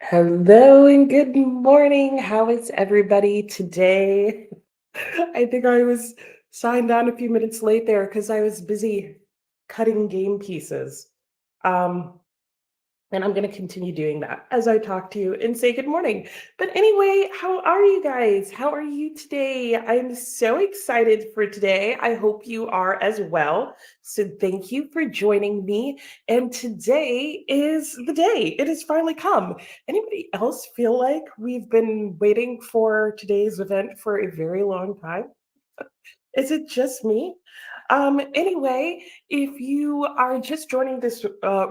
Hello and good morning. How is everybody today? I think I was signed on a few minutes late there because I was busy cutting game pieces. Um, and I'm going to continue doing that as I talk to you and say good morning. But anyway, how are you guys? How are you today? I'm so excited for today. I hope you are as well. So thank you for joining me. And today is the day. It has finally come. Anybody else feel like we've been waiting for today's event for a very long time? Is it just me? Anyway, if you are just joining this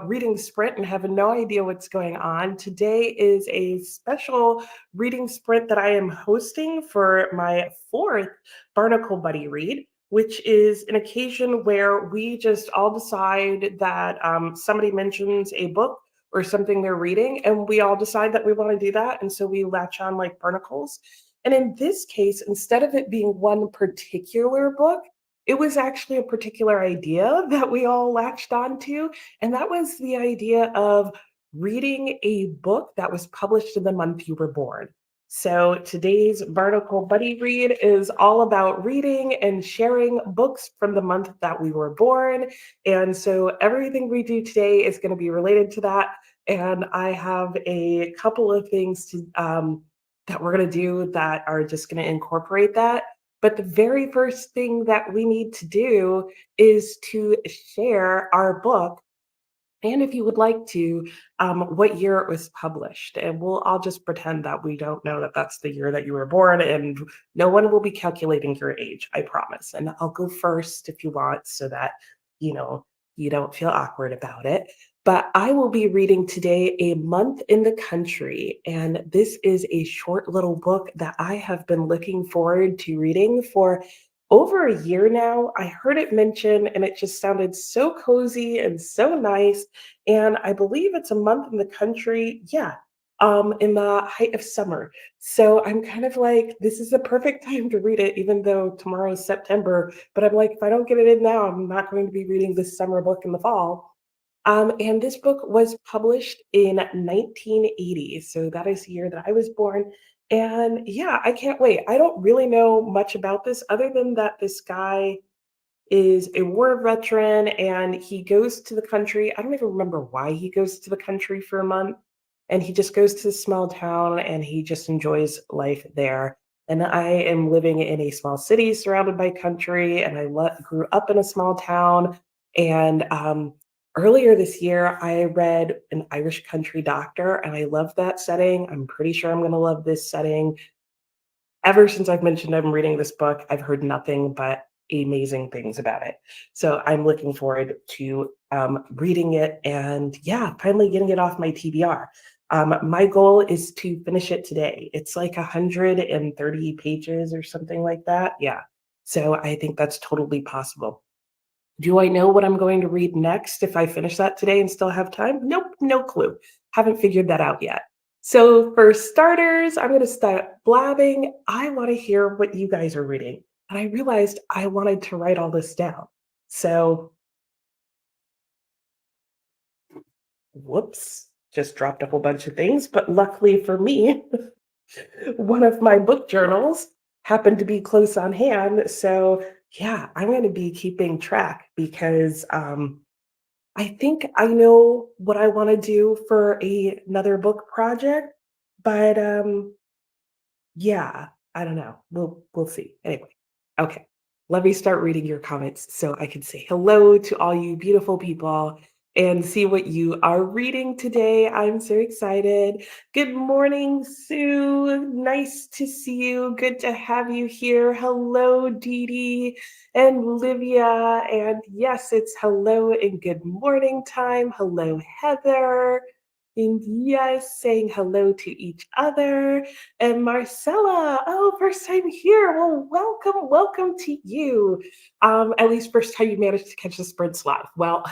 reading sprint and have no idea what's going on, today is a special reading sprint that I am hosting for my fourth Barnacle Buddy read, which is an occasion where we just all decide that somebody mentions a book or something they're reading, and we all decide that we want to do that. And so we latch on like barnacles. And in this case, instead of it being one particular book, it was actually a particular idea that we all latched onto. And that was the idea of reading a book that was published in the month you were born. So today's Barnacle Buddy Read is all about reading and sharing books from the month that we were born. And so everything we do today is going to be related to that. And I have a couple of things that we're going to do that are just going to incorporate that. But the very first thing that we need to do is to share our book. And if you would like to, what year it was published. And I'll just pretend that we don't know that that's the year that you were born, and no one will be calculating your age, I promise. And I'll go first if you want, so that, you know, you don't feel awkward about it. But I will be reading today A Month in the Country. And this is a short little book that I have been looking forward to reading for over a year now. I heard it mentioned and it just sounded so cozy and so nice. And I believe it's a month in the country. Yeah. In the height of summer. So I'm kind of like, this is the perfect time to read it, even though tomorrow is September. But I'm like, if I don't get it in now, I'm not going to be reading this summer book in the fall. And this book was published in 1980. So that is the year that I was born. And yeah, I can't wait. I don't really know much about this other than that this guy is a war veteran and he goes to the country. I don't even remember why he goes to the country for a month. And he just goes to a small town and he just enjoys life there. And I am living in a small city surrounded by country, and grew up in a small town. And earlier this year, I read An Irish Country Doctor, and I love that setting. I'm pretty sure I'm going to love this setting. Ever since I've mentioned I'm reading this book, I've heard nothing but amazing things about it. So I'm looking forward to reading it and, yeah, finally getting it off my TBR. My goal is to finish it today. It's like 130 pages or something like that. Yeah. So I think that's totally possible. Do I know what I'm going to read next if I finish that today and still have time? Nope, no clue. Haven't figured that out yet. So, for starters, I'm going to start blabbing. I want to hear what you guys are reading. And I realized I wanted to write all this down. So, whoops, just dropped a whole bunch of things. But luckily for me, one of my book journals happened to be close on hand. So, yeah, I'm going to be keeping track because I think I know what I want to do for another book project, but yeah, I don't know. We'll see. Anyway, okay. Let me start reading your comments so I can say hello to all you beautiful people and see what you are reading today. I'm so excited. Good morning, Sue. Nice to see you. Good to have you here. Hello, Dee Dee and Livia. And yes, it's hello and good morning time. Hello, Heather. And yes, saying hello to each other. And Marcella, oh, first time here. Well, welcome to you. At least first time you managed to catch the sprints live. Well,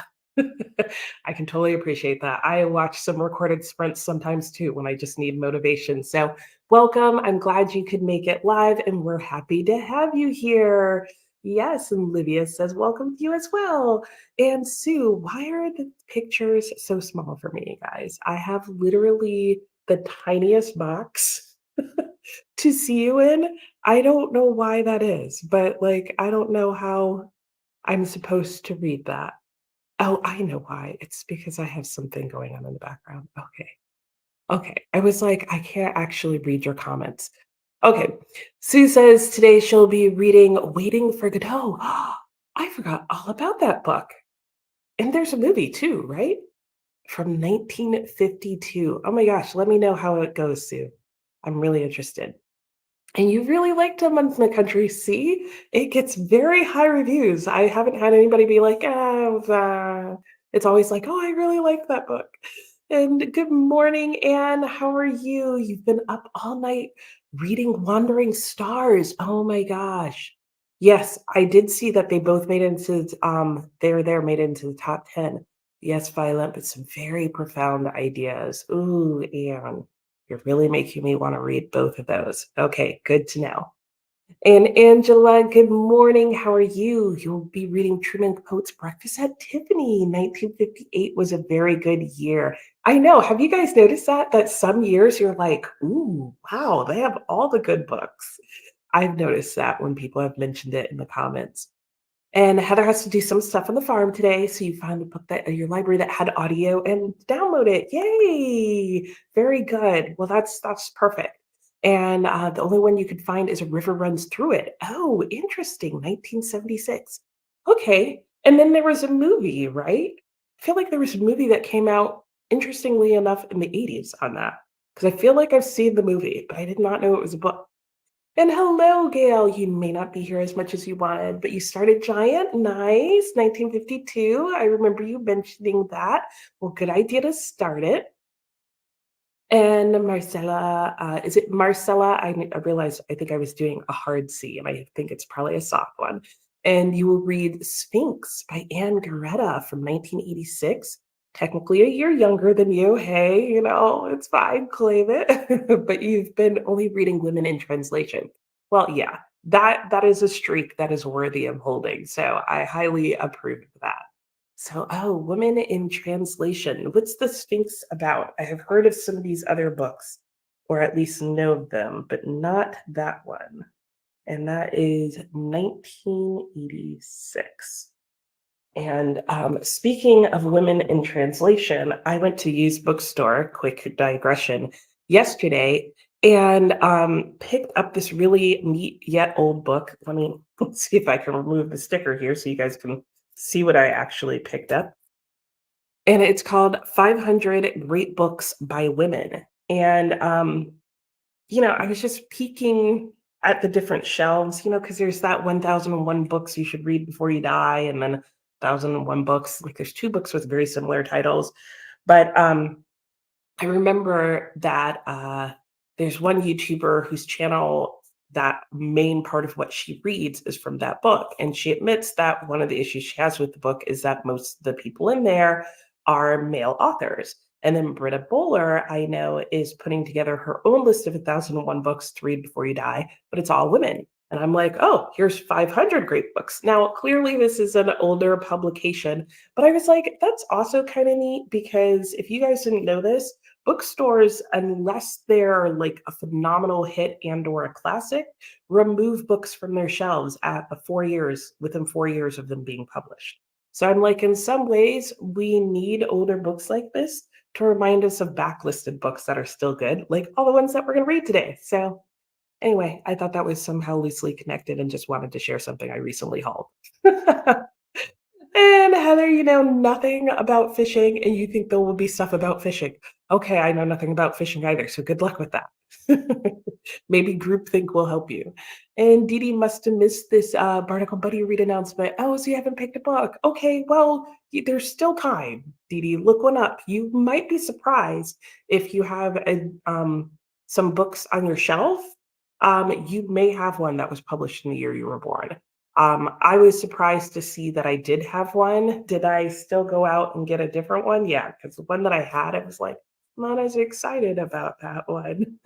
I can totally appreciate that. I watch some recorded sprints sometimes too when I just need motivation. So, welcome. I'm glad you could make it live, and we're happy to have you here. Yes, and Livia says, welcome to you as well. And Sue, why are the pictures so small for me, guys? I have literally the tiniest box to see you in. I don't know why that is, but, like, I don't know how I'm supposed to read that. Oh, I know why. It's because I have something going on in the background. Okay. Okay. I was like, I can't actually read your comments. Okay. Sue says today she'll be reading Waiting for Godot. I forgot all about that book. And there's a movie too, right? From 1952. Oh my gosh, let me know how it goes, Sue. I'm really interested. And you really liked A Month in the Country. See, it gets very high reviews. I haven't had anybody be like, oh, it's always like, oh, I really like that book. And good morning, Anne. How are you? You've been up all night reading Wandering Stars. Oh my gosh. Yes, I did see that they both made it into they're there made it into the top 10. Yes, violent, but some very profound ideas. Ooh, Anne. You're really making me want to read both of those. Okay, good to know. And Angela, good morning. How are you? You'll be reading Truman Capote's Breakfast at Tiffany. 1958 was a very good year. I know. Have you guys noticed that? That some years you're like, ooh, wow, they have all the good books. I've noticed that when people have mentioned it in the comments. And Heather has to do some stuff on the farm today, so you found a book that your library that had audio and download it. Yay! Very good. Well, that's perfect. And the only one you could find is A River Runs Through It. Oh, interesting. 1976. Okay. And then there was a movie, right? I feel like there was a movie that came out, interestingly enough, in the 80s on that. Because I feel like I've seen the movie, but I did not know it was a book. And hello, Gail. You may not be here as much as you wanted, but you started Giant. Nice. 1952. I remember you mentioning that. Well, good idea to start it. And Marcella, is it Marcella? I realized I think I was doing a hard C, and I think it's probably a soft one. And you will read Sphinx by Anne Garretta from 1986. Technically a year younger than you. Hey, it's fine, claim it. But you've been only reading women in translation. Well, yeah, that is a streak that is worthy of holding. So I highly approve of that. So, oh, Women in Translation. What's the Sphinx about? I have heard of some of these other books, or at least know of them, but not that one. And that is 1986. And speaking of women in translation, I went to used bookstore, quick digression, yesterday and picked up this really neat yet old book. Let me see if I can remove the sticker here so you guys can see what I actually picked up. And it's called 500 Great Books by Women. And I was just peeking at the different shelves, because there's that 1001 books you should read before you die, and then 1001 books. Like there's two books with very similar titles. But I remember that there's one YouTuber whose channel that main part of what she reads is from that book. And she admits that one of the issues she has with the book is that most of the people in there are male authors. And then Britta Bowler, I know, is putting together her own list of 1001 books to read before you die, but it's all women. And I'm like, oh, here's 500 great books. Now, clearly, this is an older publication, but I was like, that's also kind of neat because if you guys didn't know this, bookstores, unless they're like a phenomenal hit and or a classic, remove books from their shelves at the 4 years, within 4 years of them being published. So I'm like, in some ways, we need older books like this to remind us of backlisted books that are still good, like all the ones that we're going to read today. So anyway, I thought that was somehow loosely connected and just wanted to share something I recently hauled. And Heather, you know nothing about fishing, and you think there will be stuff about fishing. Okay, I know nothing about fishing either, so good luck with that. Maybe groupthink will help you. And Dee Dee must have missed this Barnacle Buddy read announcement. Oh, so you haven't picked a book. Okay, well, there's still time, Dee Dee. Look one up. You might be surprised if you have some books on your shelf. You may have one that was published in the year you were born. I was surprised to see that I did have one. Did I still go out and get a different one? Yeah, because the one that I had, I was like, I'm not as excited about that one.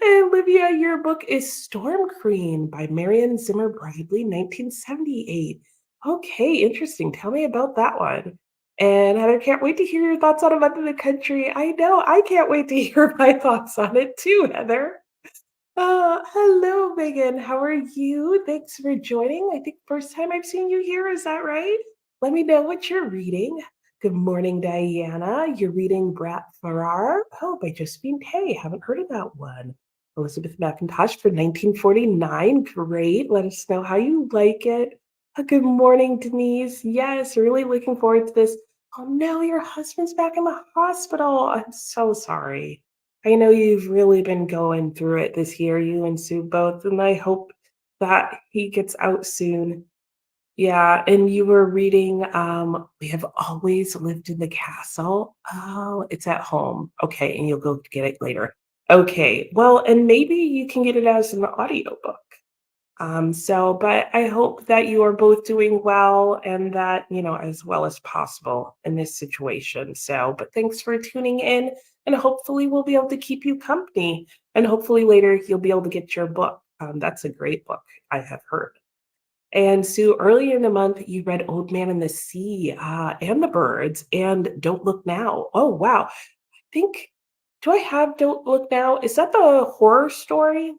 Hey, Olivia, your book is Storm Queen by Marion Zimmer Bradley, 1978. Okay, interesting. Tell me about that one. And Heather, can't wait to hear your thoughts on A Month in the Country. I know, I can't wait to hear my thoughts on it too, Heather. Hello, Megan. How are you? Thanks for joining. I think first time I've seen you here. Is that right? Let me know what you're reading. Good morning, Diana. You're reading Brat Farrar. Oh, by Josephine Hay. Haven't heard of that one. Elizabeth McIntosh for 1949. Great. Let us know how you like it. Good morning, Denise. Yes, really looking forward to this. Oh no, your husband's back in the hospital. I'm so sorry. I know you've really been going through it this year, you and Sue both, and I hope that he gets out soon. Yeah, and you were reading, We Have Always Lived in the Castle. Oh, it's at home. Okay, and you'll go get it later. Okay, well, and maybe you can get it as an audiobook. But I hope that you are both doing well and that, as well as possible in this situation. But thanks for tuning in, and hopefully we'll be able to keep you company. And hopefully later you'll be able to get your book. That's a great book, I have heard. And Sue, earlier in the month, you read Old Man and the Sea, and The Birds, and Don't Look Now. Oh, wow. Think, do I have Don't Look Now? Is that the horror story?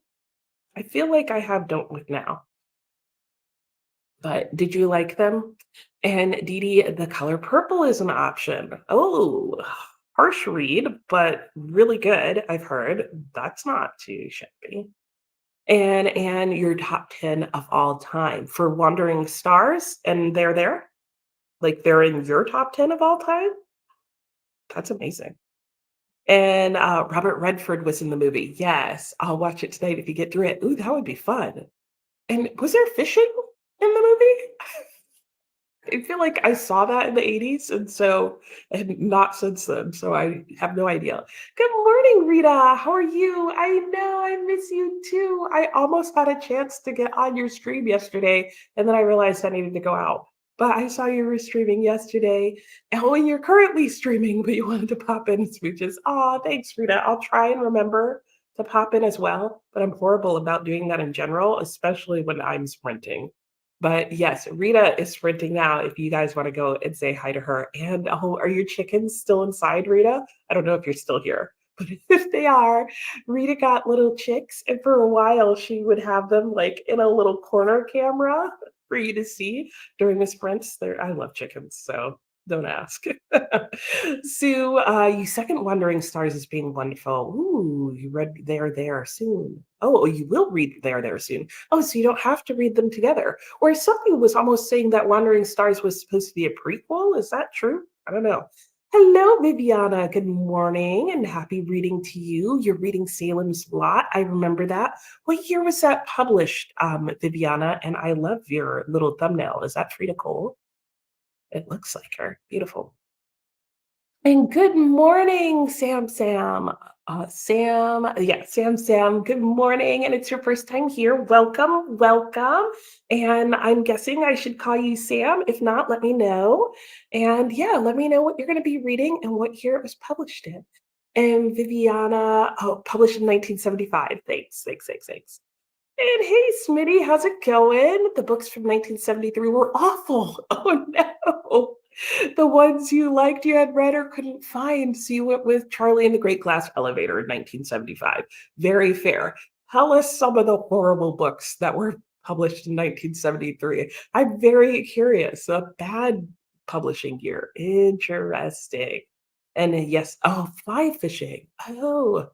I feel like I have Don't Look Now. But did you like them? And Dee Dee, The Color Purple is an option. Oh, harsh read, but really good, I've heard. That's not too shabby. And your top 10 of all time for Wandering Stars, and they're there? Like, they're in your top 10 of all time? That's amazing. And, Robert Redford was in the movie. Yes, I'll watch it tonight if you get through it. Ooh, that would be fun. And was there fishing in the movie? I feel like I saw that in the '80s, and not since then, so I have no idea. Good morning, Rita. How are you? I know, I miss you too. I almost had a chance to get on your stream yesterday, and then I realized I needed to go out. But I saw you were streaming yesterday. Oh, and you're currently streaming, but you wanted to pop in smooches. Aw, thanks, Rita. I'll try and remember to pop in as well, but I'm horrible about doing that in general, especially when I'm sprinting. But yes, Rita is sprinting now if you guys wanna go and say hi to her. And, oh, are your chickens still inside, Rita? I don't know if you're still here, but if they are, Rita got little chicks, and for a while, she would have them, like, in a little corner camera for you to see during the sprints. I love chickens, so don't ask. Sue, you second Wandering Stars as being wonderful. Ooh, you read There Soon. Oh, you will read There Soon. Oh, so you don't have to read them together. Or something was almost saying that Wandering Stars was supposed to be a prequel. Is that true? I don't know. Hello, Viviana. Good morning and happy reading to you. You're reading Salem's Lot. I remember that. What year was that published, Viviana? And I love your little thumbnail. Is that Frida Cole? It looks like her. Beautiful. And good morning, Sam. Sam. Good morning. And it's your first time here. Welcome. And I'm guessing I should call you Sam. If not, let me know. And yeah, let me know what you're going to be reading and what year it was published in. And Viviana, oh, published in 1975. Thanks. And hey, Smitty, how's it going? The books from 1973 were awful. Oh no. The ones you liked, you had read or couldn't find. So you went with Charlie and the Great Glass Elevator in 1975. Very fair. Tell us some of the horrible books that were published in 1973. I'm very curious. A bad publishing year. Interesting. And yes, oh, fly fishing. Oh,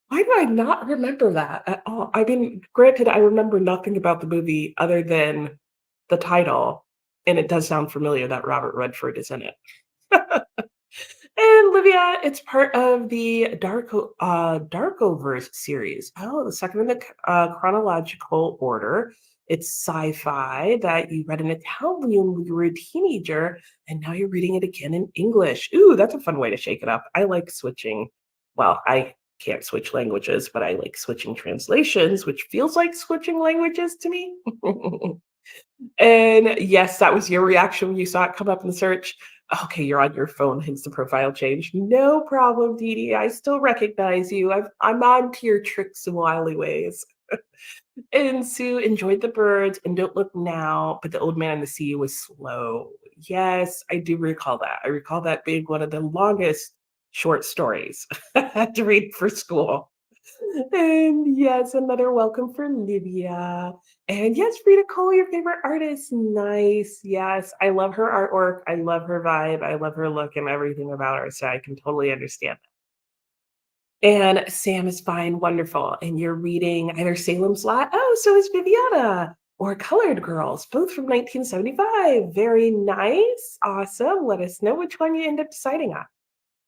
why do I not remember that at all? I mean, granted, I remember nothing about the movie other than the title, and it does sound familiar that Robert Redford is in it. And Livia, it's part of the Darkoverse series. Oh, the second in the chronological order. It's sci-fi that you read in Italian when you were a teenager, and now you're reading it again in English. Ooh, that's a fun way to shake it up. I like switching. Well, I can't switch languages, but I like switching translations, which feels like switching languages to me. And yes, that was your reaction when you saw it come up in the search. Okay, you're on your phone, hence the profile change. No problem, Dee Dee. I still recognize you. I'm on to your tricks and wily ways. And Sue enjoyed the birds and Don't Look Now, but The Old Man and the Sea was slow. Yes, I do recall that. I recall that being one of the longest short stories I had to read for school. And yes, another welcome for Livia. And yes, Frida Cole, your favorite artist. Nice. Yes, I love her artwork. I love her vibe. I love her look and everything about her. So I can totally understand that. And Sam is fine. Wonderful. And you're reading either Salem's Lot. Oh, so is Viviana. Or Colored Girls, both from 1975. Very nice. Awesome. Let us know which one you end up deciding on.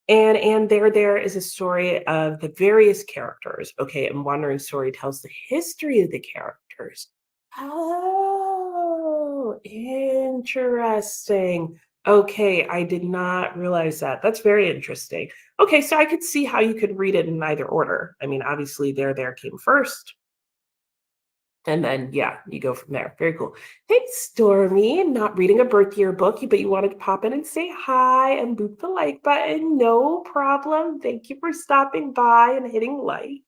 And there is a story of the various characters. Okay, and Wandering Story tells the history of the characters. Oh, interesting. Okay, I did not realize that. That's very interesting. Okay, so I could see how you could read it in either order. I mean, obviously, there came first, and then, yeah, you go from there. Very cool. Hey, Stormy, not reading a birth year book, but you wanted to pop in and say hi and boop the like button. No problem. Thank you for stopping by and hitting like.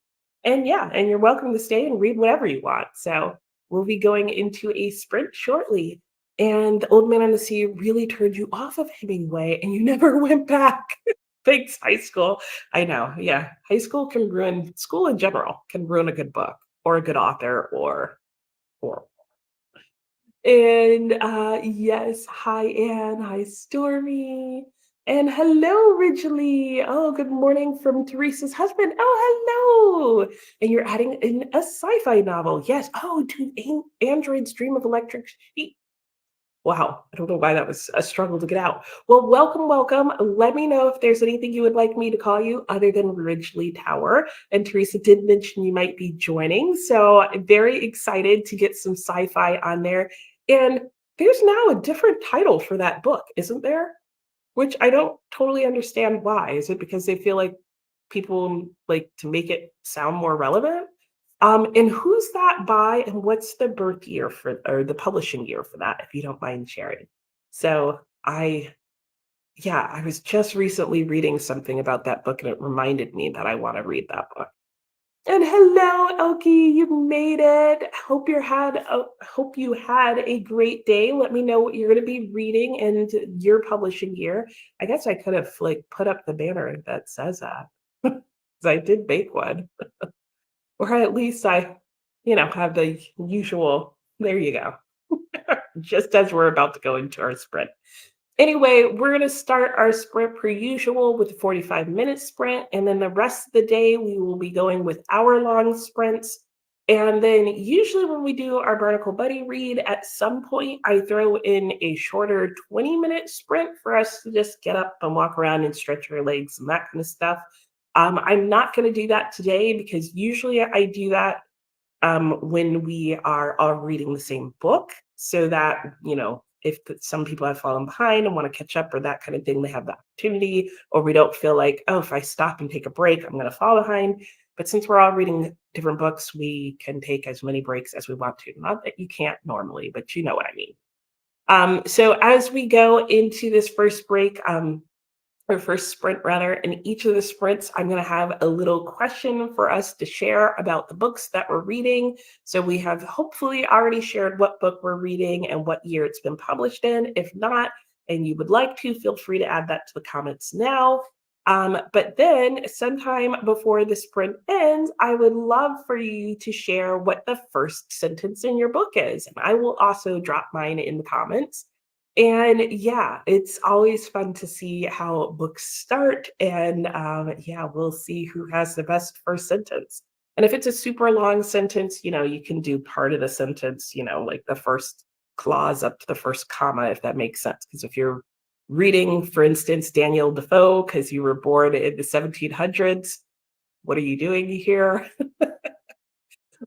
And yeah, and you're welcome to stay and read whatever you want. So we'll be going into a sprint shortly. And the Old Man on the Sea really turned you off of Hemingway and you never went back. Thanks, high school. I know. Yeah. High school can ruin, school in general can ruin a good book or a good author or and yes, hi Anne, hi Stormy, and hello Ridgely. Oh, good morning from Teresa's husband. Oh, hello. And you're adding in a sci-fi novel. Yes. Oh, do androids dream of electric sheep? Wow, I don't know why that was a struggle to get out. Well, welcome, welcome. Let me know if there's anything you would like me to call you other than Ridgely Tower. And Teresa did mention you might be joining. So I'm very excited to get some sci-fi on there. And there's now a different title for that book, isn't there? Which I don't totally understand why. Is it because they feel like people like to make it sound more relevant? And who's that by, and what's the birth year for, or the publishing year for that, if you don't mind sharing? So yeah, I was just recently reading something about that book, and it reminded me that I want to read that book. And hello, Elkie, you made it. Hope you had a great day. Let me know what you're going to be reading and your publishing year. I guess I could have like put up the banner that says that, because I did make one. Or at least have the usual, there you go, just as we're about to go into our sprint. Anyway, we're going to start our sprint per usual with a 45-minute sprint, and then the rest of the day we will be going with hour-long sprints. And then usually when we do our Barnacle Buddy read, at some point I throw in a shorter 20-minute sprint for us to just get up and walk around and stretch our legs and that kind of stuff. I'm not going to do that today because usually I do that when we are all reading the same book, so that, if some people have fallen behind and want to catch up or that kind of thing, they have the opportunity, or we don't feel like, oh, if I stop and take a break, I'm going to fall behind. But since we're all reading different books, we can take as many breaks as we want to. Not that you can't normally, but you know what I mean. So as we go into this first break, or first sprint rather, in each of the sprints, I'm going to have a little question for us to share about the books that we're reading. So we have hopefully already shared what book we're reading and what year it's been published in. If not, and you would like to, feel free to add that to the comments now. But then sometime before the sprint ends, I would love for you to share what the first sentence in your book is. And I will also drop mine in the comments. And yeah, it's always fun to see how books start. And yeah, we'll see who has the best first sentence. And if it's a super long sentence, you can do part of the sentence, like the first clause up to the first comma, if that makes sense. Because if you're reading, for instance, Daniel Defoe, because you were born in the 1700s, what are you doing here?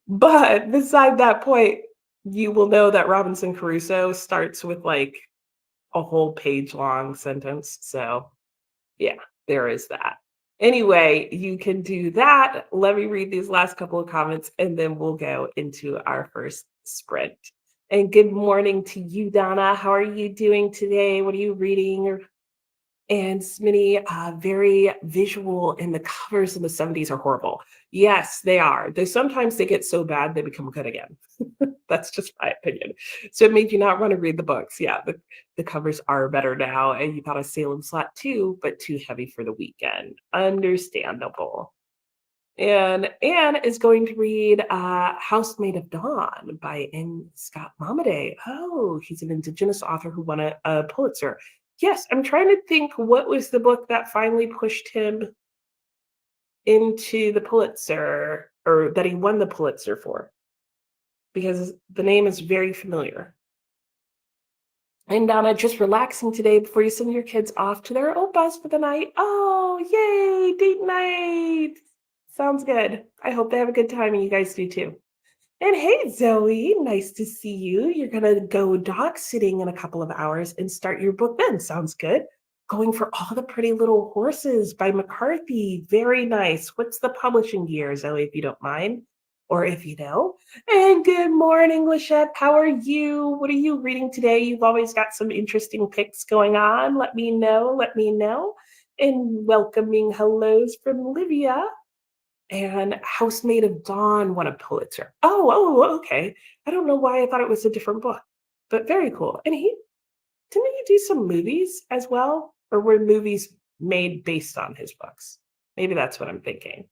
But beside that point, you will know that Robinson Crusoe starts with like a whole page long sentence. So yeah, there is that. Anyway, you can do that. Let me read these last couple of comments and then we'll go into our first sprint. And good morning to you, Donna. How are you doing today? What are you reading? And Smitty, very visual, and the covers in the 70s are horrible. Yes, they are. Sometimes they get so bad they become good again. That's just my opinion. So it made you not want to read the books. Yeah, the covers are better now, and you got a Salem slot too, but too heavy for the weekend. Understandable. And Anne is going to read Housemaid of Dawn by N. Scott Momaday. Oh, he's an Indigenous author who won a Pulitzer. Yes, I'm trying to think what was the book that finally pushed him into the Pulitzer, or that he won the Pulitzer for, because the name is very familiar. And Donna, just relaxing today before you send your kids off to their bus for the night. Oh, yay, date night. Sounds good. I hope they have a good time and you guys do too. And hey, Zoe, nice to see you. You're going to go dog sitting in a couple of hours and start your book then. Sounds good. Going for All the Pretty Little Horses by McCarthy. Very nice. What's the publishing year, Zoe, if you don't mind? Or if you know. And good morning, Lachette. How are you? What are you reading today? You've always got some interesting picks going on. Let me know. Let me know. And welcoming hellos from Livia. And Housemaid of Dawn won a Pulitzer. Okay. I don't know why I thought it was a different book, but very cool. And he didn't he do some movies as well? Or were movies made based on his books? Maybe that's what I'm thinking.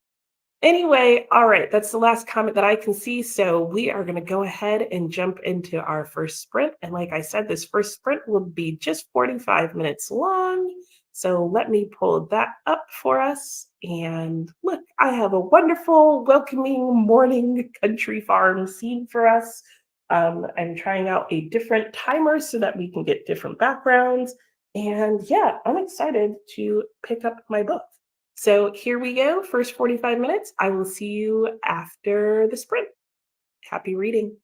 Anyway, all right, that's the last comment that I can see. So we are going to go ahead and jump into our first sprint. And like I said, this first sprint will be just 45 minutes long. So let me pull that up for us. And look, I have a wonderful, welcoming morning country farm scene for us. I'm trying out a different timer so that we can get different backgrounds. And yeah, I'm excited to pick up my book. So here we go, first 45 minutes. I will see you after the sprint. Happy reading.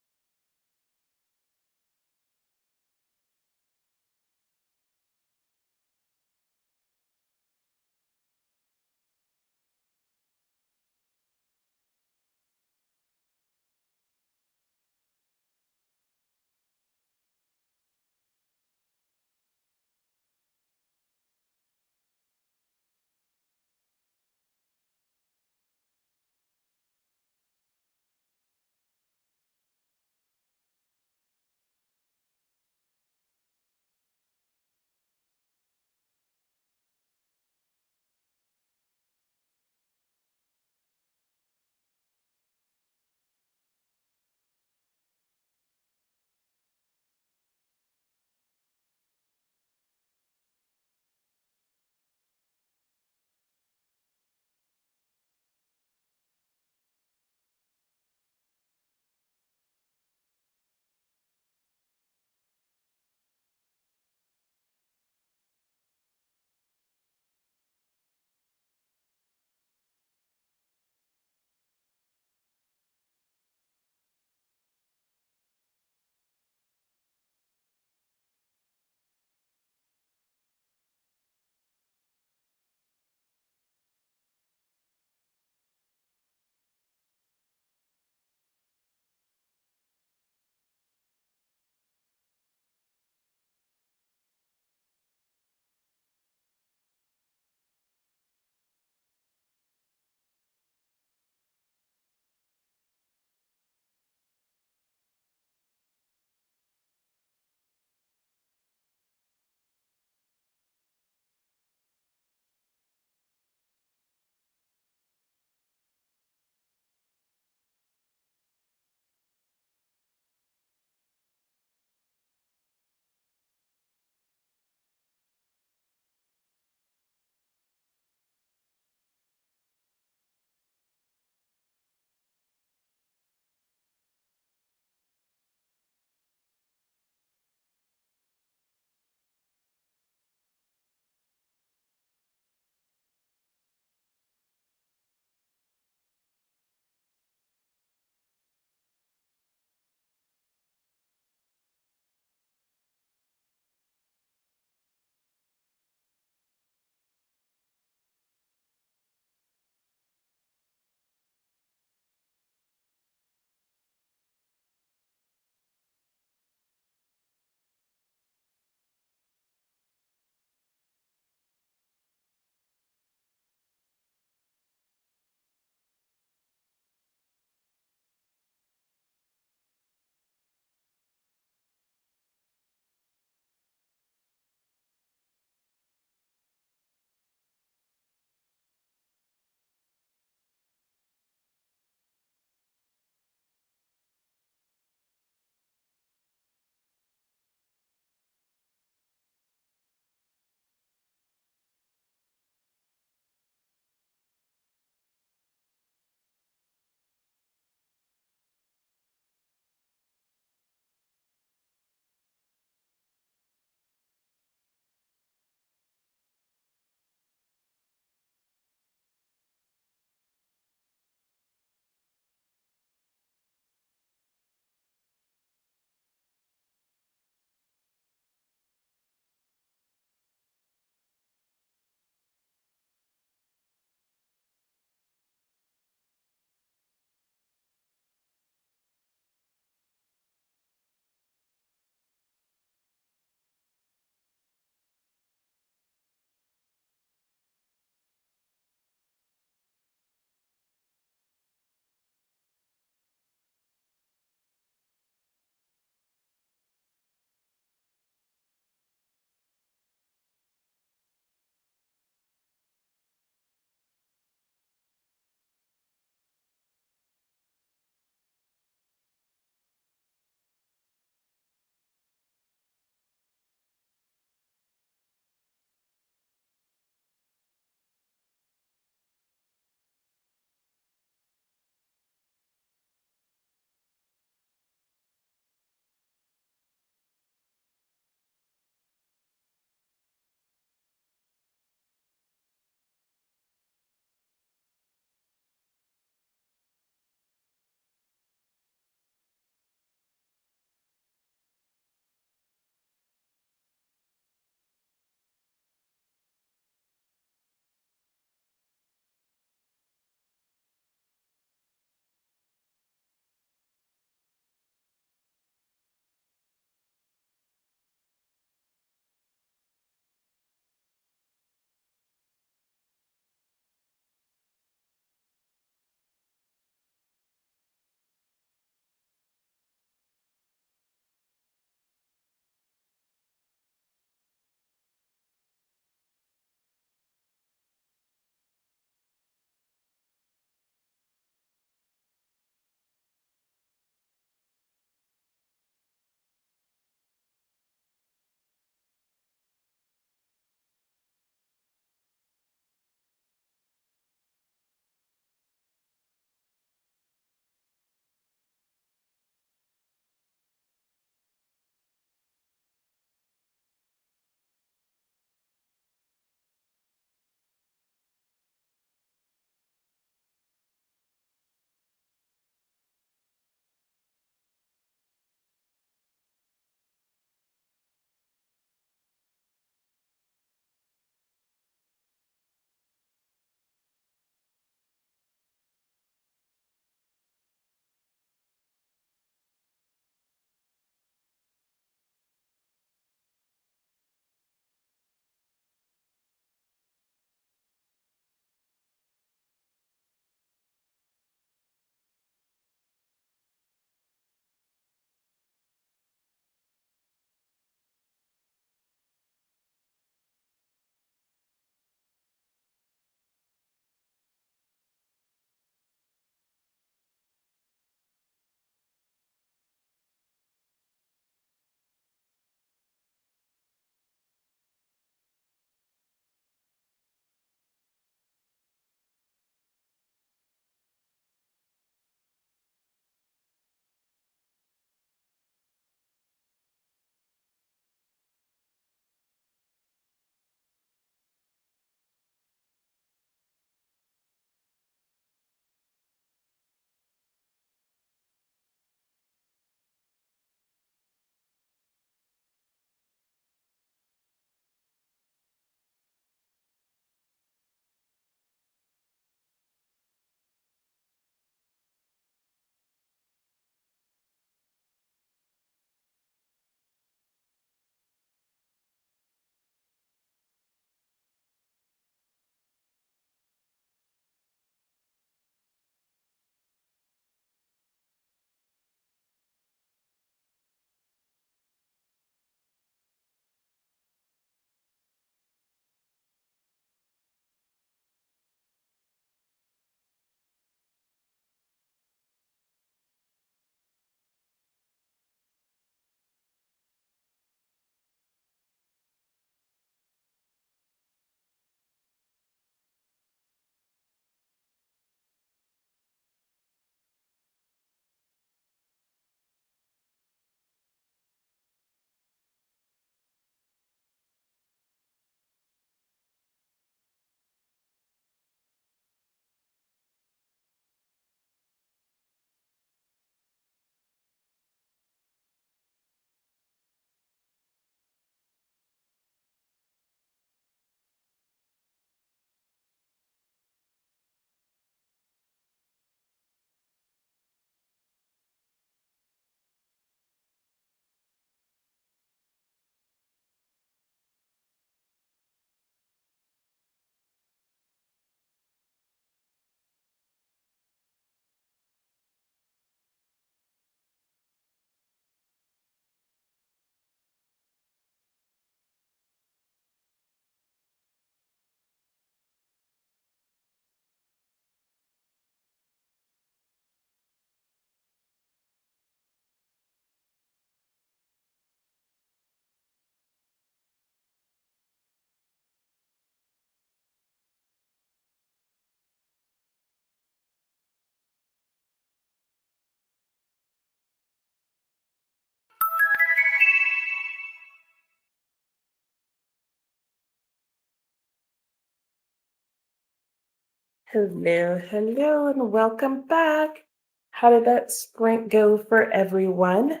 Hello, hello, and welcome back. How did that sprint go for everyone?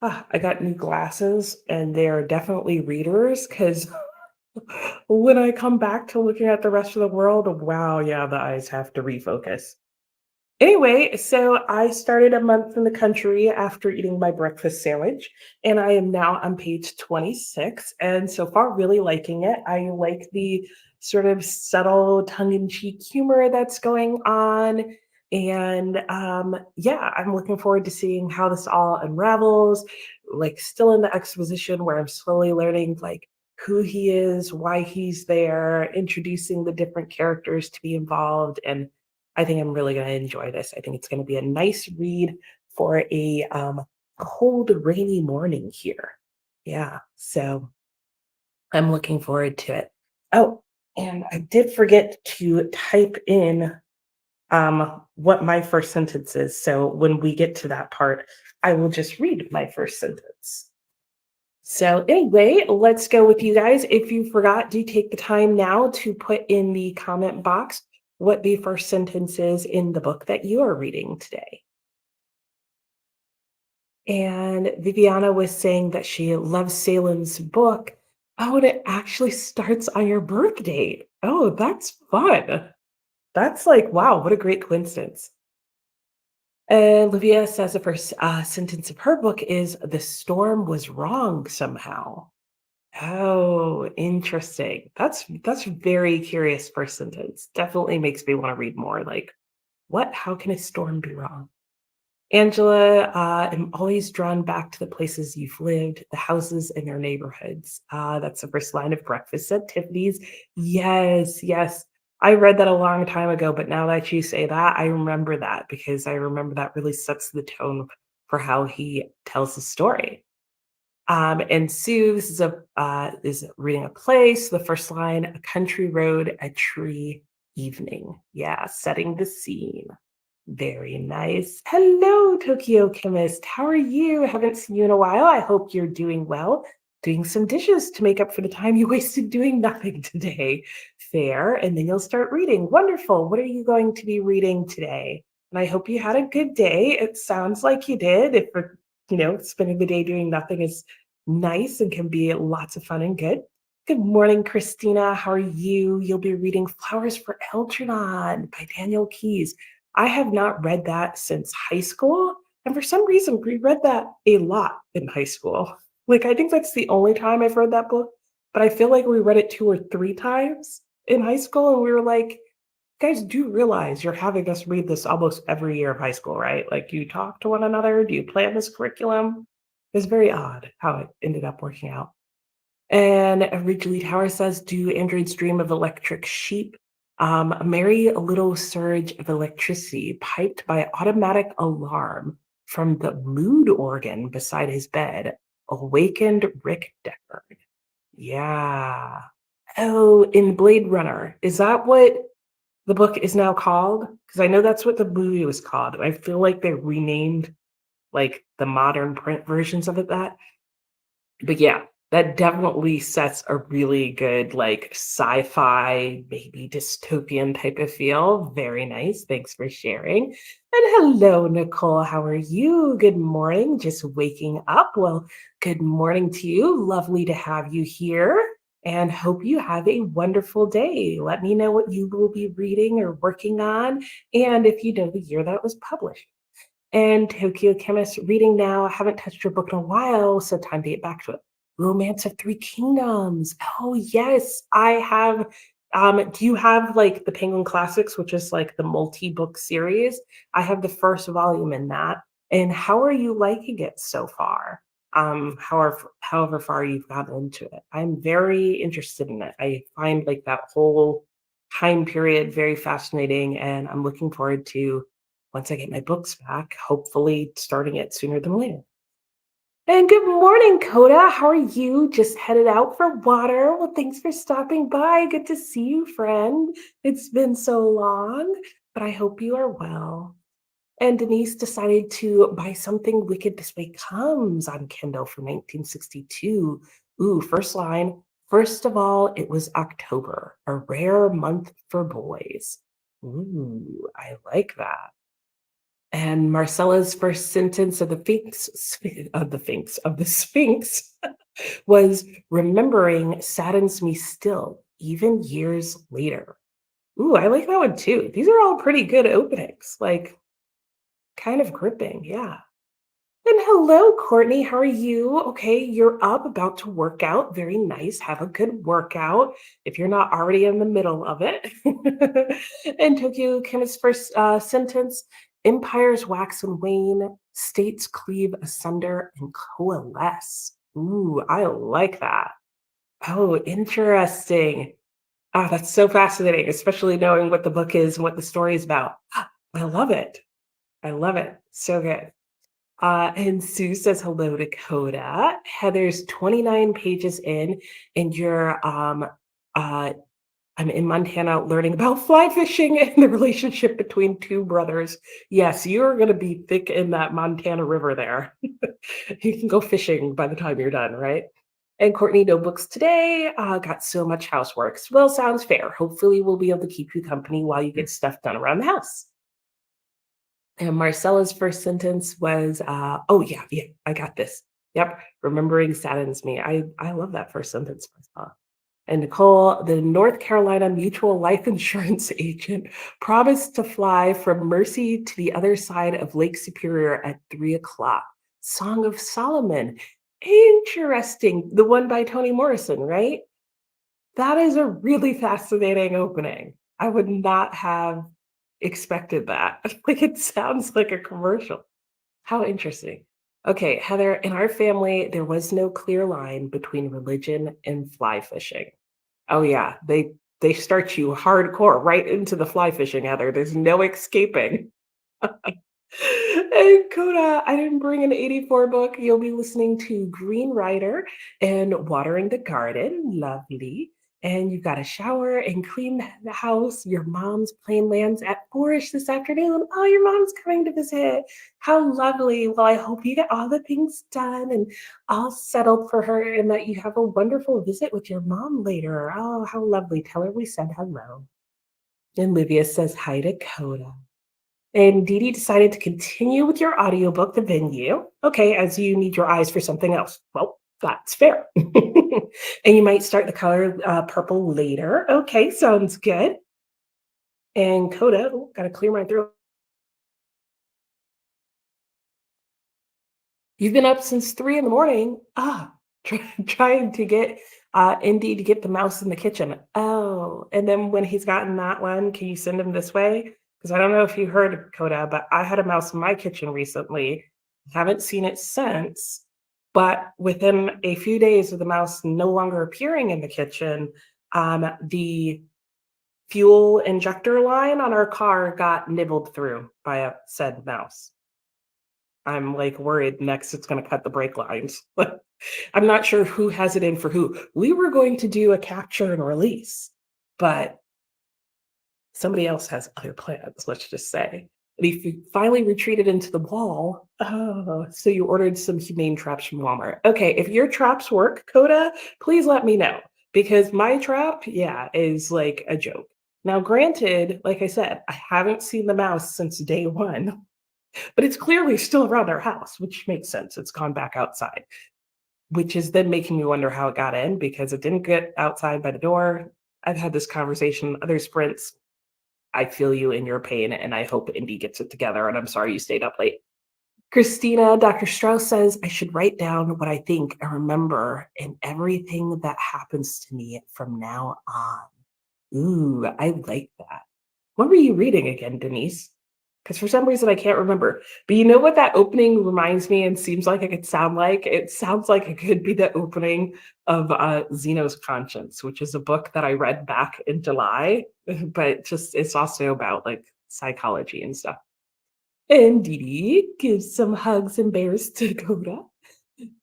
I got new glasses, and they are definitely readers because when I come back to looking at the rest of the world, wow, yeah, the eyes have to refocus. Anyway, so I started a month in the country after eating my breakfast sandwich, and I am now on page 26, and so far really liking it. I like the sort of subtle tongue-in-cheek humor that's going on. And yeah, I'm looking forward to seeing how this all unravels. Like, still in the exposition where I'm slowly learning like who he is, why he's there, introducing the different characters to be involved, and I think I'm really going to enjoy this. I think it's going to be a nice read for a cold, rainy morning here. Yeah, so I'm looking forward to it. Oh, and I did forget to type in what my first sentence is. So when we get to that part, I will just read my first sentence. So anyway, let's go with you guys. If you forgot, do take the time now to put in the comment box what the first sentence is in the book that you are reading today. And Viviana was saying that she loves Salem's book. Oh, and it actually starts on your birth date. Oh, that's fun. That's like, wow, what a great coincidence. Olivia says the first sentence of her book is the storm was wrong somehow. Oh, interesting. That's very curious first sentence. Definitely makes me want to read more. Like, what? How can a storm be wrong? Angela, I'm always drawn back to the places you've lived, the houses and their neighborhoods. That's the first line of Breakfast at Tiffany's. Yes, yes. I read that a long time ago, but now that you say that, I remember that because I remember that really sets the tone for how he tells the story. And Sue, this is reading a play. So the first line, a country road, a tree, evening. Yeah, setting the scene. Very nice. Hello, Tokyo Chemist. How are you? Haven't seen you in a while. I hope you're doing well. Doing some dishes to make up for the time you wasted doing nothing today. Fair. And then you'll start reading. Wonderful. What are you going to be reading today? And I hope you had a good day. It sounds like you did. If spending the day doing nothing is nice and can be lots of fun and good. Good morning, Christina. How are you? You'll be reading Flowers for Algernon by Daniel Keyes. I have not read that since high school, and for some reason, we read that a lot in high school. Like, I think that's the only time I've read that book, but I feel like we read it 2 or 3 times in high school, and we were like, "Guys do realize you're having us read this almost every year of high school, right? Like, you talk to one another? Do you plan this curriculum?" It's very odd how it ended up working out. And Ridgely Tower says, do androids dream of electric sheep? A merry little surge of electricity piped by automatic alarm from the mood organ beside his bed awakened Rick Deckard. Yeah. Oh, in Blade Runner. Is that what the book is now called? Because I know that's what the movie was called. I feel like they renamed like the modern print versions of it that. But yeah, that definitely sets a really good, like, sci-fi, maybe dystopian type of feel. Very nice. Thanks for sharing. And hello, Nicole. How are you? Good morning. Just waking up. Well, good morning to you. Lovely to have you here. And hope you have a wonderful day. Let me know what you will be reading or working on, and if you know the year that it was published. And Tokyo Chemist reading now. I haven't touched your book in a while, so time to get back to it. Romance of Three Kingdoms. Oh yes, I have. Do you have like the Penguin Classics, which is like the multi-book series? I have the first volume in that. And how are you liking it so far? However far you've gotten into it. I'm very interested in it. I find like that whole time period very fascinating, and I'm looking forward to once I get my books back, hopefully starting it sooner than later. And good morning, Coda. How are you? Just headed out for water. Well, thanks for stopping by. Good to see you, friend. It's been so long, but I hope you are well. And Denise decided to buy Something Wicked This Way Comes on Kindle for 1962. Ooh, first line. First of all, it was October, a rare month for boys. Ooh, I like that. And Marcella's first sentence of the Sphinx was remembering saddens me still, even years later. Ooh, I like that one too. These are all pretty good openings, like kind of gripping. Yeah. And hello, Courtney. How are you? Okay, you're up, about to work out. Very nice. Have a good workout if you're not already in the middle of it. And Tokyo Kim's first sentence: empires wax and wane, states cleave asunder and coalesce. Ooh, I like that. Oh, interesting. Ah, that's so fascinating, especially knowing what the book is and what the story is about. I love it. I love it. So good. And Sue says hello to Coda. Heather's 29 pages in, and uh, I'm in Montana learning about fly fishing and the relationship between two brothers. Yes, you're going to be thick in that Montana river there. You can go fishing by the time you're done, right? And Courtney, no books today. Got so much housework. Well, sounds fair. Hopefully, we'll be able to keep you company while you get stuff done around the house. And Marcella's first sentence was, "Oh yeah, yeah, I got this. Yep, remembering saddens me." I love that first sentence, Marcella. And Nicole, the North Carolina mutual life insurance agent, promised to fly from Mercy to the other side of Lake Superior at 3 o'clock. Song of Solomon. Interesting. The one by Toni Morrison, right? That is a really fascinating opening. I would not have expected that. Like, it sounds like a commercial. How interesting. Okay, Heather, in our family, there was no clear line between religion and fly fishing. Oh yeah, they start you hardcore right into the fly fishing, Heather. There's no escaping. And Coda, I didn't bring an 84 book. You'll be listening to Green Rider and Watering the Garden. Lovely. And you've got to shower and clean the house. Your mom's plane lands at 4ish this afternoon. Oh, your mom's coming to visit. How lovely. Well, I hope you get all the things done and all settled for her and that you have a wonderful visit with your mom later. Oh, how lovely. Tell her we said hello. And Livia says hi to Coda. And Dee Dee decided to continue with your audiobook, The Venue. Okay, as you need your eyes for something else. Well, that's fair. And you might start the color purple later. Okay, sounds good. And Coda, oh, gotta clear my throat. You've been up since 3 in the morning. Trying to get Indy to get the mouse in the kitchen. Oh, and then when he's gotten that one, can you send him this way? Because I don't know if you heard, Coda, but I had a mouse in my kitchen recently. Haven't seen it since, but within a few days of the mouse no longer appearing in the kitchen, the fuel injector line on our car got nibbled through by a said mouse. I'm like worried next it's going to cut the brake lines. I'm not sure who has it in for who. We were going to do a capture and release, but somebody else has other plans, let's just say. And he finally retreated into the wall. Oh, so you ordered some humane traps from Walmart. Okay, if your traps work, Coda, please let me know because my trap, yeah, is like a joke. Now, granted, like I said, I haven't seen the mouse since day one, but it's clearly still around our house, which makes sense. It's gone back outside, which is then making me wonder how it got in because it didn't get outside by the door. I've had this conversation, other sprints. I feel you in your pain, and I hope Indy gets it together. And I'm sorry you stayed up late. Christina, Dr. Strauss says I should write down what I think I remember and everything that happens to me from now on. Ooh, I like that. What were you reading again, Denise? Because for some reason I can't remember. But you know what that opening reminds me and seems like it could sound like? It sounds like it could be the opening of Zeno's Conscience, which is a book that I read back in July, but just it's also about like psychology and stuff. And Dee Dee gives some hugs and bears to Dakota.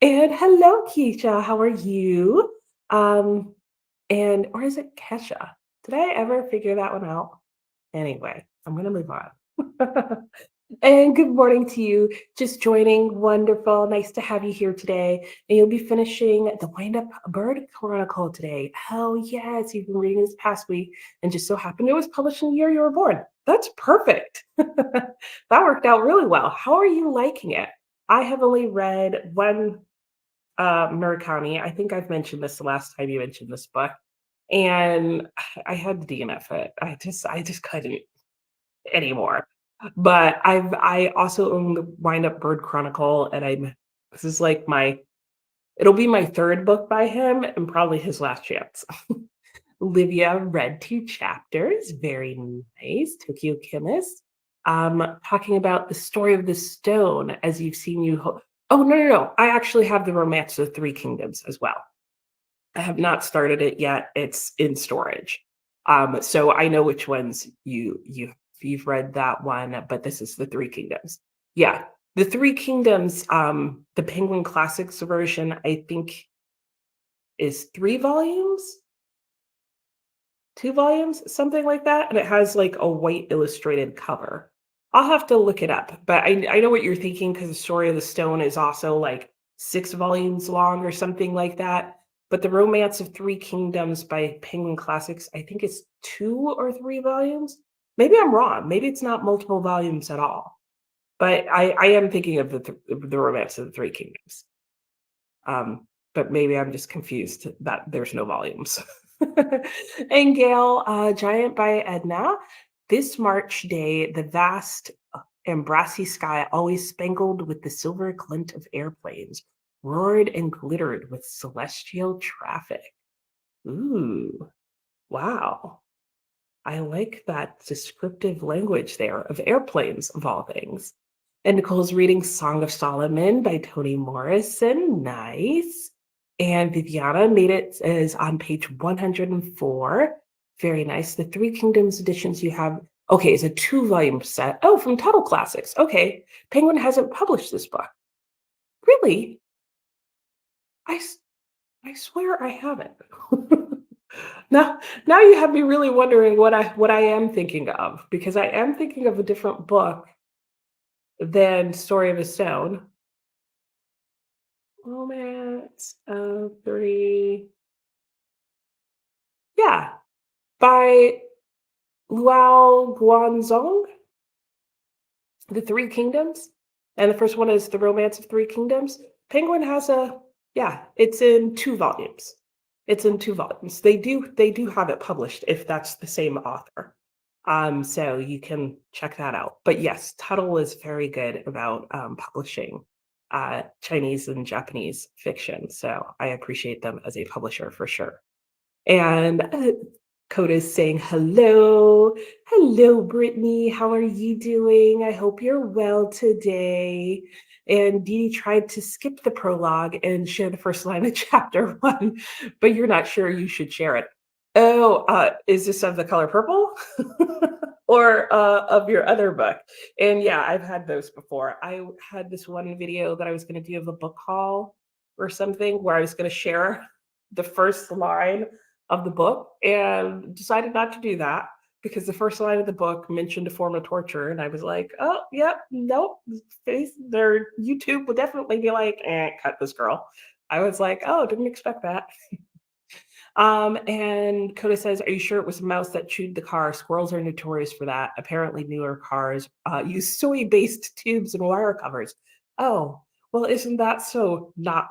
And hello, Keisha. How are you? Um, and or is it Kesha? Did I ever figure that one out? Anyway, I'm gonna move on. And good morning to you. Just joining. Wonderful. Nice to have you here today. And you'll be finishing the Wind Up Bird Chronicle today. Hell yes, you've been reading this past week and just so happened it was published in the year you were born. That's perfect. That worked out really well. How are you liking it? I have only read one Murakami. I think I've mentioned this the last time you mentioned this book. And I had to DNF it. I just couldn't anymore. But I also own the Wind Up Bird Chronicle, and this is like it'll be my third book by him and probably his last chance. Livia read two chapters, very nice. Tokyo Chemist, talking about the story of the stone, as you've seen oh no. I actually have the Romance of the Three Kingdoms as well. I have not started it yet. It's in storage. So I know which ones you've read that one, but this is the Three Kingdoms. Yeah. The Three Kingdoms, the Penguin Classics version, I think is 3 volumes, 2 volumes, something like that. And it has like a white illustrated cover. I'll have to look it up, but I know what you're thinking because the story of the stone is also like 6 volumes long or something like that. But the Romance of Three Kingdoms by Penguin Classics, I think it's 2 or 3 volumes. Maybe I'm wrong. Maybe it's not multiple volumes at all. But I am thinking of the Romance of the Three Kingdoms. But maybe I'm just confused that there's no volumes. And Gail, Giant by Edna. This March day, the vast and brassy sky, always spangled with the silver glint of airplanes, roared and glittered with celestial traffic. Ooh, wow. I like that descriptive language there of airplanes, of all things. And Nicole's reading Song of Solomon by Toni Morrison. Nice. And Viviana made it is on page 104. Very nice. The Three Kingdoms editions you have. Okay, it's a 2 volume set. Oh, from Tuttle Classics. Okay. Penguin hasn't published this book. Really? I swear I haven't. Now you have me really wondering what I am thinking of, because I am thinking of a different book than Story of a Stone. Romance of Three. Yeah, by Luo Guanzong, The Three Kingdoms. And the first one is The Romance of Three Kingdoms. Penguin has it's in 2 volumes. It's in 2 volumes. They do have it published if that's the same author. So you can check that out. But yes, Tuttle is very good about publishing Chinese and Japanese fiction. So I appreciate them as a publisher for sure. And Coda's saying hello. Hello, Brittany. How are you doing? I hope you're well today. And Dee tried to skip the prologue and share the first line of chapter 1, but you're not sure you should share it. Oh, is this of The Color Purple? Or of your other book? And yeah, I've had those before. I had this one video that I was going to do of a book haul or something where I was going to share the first line of the book and decided not to do that because the first line of the book mentioned a form of torture. And I was like, oh, yep, nope. Their YouTube would definitely be like, cut this girl. I was like, oh, didn't expect that. And Coda says, are you sure it was a mouse that chewed the car? Squirrels are notorious for that. Apparently newer cars use soy-based tubes and wire covers. Oh, well, isn't that so not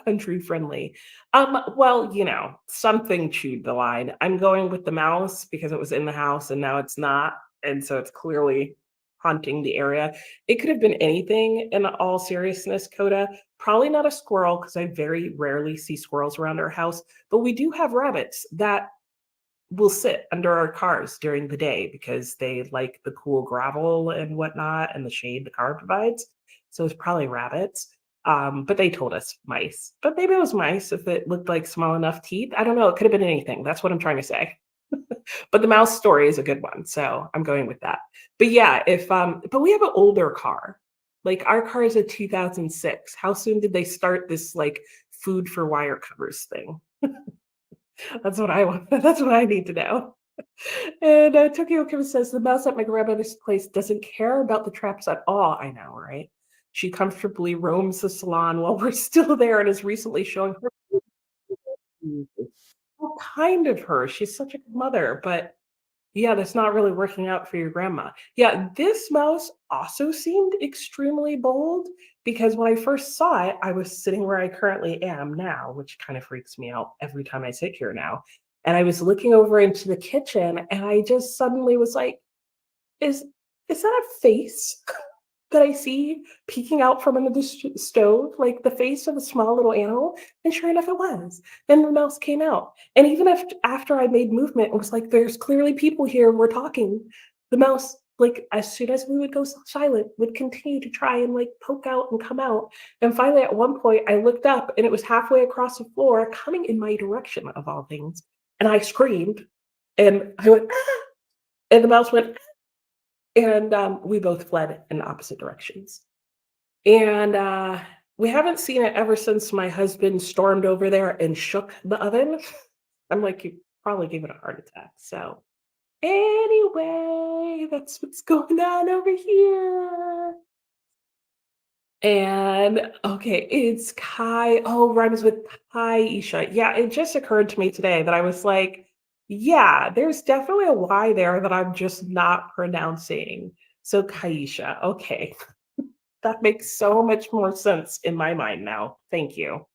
country friendly? Well, something chewed the line. I'm going with the mouse because it was in the house and now it's not. And so it's clearly haunting the area. It could have been anything in all seriousness, Coda. Probably not a squirrel because I very rarely see squirrels around our house, but we do have rabbits that will sit under our cars during the day because they like the cool gravel and whatnot and the shade the car provides. So it's probably rabbits. But they told us mice. But maybe it was mice if it looked like small enough teeth. I don't know. It could have been anything. That's what I'm trying to say. But the mouse story is a good one, so I'm going with that. But yeah, but we have an older car. Like our car is a 2006. How soon did they start this like food for wire covers thing? That's what I want. That's what I need to know. And Tokyo Kim says the mouse at my grandmother's place doesn't care about the traps at all. I know, right? She comfortably roams the salon while we're still there and is recently showing her. How kind of her. She's such a good mother, but yeah, that's not really working out for your grandma. Yeah, this mouse also seemed extremely bold because when I first saw it, I was sitting where I currently am now, which kind of freaks me out every time I sit here now. And I was looking over into the kitchen and I just suddenly was like, is is that a face that I see peeking out from under the stove, like the face of a small little animal? And sure enough, it was. And the mouse came out. And even after I made movement, it was like, there's clearly people here. We're talking. The mouse, like, as soon as we would go silent, would continue to try and like poke out and come out. And finally, at one point, I looked up and it was halfway across the floor, coming in my direction, of all things. And I screamed and I went, ah! And the mouse went, and we both fled in opposite directions. And we haven't seen it ever since my husband stormed over there and shook the oven. I'm like, you probably gave it a heart attack. So, anyway, that's what's going on over here. And okay, it's Kai. Oh, rhymes with Kaisha. Yeah, it just occurred to me today that I was like, yeah, there's definitely a Y there that I'm just not pronouncing. So Kaisha. Okay. That makes so much more sense in my mind now. Thank you.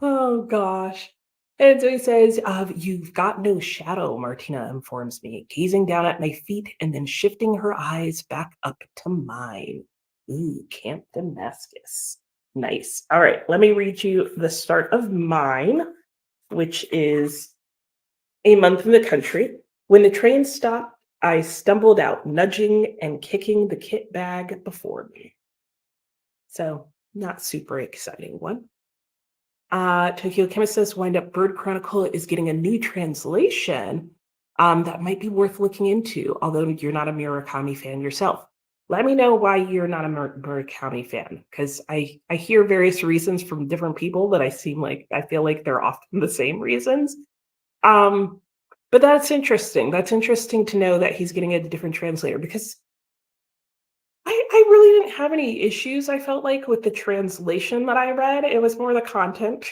Oh gosh. And so he says, you've got no shadow, Martina informs me, gazing down at my feet and then shifting her eyes back up to mine. Ooh, Camp Damascus. Nice. All right, let me read you the start of mine, which is a month in the country. When the train stopped, I stumbled out, nudging and kicking the kit bag before me. So, not super exciting one. Tokyo Chemist says Wind Up Bird Chronicle is getting a new translation that might be worth looking into, although you're not a Murakami fan yourself. Let me know why you're not a Murakami fan, because I hear various reasons from different people that I feel like they're often the same reasons. Um, but that's interesting. That's interesting to know that he's getting a different translator because I really didn't have any issues, I felt like, with the translation that I read. It was more the content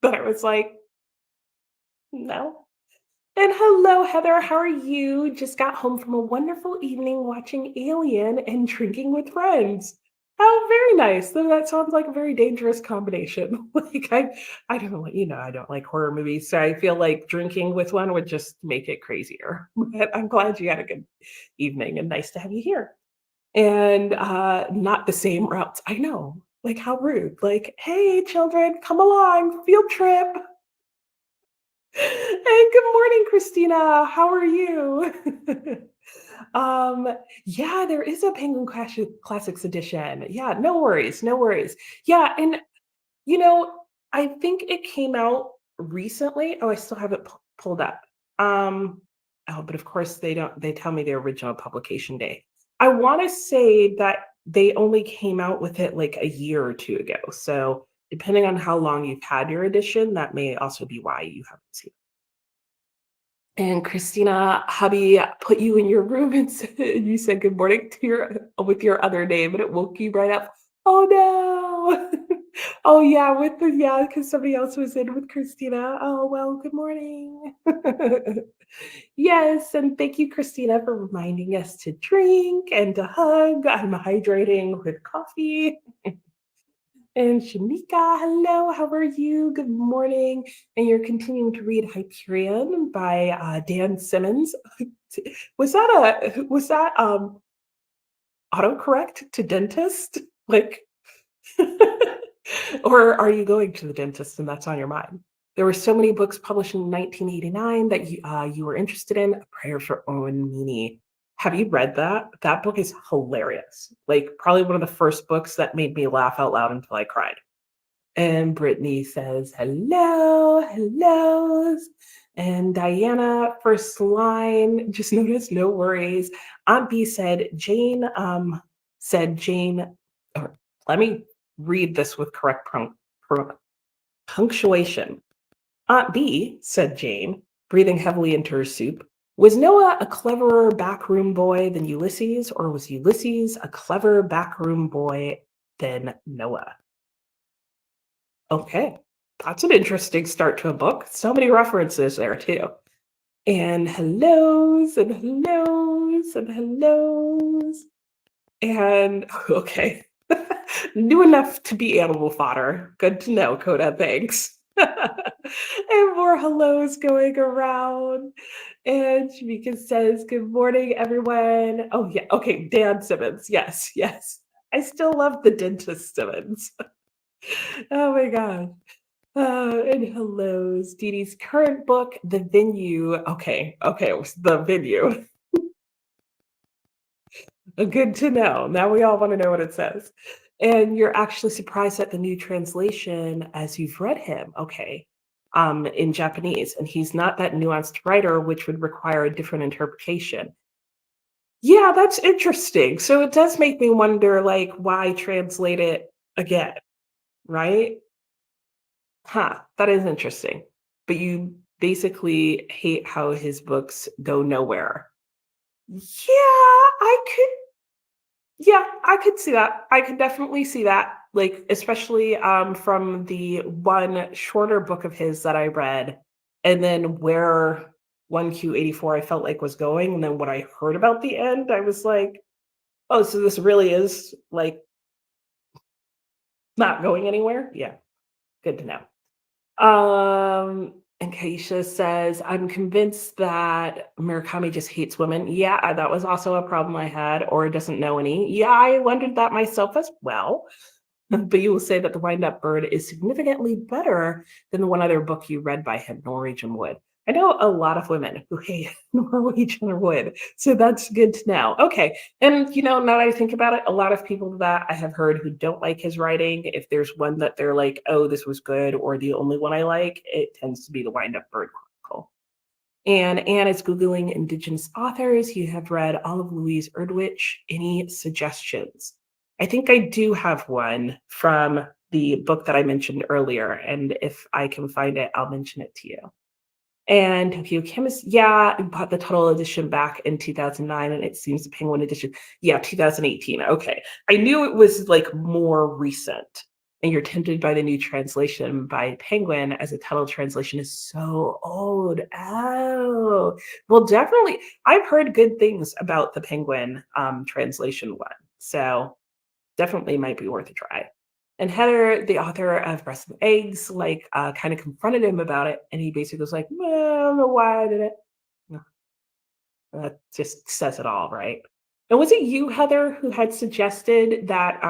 that I was like, "No." And hello, Heather, how are you? Just got home from a wonderful evening watching Alien and drinking with friends. Oh, very nice. Though that sounds like a very dangerous combination. Like I don't know, I don't like horror movies, so I feel like drinking with one would just make it crazier. But I'm glad you had a good evening and nice to have you here. And, not the same routes. I know, like, how rude. Like, "Hey, children, come along, field trip." Hey, good morning, Christina. How are you? Um, yeah, there is a Penguin Classics edition. Yeah, no worries, no worries. Yeah, and, you know, I think it came out recently. Oh, I still have it pulled up. Um, oh, but of course they tell me the original publication date. I want to say that they only came out with it like a year or two ago. So depending on how long you've had your edition, that may also be why you haven't seen it. And Christina, hubby put you in your room and you said good morning to your with your other name, and it woke you right up. Oh no! Oh yeah, because somebody else was in with Christina. Oh well, good morning. Yes, and thank you, Christina, for reminding us to drink and to hug. I'm hydrating with coffee. And Shanika, hello, how are you? Good morning. And you're continuing to read Hyperion by Dan Simmons. Was that autocorrect to dentist? Like or are you going to the dentist and that's on your mind? There were so many books published in 1989 that you were interested in. A Prayer for Owen Meany. Have you read that? That book is hilarious. Like probably one of the first books that made me laugh out loud until I cried. And Brittany says, hello, hellos. And Diana, first line, just noticed, no worries. Aunt B said Jane, or let me read this with correct punctuation. Aunt B, said Jane, breathing heavily into her soup. Was Noah a cleverer backroom boy than Ulysses, or was Ulysses a clever backroom boy than Noah? Okay, that's an interesting start to a book. So many references there, too. And hellos and hellos and hellos. And okay. New enough to be animal fodder. Good to know, Coda. Thanks. And more hellos going around. And Shamika says, "Good morning, everyone." Oh, yeah. Okay. Dan Simmons. Yes. Yes. I still love the dentist Simmons. Oh my God. And hellos. Dee Dee's current book, The Venue. Okay. Okay. It was The Venue. Good to know. Now we all want to know what it says. And you're actually surprised at the new translation as you've read him. Okay. In Japanese. And he's not that nuanced writer, which would require a different interpretation. Yeah, that's interesting. So it does make me wonder, like, why translate it again, right? Huh, that is interesting. But you basically hate how his books go nowhere. I could see that. I could definitely see that. Like, especially from the one shorter book of his that I read, and then where 1Q84 I felt like was going, and then when I heard about the end, I was like, oh, so this really is like not going anywhere? Yeah, good to know. And Kaisha says, I'm convinced that Murakami just hates women. Yeah, that was also a problem I had, or doesn't know any. Yeah, I wondered that myself as well. But you will say that The Wind-Up Bird is significantly better than the one other book you read by him, Norwegian Wood. I know a lot of women who hate Norwegian Wood, so that's good to know. Okay, and now that I think about it, a lot of people that I have heard who don't like his writing, if there's one that they're like, oh, this was good, or the only one I like, it tends to be The Wind-Up Bird Chronicle. And Anne is Googling Indigenous authors. You have read all of Louise Erdwich. Any suggestions? I think I do have one from the book that I mentioned earlier. And if I can find it, I'll mention it to you. And Tokyo Chemist, yeah, I bought the total edition back in 2009, and it seems the Penguin edition, yeah, 2018. Okay. I knew it was like more recent. And you're tempted by the new translation by Penguin as the title translation is so old. Oh, well, definitely. I've heard good things about the Penguin translation one. So definitely might be worth a try. And Heather, the author of Breast and Eggs, like kind of confronted him about it, and he basically was like, "Well, I don't know why I did it." No, that just says it all, right? And was it you, Heather, who had suggested that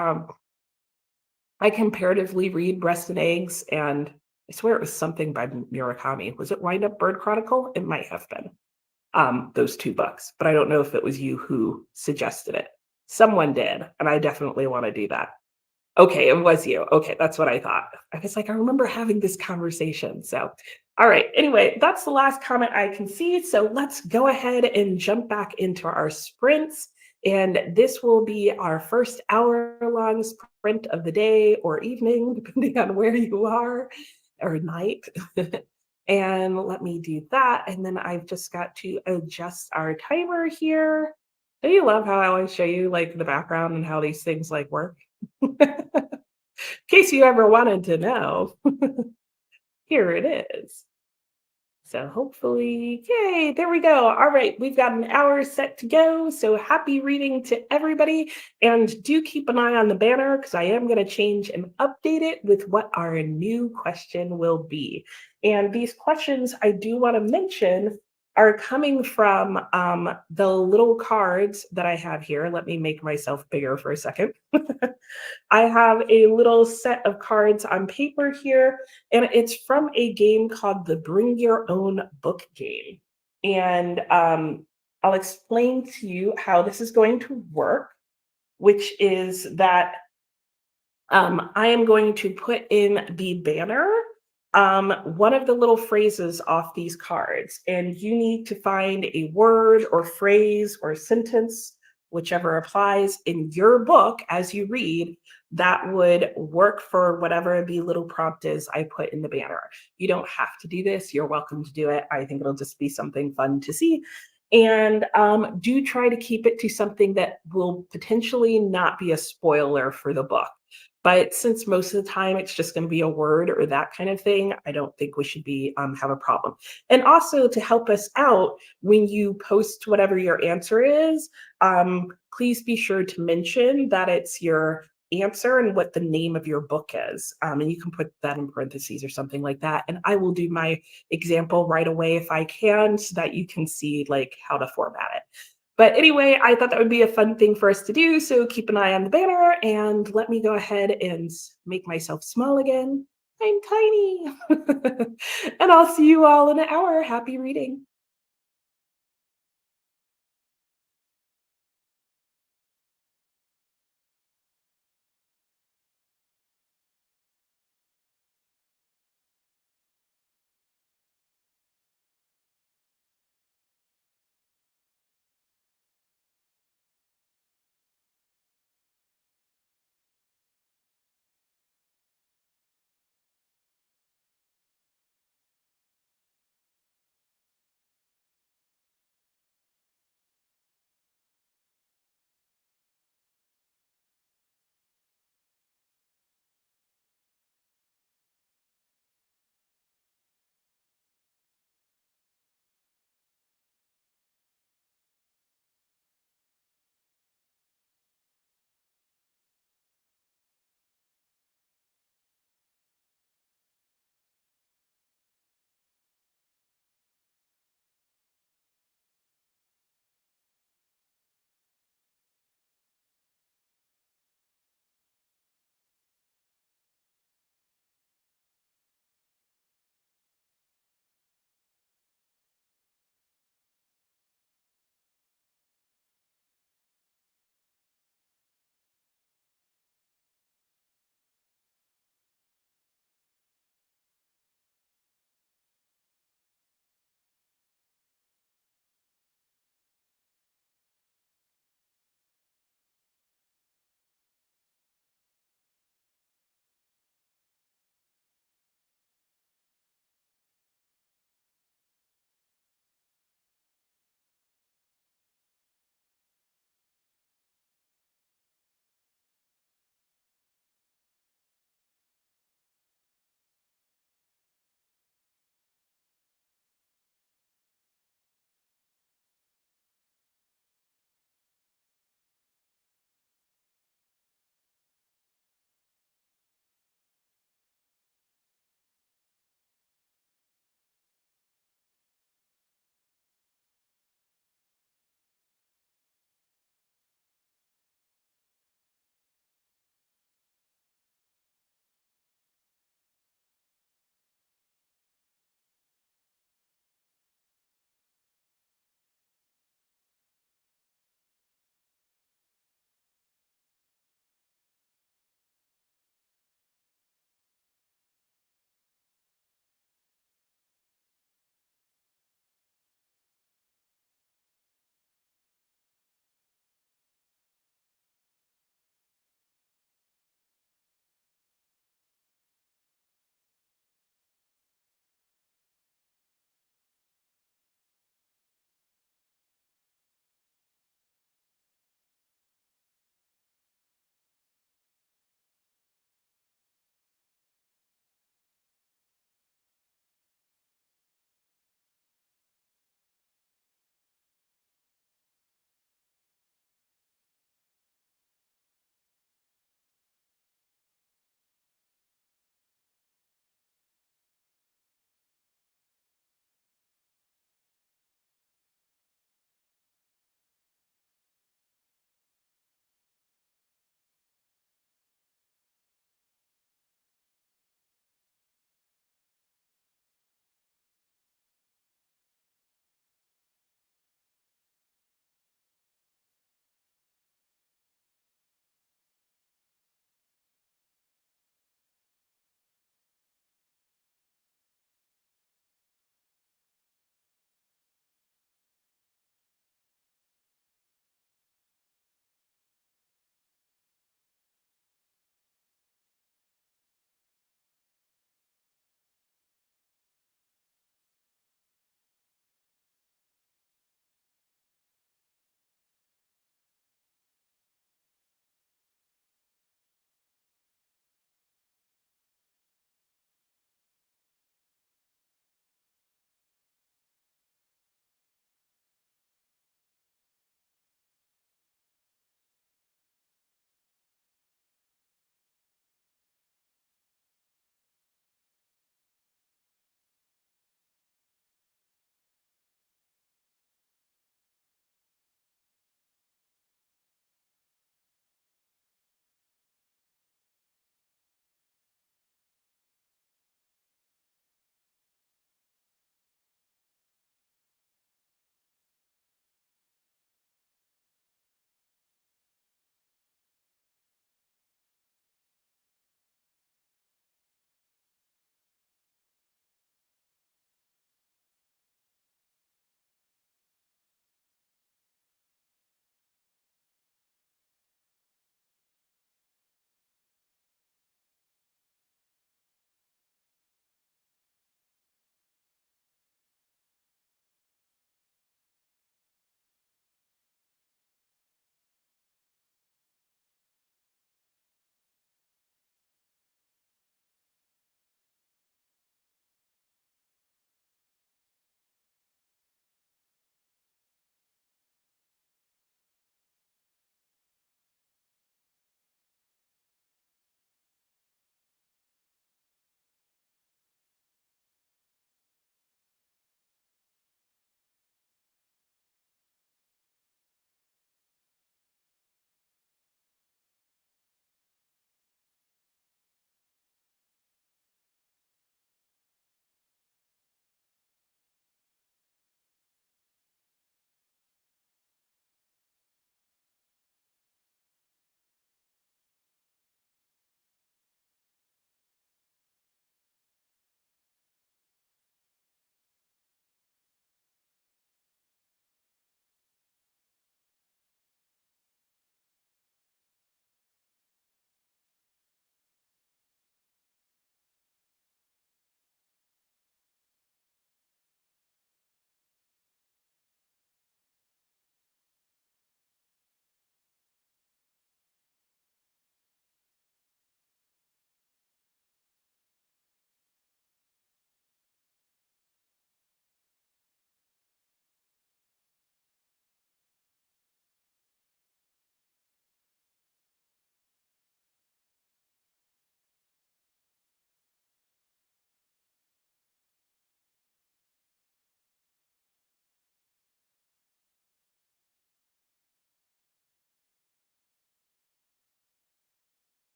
I comparatively read Breast and Eggs, and I swear it was something by Murakami. Was it Wind Up Bird Chronicle? It might have been those two books, but I don't know if it was you who suggested it. Someone did, and I definitely want to do that. Okay, it was you. Okay, that's what I thought. I was like, I remember having this conversation. So, all right. Anyway, that's the last comment I can see. So let's go ahead and jump back into our sprints. And this will be our first hour-long sprint of the day or evening, depending on where you are, or night. And let me do that. And then I've just got to adjust our timer here. Do you love how I always show you like the background and how these things like work? In case you ever wanted to know, here it is. So hopefully, yay, there we go. All right, we've got an hour set to go. So happy reading to everybody. And do keep an eye on the banner because I am going to change and update it with what our new question will be. And these questions I do want to mention are coming from the little cards that I have here. Let me make myself bigger for a second. I have a little set of cards on paper here, and it's from a game called the Bring Your Own Book game. And I'll explain to you how this is going to work, which is that I am going to put in the banner one of the little phrases off these cards, and you need to find a word or phrase or sentence, whichever applies in your book as you read, that would work for whatever the little prompt is I put in the banner. You don't have to do this. You're welcome to do it. I think it'll just be something fun to see. And do try to keep it to something that will potentially not be a spoiler for the book. But since most of the time it's just going to be a word or that kind of thing, I don't think we should be have a problem. And also to help us out when you post whatever your answer is, please be sure to mention that it's your answer and what the name of your book is. And you can put that in parentheses or something like that. And I will do my example right away if I can so that you can see like how to format it. But anyway, I thought that would be a fun thing for us to do. So keep an eye on the banner and let me go ahead and make myself small again. I'm tiny. And I'll see you all in an hour. Happy reading.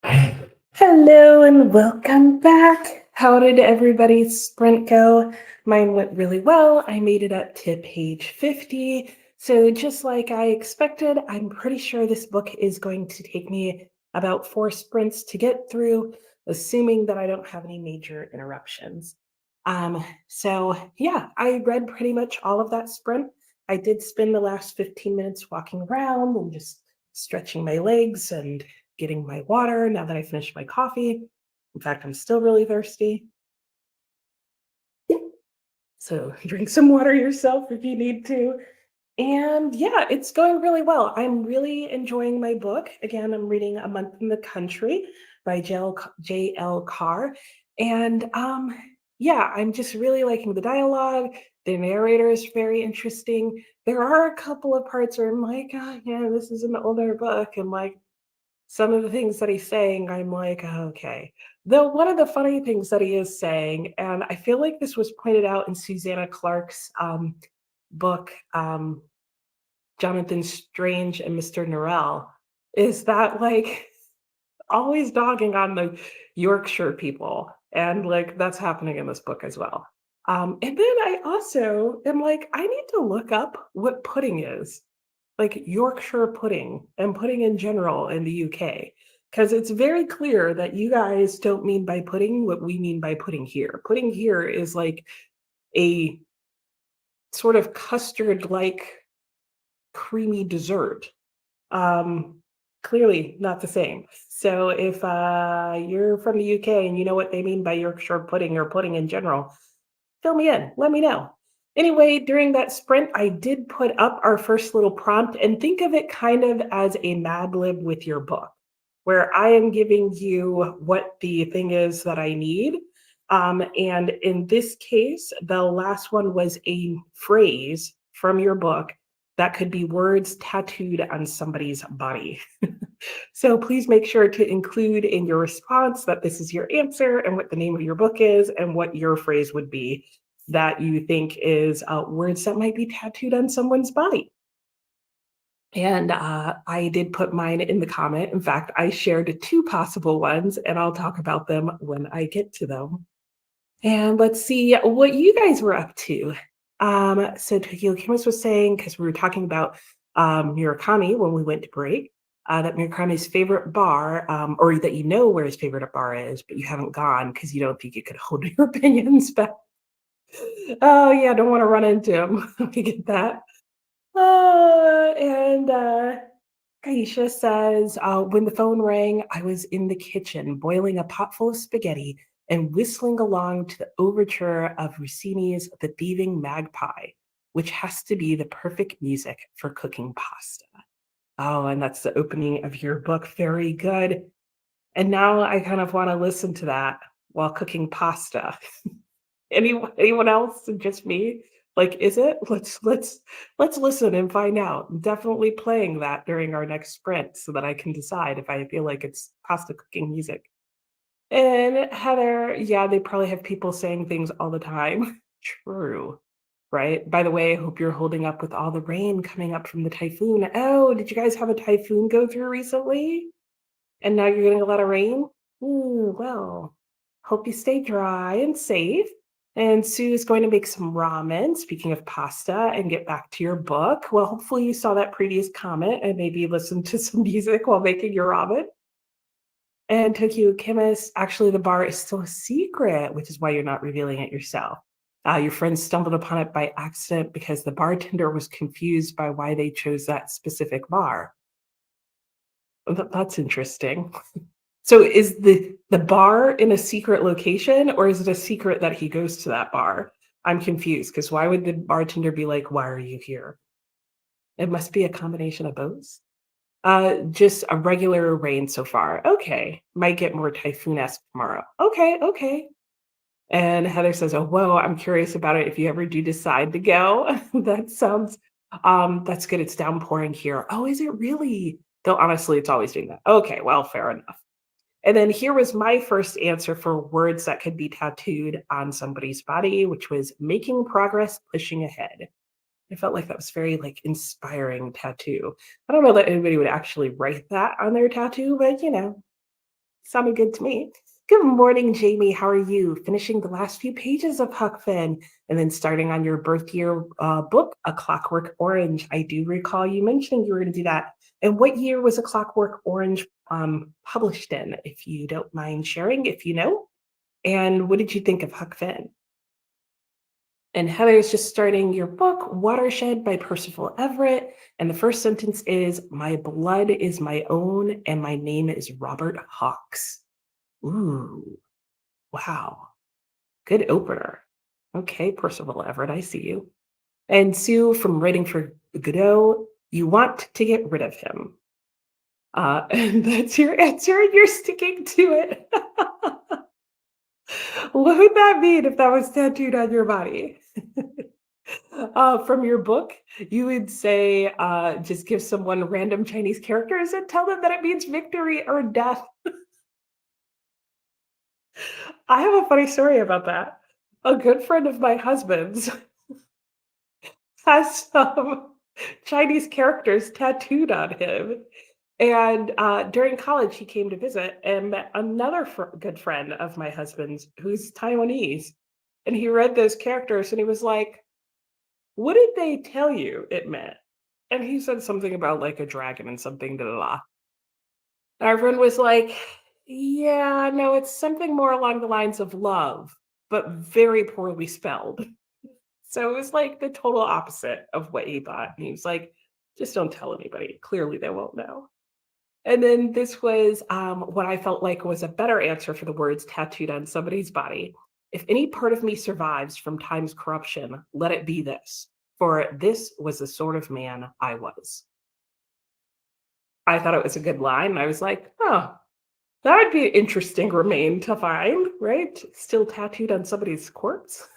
Hello and welcome back. How did everybody's sprint go? Mine went really well. I made it up to page 50. So, just like I expected, I'm pretty sure this book is going to take me about 4 sprints to get through, assuming that I don't have any major interruptions. So, I read pretty much all of that sprint. I did spend the last 15 minutes walking around and just stretching my legs and getting my water now that I finished my coffee. In fact, I'm still really thirsty. So drink some water yourself if you need to. And yeah, it's going really well. I'm really enjoying my book. Again, I'm reading A Month in the Country by J.L. Carr. And yeah, I'm just really liking the dialogue. The narrator is very interesting. There are a couple of parts where I'm like, oh, yeah, this is an older book. And like, some of the things that he's saying, I'm like, "Oh, okay." Though one of the funny things that he is saying, and I feel like this was pointed out in Susanna Clark's book, Jonathan Strange and Mr. Norrell, is that like always dogging on the Yorkshire people. And like that's happening in this book as well. And then I also am like, I need to look up what pudding is, like Yorkshire pudding and pudding in general in the UK. Because it's very clear that you guys don't mean by pudding what we mean by pudding here. Pudding here is like a sort of custard like creamy dessert. Um, Clearly not the same. So if you're from the UK and you know what they mean by Yorkshire pudding or pudding in general, fill me in. Let me know. Anyway, during that sprint, I did put up our first little prompt and think of it kind of as a Mad Lib with your book, where I am giving you what the thing is that I need. And in this case, the last one was a phrase from your book that could be words tattooed on somebody's body. So please make sure to include in your response that this is your answer and what the name of your book is and what your phrase would be that you think is words that might be tattooed on someone's body. And I did put mine in the comment. In fact, I shared 2 possible ones, and I'll talk about them when I get to them. And let's see what you guys were up to. So Tokyo Kimus was saying, because we were talking about Murakami when we went to break, that Murakami's favorite bar, or that you know where his favorite bar is, but you haven't gone because you don't think you could hold your opinions back. Oh yeah, don't want to run into him. We get that. And Kaisha says, when the phone rang, I was in the kitchen boiling a pot full of spaghetti and whistling along to the overture of Rossini's The Thieving Magpie, which has to be the perfect music for cooking pasta. Oh, and that's the opening of your book. Very good. And now I kind of want to listen to that while cooking pasta. Anyone else? Just me? Like, is it? Let's listen and find out. I'm definitely playing that during our next sprint so that I can decide if I feel like it's pasta cooking music. And Heather, yeah, they probably have people saying things all the time. True. Right. By the way, I hope you're holding up with all the rain coming up from the typhoon. Oh, did you guys have a typhoon go through recently? And now you're getting a lot of rain? Ooh, well, hope you stay dry and safe. And Sue's going to make some ramen, speaking of pasta, and get back to your book. Well, hopefully you saw that previous comment and maybe listened to some music while making your ramen. And Tokyo Chemist, actually, the bar is still a secret, which is why you're not revealing it yourself. Your friends stumbled upon it by accident because the bartender was confused by why they chose that specific bar. That's interesting. So is the bar in a secret location, or is it a secret that he goes to that bar? I'm confused because why would the bartender be like, "Why are you here?" It must be a combination of both. Just a regular rain so far. Okay, might get more typhoon-esque tomorrow. Okay, okay. And Heather says, "Oh, whoa, I'm curious about it if you ever do decide to go." That sounds that's good. It's downpouring here. Oh, is it really? Though honestly, it's always doing that. Okay, well, fair enough. And then here was my first answer for words that could be tattooed on somebody's body, which was making progress, pushing ahead. I felt like that was very like inspiring tattoo. I don't know that anybody would actually write that on their tattoo, but you know, Sounded good to me. Good morning, Jamie. How are you? Finishing the last few pages of Huck Finn and then starting on your birth year book, A Clockwork Orange. I do recall you mentioning you were going to do that. And what year was A Clockwork Orange published in, if you don't mind sharing, if you know? And what did you think of Huck Finn? And Heather is just starting your book, Watershed by Percival Everett. And the first sentence is, My blood is my own, and my name is Robert Hawks. Ooh, wow. Good opener. Okay, Percival Everett, I see you. And Sue from Writing for Godot, you want to get rid of him. And that's your answer, and you're sticking to it. What would that mean if that was tattooed on your body? From your book, you would say, just give someone random Chinese characters and tell them that it means victory or death. I have a funny story about that. A good friend of my husband's has some Chinese characters tattooed on him. And during college, he came to visit and met another good friend of my husband's who's Taiwanese. And he read those characters and he was like, what did they tell you it meant? And he said something about like a dragon and something, da da da. Our friend was like, yeah, no, it's something more along the lines of love, but very poorly spelled. So it was like the total opposite of what he thought. And he was like, just don't tell anybody. Clearly, they won't know. And then this was what I felt like was a better answer for the words tattooed on somebody's body. If any part of me survives from time's corruption, let it be this. For this was the sort of man I was. I thought it was a good line. I was like, oh, that would be an interesting remain to find, right? Still tattooed on somebody's corpse.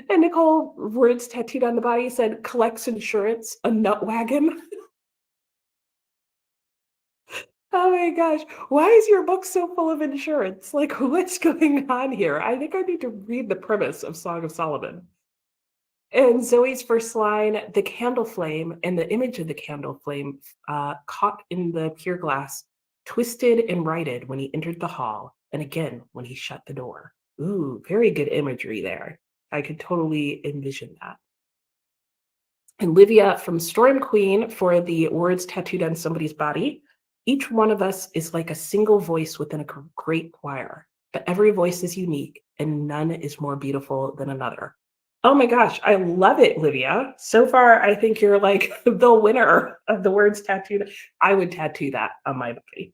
And Nicole, words tattooed on the body said, collects insurance, a nut wagon. Oh my gosh. Why is your book so full of insurance? Like, what's going on here? I think I need to read the premise of Song of Solomon. And Zoe's first line, the candle flame and the image of the candle flame caught in the pier glass, twisted and righted when he entered the hall, and again when he shut the door. Ooh, very good imagery there. I could totally envision that. And Livia from Storm Queen for the words tattooed on somebody's body. Each one of us is like a single voice within a great choir, but every voice is unique and none is more beautiful than another. Oh my gosh, I love it, Livia. So far, I think you're like the winner of the words tattooed. I would tattoo that on my body.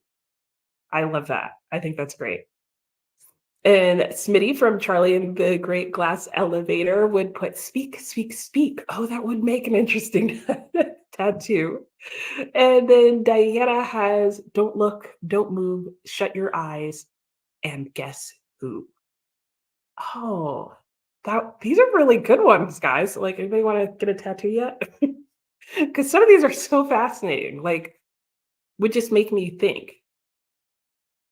I love that. I think that's great. And Smitty from Charlie and the Great Glass Elevator would put speak, speak, speak. Oh, that would make an interesting tattoo. And then Diana has don't look, don't move, shut your eyes, and guess who? Oh, these are really good ones, guys. Like, anybody want to get a tattoo yet? Because some of these are so fascinating. Like, would just make me think.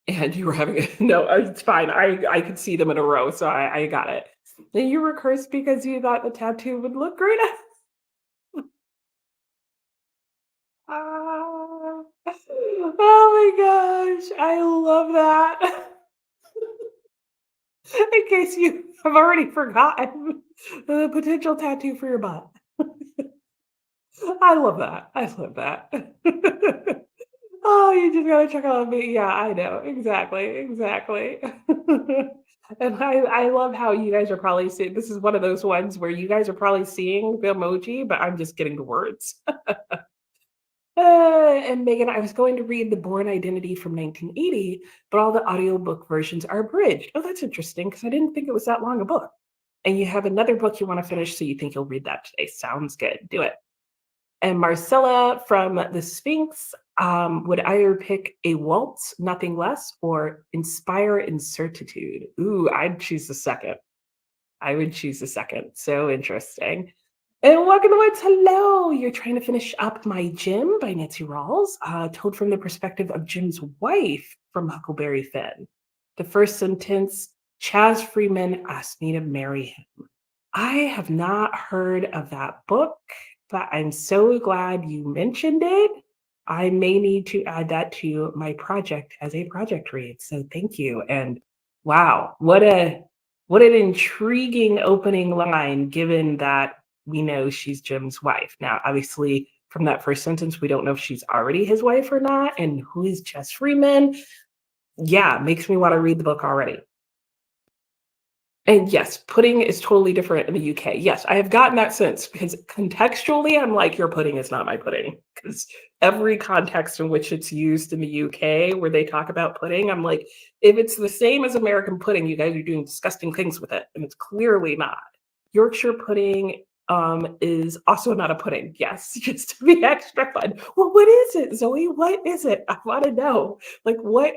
And you were having no, it's fine. I could see them in a row, so I got it. And you were cursed because you thought the tattoo would look great. Ah, oh my gosh, I love that. In case you have already forgotten the potential tattoo for your butt. I love that. I love that. Oh, you just gotta check out me. Yeah, I know. Exactly. Exactly. And I love how you guys are probably seeing this is one of those ones where you guys are probably seeing the emoji, but I'm just getting the words. And Megan, I was going to read The Born Identity from 1980, but all the audiobook versions are abridged. Oh, that's interesting because I didn't think it was that long a book. And you have another book you want to finish, so you think you'll read that today. Sounds good. Do it. And Marcella from The Sphinx would either pick a waltz, nothing less, or inspire incertitude. Ooh, I'd choose the second. I would choose the second. So interesting. And welcome to Woods. Hello. You're trying to finish up My Jim by Nancy Rawls, told from the perspective of Jim's wife from Huckleberry Finn. The first sentence, Chaz Freeman asked me to marry him. I have not heard of that book, but I'm so glad you mentioned it. I may need to add that to my project as a project read. So thank you. And wow, what an intriguing opening line given that we know she's Jim's wife. Now, obviously, from that first sentence, we don't know if she's already his wife or not. And who is Jess Freeman? Yeah, makes me want to read the book already. And yes, pudding is totally different in the UK. Yes, I have gotten that sense because contextually, I'm like, your pudding is not my pudding. Because every context in which it's used in the UK where they talk about pudding, I'm like, if it's the same as American pudding, you guys are doing disgusting things with it. And it's clearly not. Yorkshire pudding is also not a pudding. Yes, just to be extra fun. Well, what is it, Zoe? What is it? I want to know. Like, what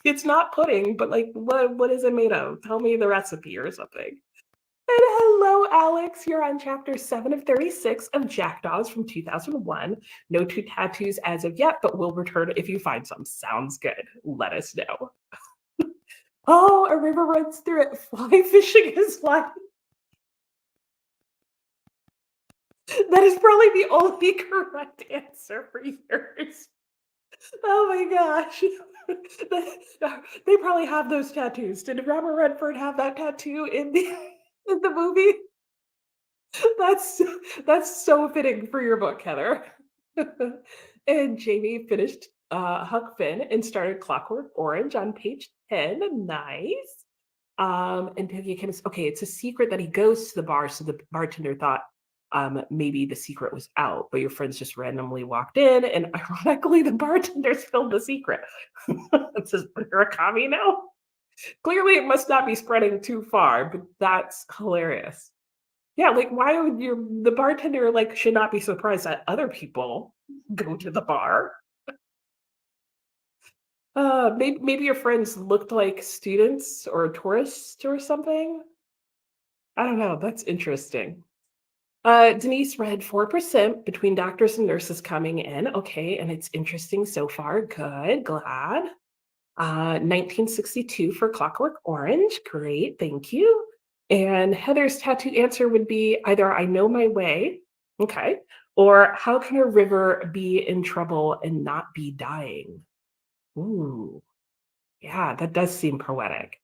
it's not pudding, but, like, what is it made of? Tell me the recipe or something. And hello, Alex. You're on chapter 7 of 36 of Jackdaws from 2001. No two tattoos as of yet, but we'll return if you find some. Sounds good. Let us know. Oh, a river runs through it. Fly fishing is life. That is probably the only correct answer for yours. Oh my gosh. They probably have those tattoos. Did Robert Redford have that tattoo in the movie? That's that's so fitting for your book, Heather. And Jamie finished Huck Finn and started Clockwork Orange on page 10. Nice. And Peggy Kim is okay. It's a secret that he goes to the bar, so the bartender thought maybe the secret was out, but your friends just randomly walked in, and ironically, the bartender spilled the secret. It says Murakami now. Clearly, it must not be spreading too far, but that's hilarious. Yeah, like why would the bartender like should not be surprised that other people go to the bar? Maybe your friends looked like students or tourists or something. I don't know. That's interesting. Denise read 4% between doctors and nurses coming in. Okay, and it's interesting so far. Good, glad. 1962 for Clockwork Orange. Great, thank you. And Heather's tattoo answer would be either I know my way, okay, or how can a river be in trouble and not be dying? Ooh, yeah, that does seem poetic.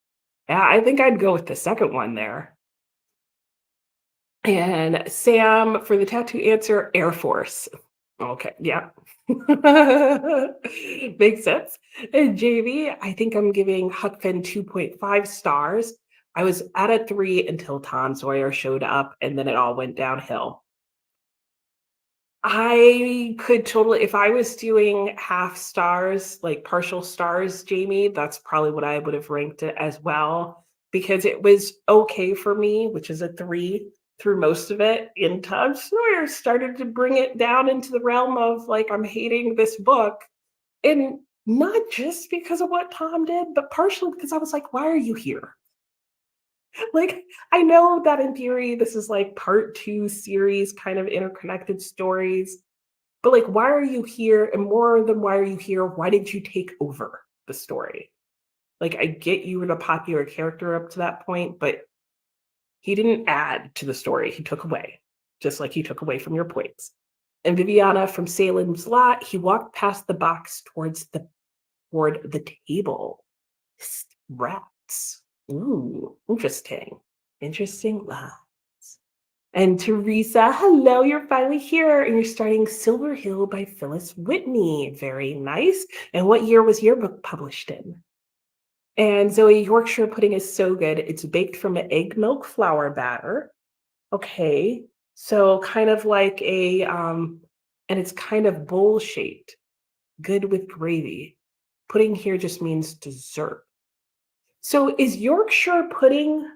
Yeah, I think I'd go with the second one there. And Sam for the tattoo answer, Air Force. Okay, yeah. Makes sense. And Jamie, I think I'm giving Huck Finn 2.5 stars. I was at a 3 until Tom Sawyer showed up, and then it all went downhill. I could totally if I was doing half stars, like partial stars, Jamie, that's probably what I would have ranked it as well, because it was okay for me, which is a 3 through most of it. And Tom Sawyer started to bring it down into the realm of like, I'm hating this book. And not just because of what Tom did, but partially because I was like, why are you here? Like, I know that in theory, this is like part two series, kind of interconnected stories. But like, why are you here? And more than why are you here? Why did you take over the story? Like, I get you were the popular character up to that point, but he didn't add to the story. He took away, just like he took away from your points. And Viviana from Salem's Lot, he walked past the box toward the table. Rats. Ooh, interesting. Interesting lines. And Teresa, hello, you're finally here and you're starting Silver Hill by Phyllis Whitney. Very nice. And what year was your book published in? And Zoe, Yorkshire pudding is so good. It's baked from an egg milk flour batter. Okay. So kind of like and it's kind of bowl shaped, good with gravy. Pudding here just means dessert. So is Yorkshire pudding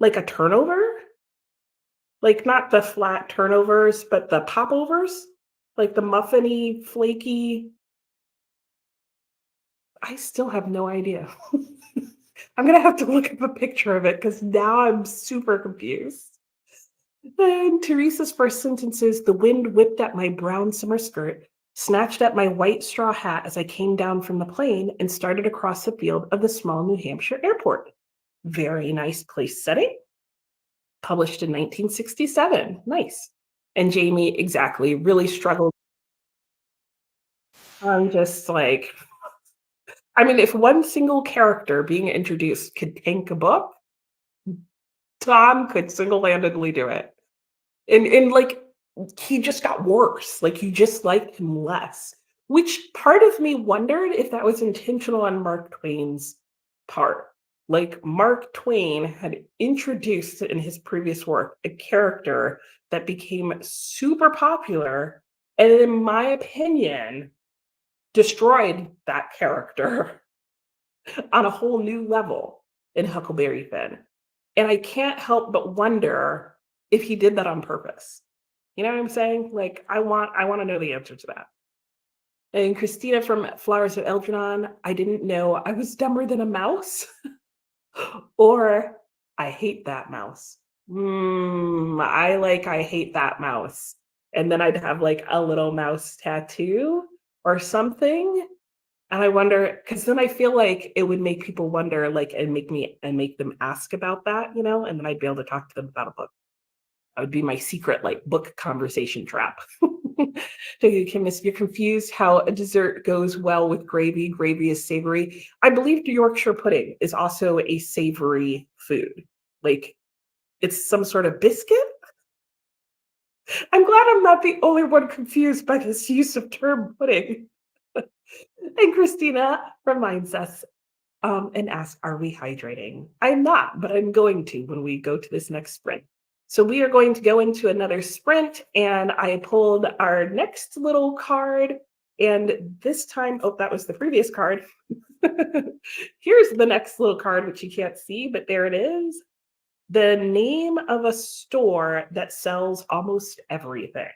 like a turnover? Like not the flat turnovers, but the popovers? Like the muffiny, flaky. I still have no idea. I'm gonna have to look up a picture of it because now I'm super confused. And Teresa's first sentence is the wind whipped at my brown summer skirt, snatched at my white straw hat as I came down from the plane and started across the field of the small New Hampshire airport. Very nice place setting. Published in 1967. Nice. And Jamie, exactly, really struggled. I'm just like, I mean, if one single character being introduced could tank a book, Tom could single-handedly do it. And like, he just got worse, like, you just liked him less, which part of me wondered if that was intentional on Mark Twain's part. Like, Mark Twain had introduced in his previous work a character that became super popular, and in my opinion, destroyed that character on a whole new level in Huckleberry Finn. And I can't help but wonder if he did that on purpose. You know what I'm saying? Like, I want to know the answer to that. And Christina from Flowers of Eldranon, I didn't know I was dumber than a mouse, or I hate that mouse. I hate that mouse. And then I'd have like a little mouse tattoo or something. And I wonder, because then I feel like it would make people wonder, like, and make them ask about that, and then I'd be able to talk to them about a book. That would be my secret, like, book conversation trap. So you can miss, you're confused how a dessert goes well with gravy. Gravy is savory. I believe Yorkshire pudding is also a savory food. Like, it's some sort of biscuit. I'm glad I'm not the only one confused by this use of term pudding. And Christina reminds us and ask, are we hydrating? I'm not, but I'm going to when we go to this next sprint. So we are going to go into another sprint, and I pulled our next little card. And this time, oh, that was the previous card. Here's the next little card, which you can't see, but there it is. The name of a store that sells almost everything.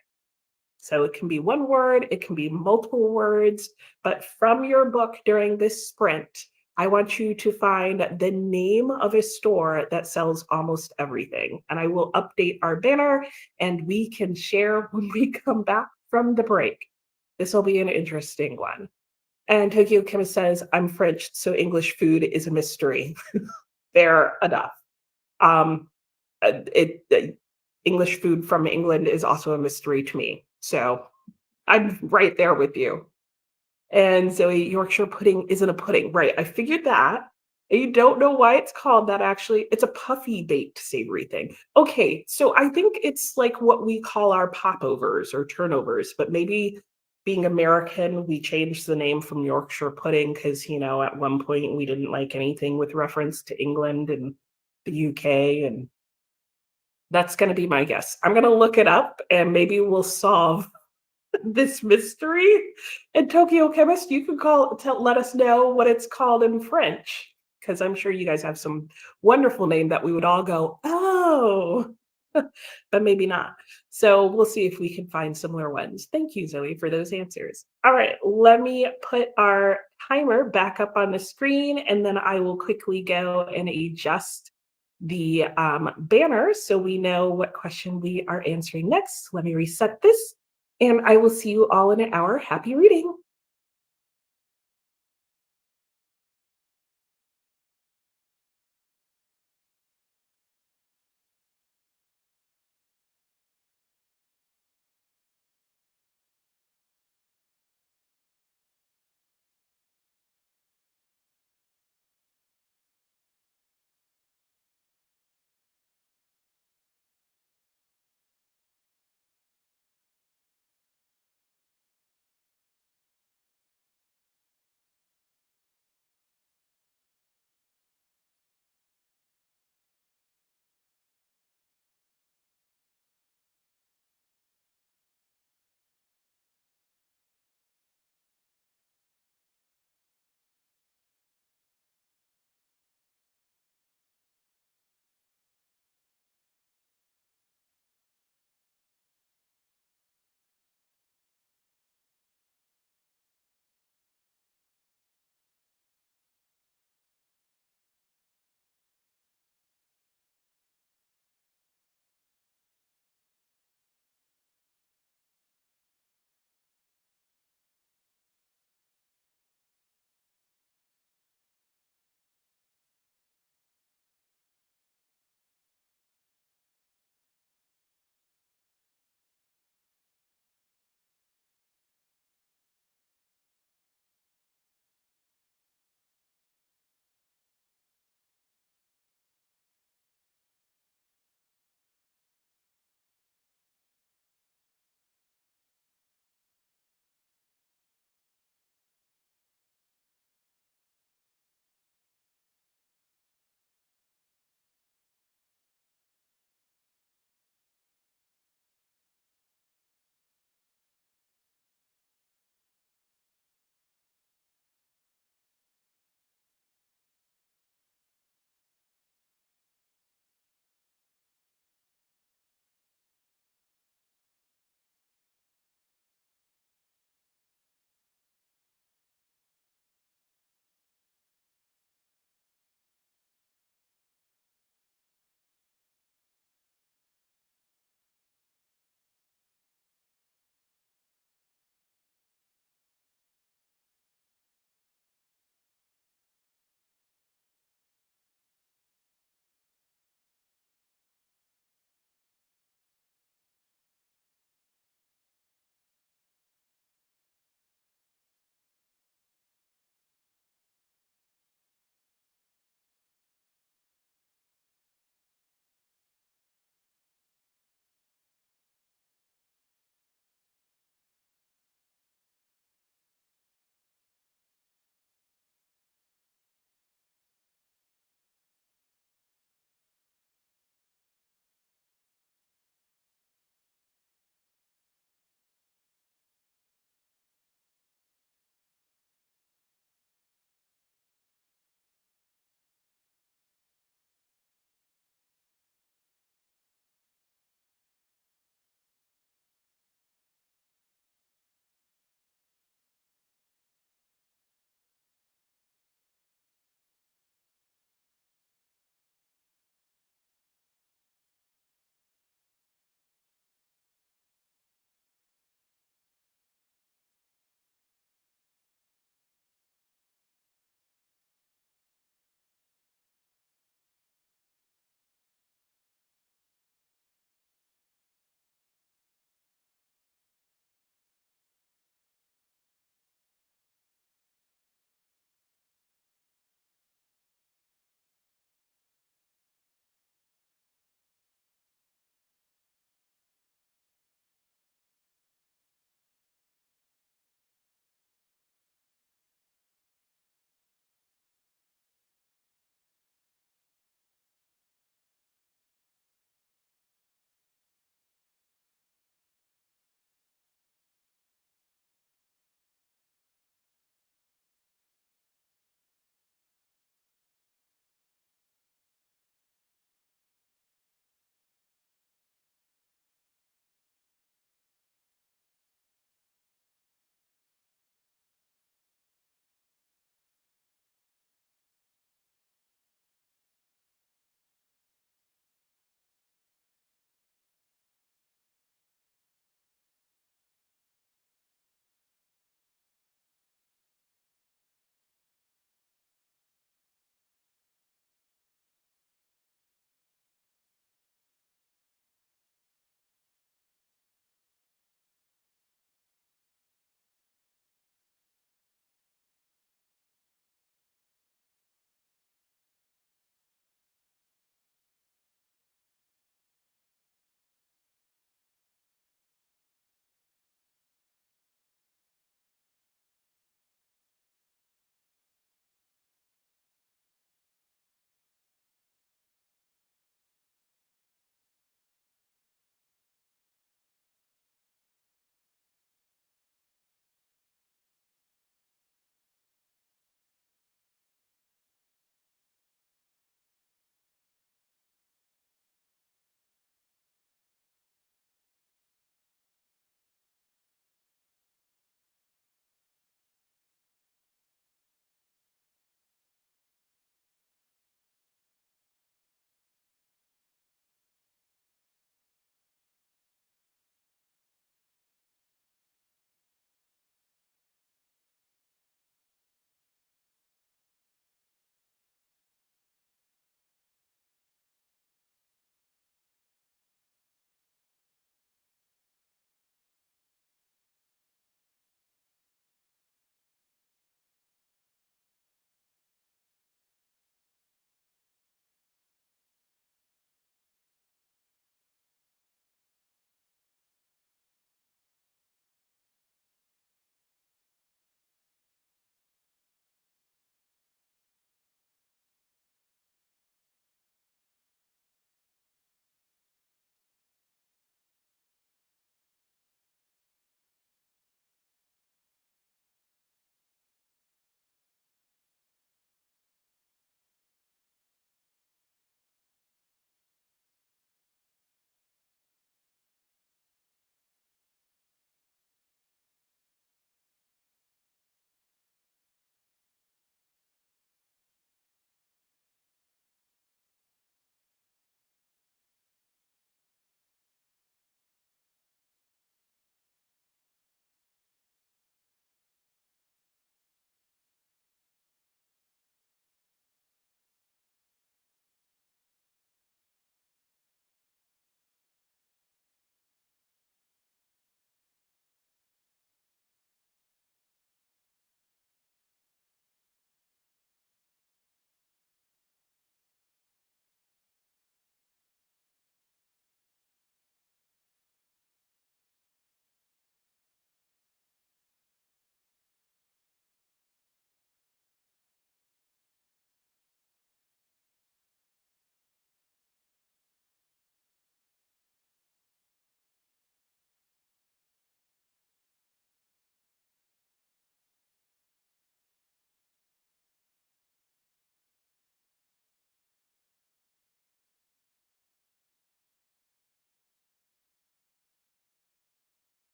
So it can be one word, it can be multiple words, but from your book during this sprint, I want you to find the name of a store that sells almost everything. And I will update our banner and we can share when we come back from the break. This will be an interesting one. And Tokyo Chemist says, I'm French, so English food is a mystery. Fair enough. Um, English food from England is also a mystery to me. So I'm right there with you. And Zoe, Yorkshire pudding isn't a pudding. Right. I figured that. And you don't know why it's called that actually. It's a puffy baked savory thing. Okay. So I think it's like what we call our popovers or turnovers, but maybe being American, we changed the name from Yorkshire pudding because, at one point we didn't like anything with reference to England and the UK. And that's going to be my guess. I'm going to look it up and maybe we'll solve this mystery. And Tokyo Chemist, you can let us know what it's called in French, because I'm sure you guys have some wonderful name that we would all go, oh, but maybe not. So we'll see if we can find similar ones. Thank you, Zoe, for those answers. All right, let me put our timer back up on the screen, and then I will quickly go and adjust the banner so we know what question we are answering next. Let me reset this, and I will see you all in an hour. Happy reading.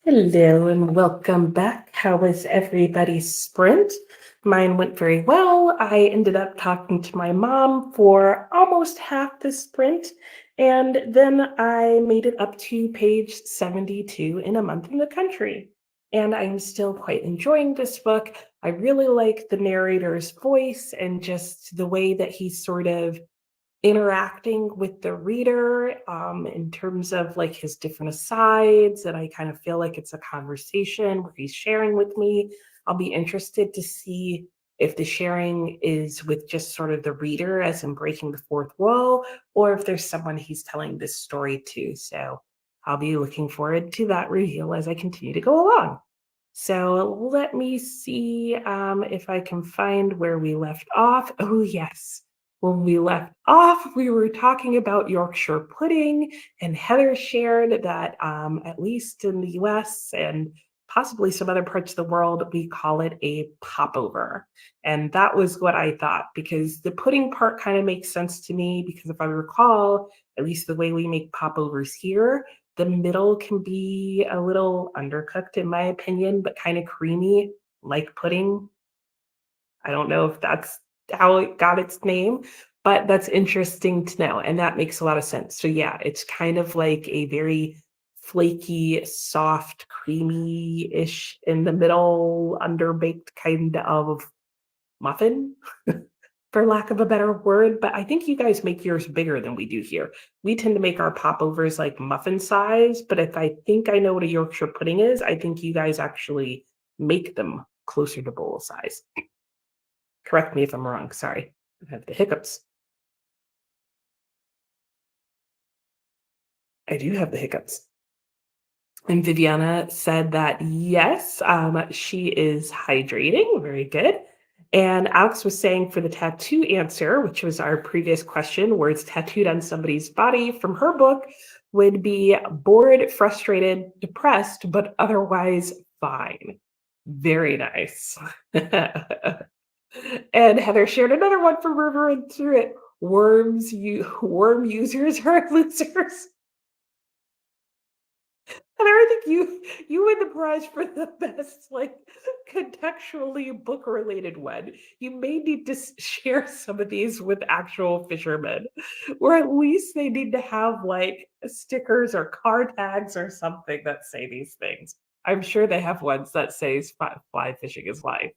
Hello and welcome back. How was everybody's sprint? Mine went very well. I ended up talking to my mom for almost half the sprint, and then I made it up to page 72 in A Month in the Country. And I'm still quite enjoying this book. I really like the narrator's voice and just the way that he sort of interacting with the reader in terms of like his different asides, and I kind of feel like it's a conversation where he's sharing with me. I'll be interested to see if the sharing is with just sort of the reader as in breaking the fourth wall, or if there's someone he's telling this story to. So I'll be looking forward to that reveal as I continue to go along. So let me see if I can find where we left off. Oh, yes. When we left off, we were talking about Yorkshire pudding, and Heather shared that at least in the US and possibly some other parts of the world, we call it a popover. And that was what I thought, because the pudding part kind of makes sense to me, because if I recall, at least the way we make popovers here, the middle can be a little undercooked, in my opinion, but kind of creamy, like pudding. I don't know if that's how it got its name, but that's interesting to know. And that makes a lot of sense. So, yeah, it's kind of like a very flaky, soft, creamy ish in the middle, underbaked kind of muffin, for lack of a better word. But I think you guys make yours bigger than we do here. We tend to make our popovers like muffin size, but if I think I know what a Yorkshire pudding is, I think you guys actually make them closer to bowl size. Correct me if I'm wrong. Sorry. I have the hiccups. I do have the hiccups. And Viviana said that yes, she is hydrating. Very good. And Alex was saying for the tattoo answer, which was our previous question, words tattooed on somebody's body from her book would be bored, frustrated, depressed, but otherwise fine. Very nice. And Heather shared another one from River and through it. Worm users are losers. And I think you win the prize for the best, like, contextually book-related one. You may need to share some of these with actual fishermen, or at least they need to have, like, stickers or car tags or something that say these things. I'm sure they have ones that says fly fishing is life.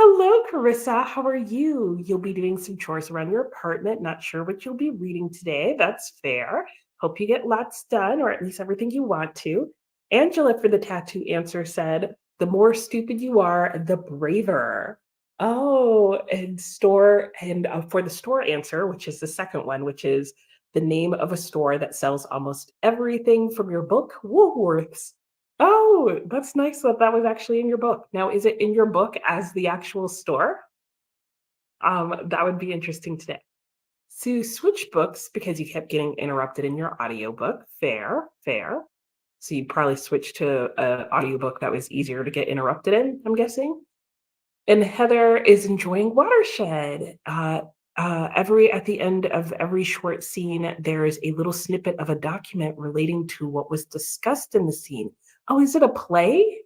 Hello, Carissa. How are you? You'll be doing some chores around your apartment. Not sure what you'll be reading today. That's fair. Hope you get lots done, or at least everything you want to. Angela, for the tattoo answer, said, the more stupid you are, the braver. Oh, and for the store answer, which is the second one, which is the name of a store that sells almost everything from your book, Woolworths. Oh, that's nice that that was actually in your book. Now, is it in your book as the actual store? That would be interesting today. So switch books because you kept getting interrupted in your audiobook. Fair, fair. So you probably switched to an audiobook that was easier to get interrupted in, I'm guessing. And Heather is enjoying Watershed. Every at the end of every short scene, there is a little snippet of a document relating to what was discussed in the scene. Oh, is it a play?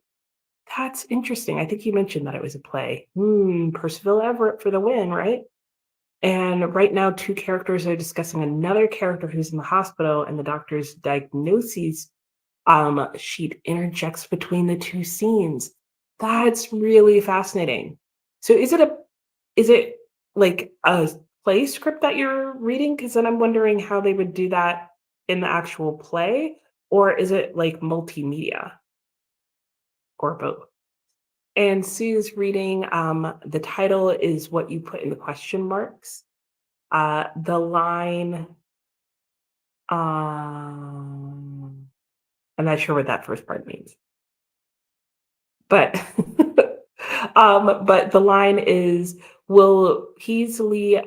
That's interesting. I think you mentioned that it was a play. Percival Everett for the win, right? And right now, two characters are discussing another character who's in the hospital, and the doctor's diagnoses sheet interjects between the two scenes. That's really fascinating. So is it like a play script that you're reading? Because then I'm wondering how they would do that in the actual play, or is it like multimedia or both? And Sue's reading, the title is what you put in the question marks. The line, um, I'm not sure what that first part means, but but the line is, Will Peasley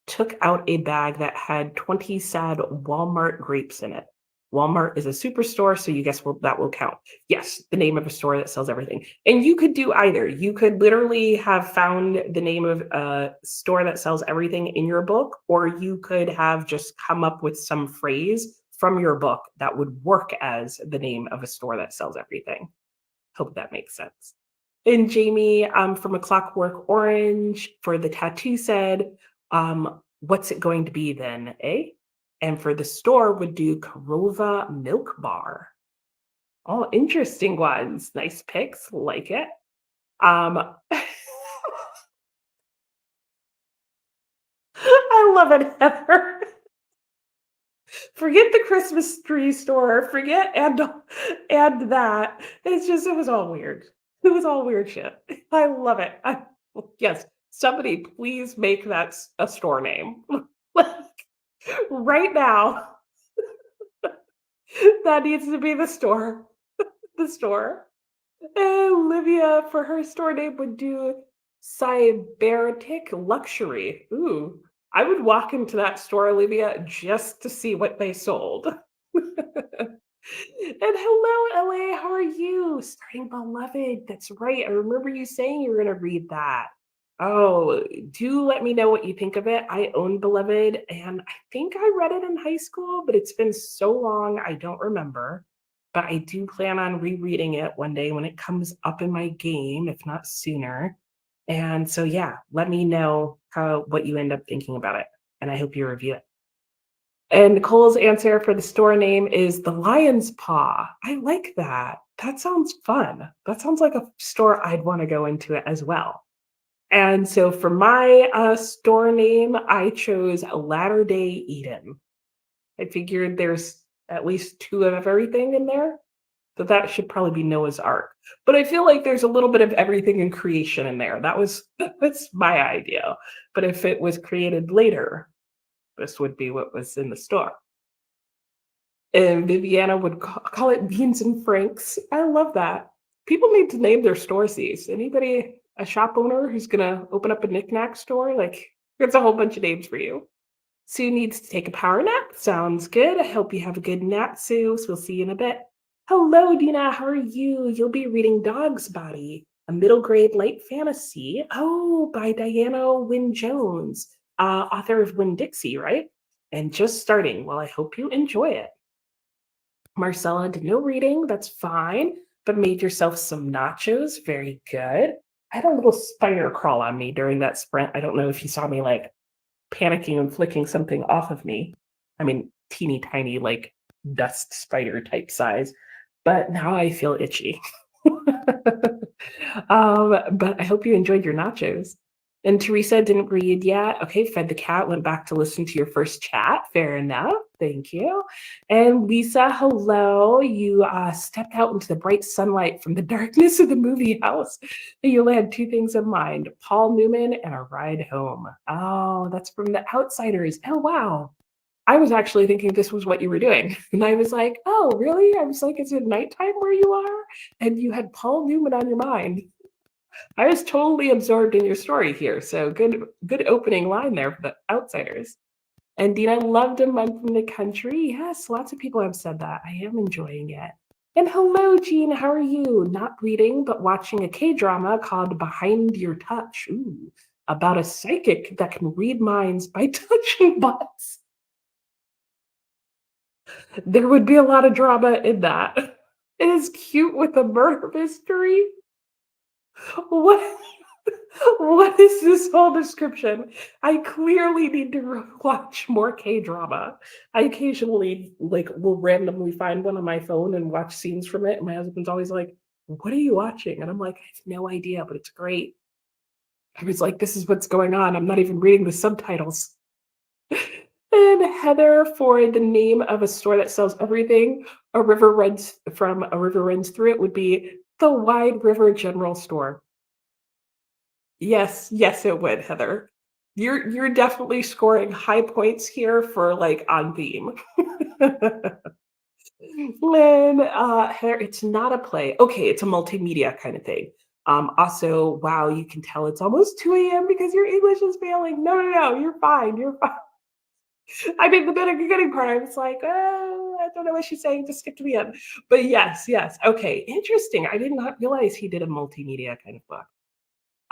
took out a bag that had 20 sad Walmart grapes in it. Walmart is a superstore, so you guess that will count. Yes, the name of a store that sells everything. And you could do either. You could literally have found the name of a store that sells everything in your book, or you could have just come up with some phrase from your book that would work as the name of a store that sells everything. Hope that makes sense. And Jamie from A Clockwork Orange for the tattoo said, what's it going to be then, eh? And for the store would do Korova Milk Bar. All interesting ones. Nice picks. Like it. Um, I love it, Heather. Forget the Christmas tree store. Forget and that. It was all weird. It was all weird shit. I love it. Yes, somebody please make that a store name. Like, right now, that needs to be the store. The store. Olivia, for her store name, would do Cybernetic Luxury. Ooh, I would walk into that store, Olivia, just to see what they sold. And hello, LA, how are you? Starting Beloved. That's right. I remember you saying you were going to read that. Oh, do let me know what you think of it. I own Beloved, and I think I read it in high school, but it's been so long, I don't remember. But I do plan on rereading it one day when it comes up in my game, if not sooner. And so, yeah, let me know what you end up thinking about it, and I hope you review it. And Nicole's answer for the store name is the Lion's Paw. I like that. That sounds fun. That sounds like a store I'd want to go into it as well. And so for my store name, I chose Latter Day Eden. I figured there's at least two of everything in there. So that should probably be Noah's Ark. But I feel like there's a little bit of everything in creation in there. That's my idea. But if it was created later, this would be what was in the store. And Viviana would call it Beans and Franks. I love that. People need to name their stores these. Anybody, a shop owner who's gonna open up a knickknack store, like there's a whole bunch of names for you. Sue needs to take a power nap. Sounds good. I hope you have a good nap, Sue. So we'll see you in a bit. Hello, Dina. How are you? You'll be reading Dog's Body, a middle grade light fantasy. Oh, by Diana Wynne Jones, author of Winn-Dixie, right? And just starting. Well, I hope you enjoy it. Marcella did no reading. That's fine. But made yourself some nachos. Very good. I had a little spider crawl on me during that sprint. I don't know if you saw me like panicking and flicking something off of me. I mean, teeny tiny, like dust spider type size. But now I feel itchy. But I hope you enjoyed your nachos. And Teresa didn't read yet. Okay, fed the cat, went back to listen to your first chat. Fair enough. Thank you. And Lisa, hello. You stepped out into the bright sunlight from the darkness of the movie house. You only had two things in mind, Paul Newman and a ride home. Oh, that's from The Outsiders. Oh, wow. I was actually thinking this was what you were doing. And I was like, oh, really? I was like, is it nighttime where you are? And you had Paul Newman on your mind. I was totally absorbed in your story here. So good opening line there for The Outsiders. And Dina loved A Month in the Country. Yes, lots of people have said that. I am enjoying it. And hello, Jean. How are you? Not reading, but watching a K-drama called Behind Your Touch. Ooh, about a psychic that can read minds by touching butts. There would be a lot of drama in that. It is cute with a murder mystery. What? What is this whole description? I clearly need to watch more K-drama. I occasionally will randomly find one on my phone and watch scenes from it. And my husband's always like, "What are you watching?" And I'm like, "I have no idea, but it's great." I was like, "This is what's going on. I'm not even reading the subtitles." And Heather, for the name of a store that sells everything, a river runs through it, would be the Wide River General Store. Yes, yes, it would, Heather. You're definitely scoring high points here for like on theme. Lynn, Heather, it's not a play. Okay, it's a multimedia kind of thing. Also, wow, you can tell it's almost 2 a.m. because your English is failing. No, you're fine. You're fine. I mean, the beginning part, I was like, oh, I don't know what she's saying. Just skip to the end. But yes. Okay, interesting. I did not realize he did a multimedia kind of book.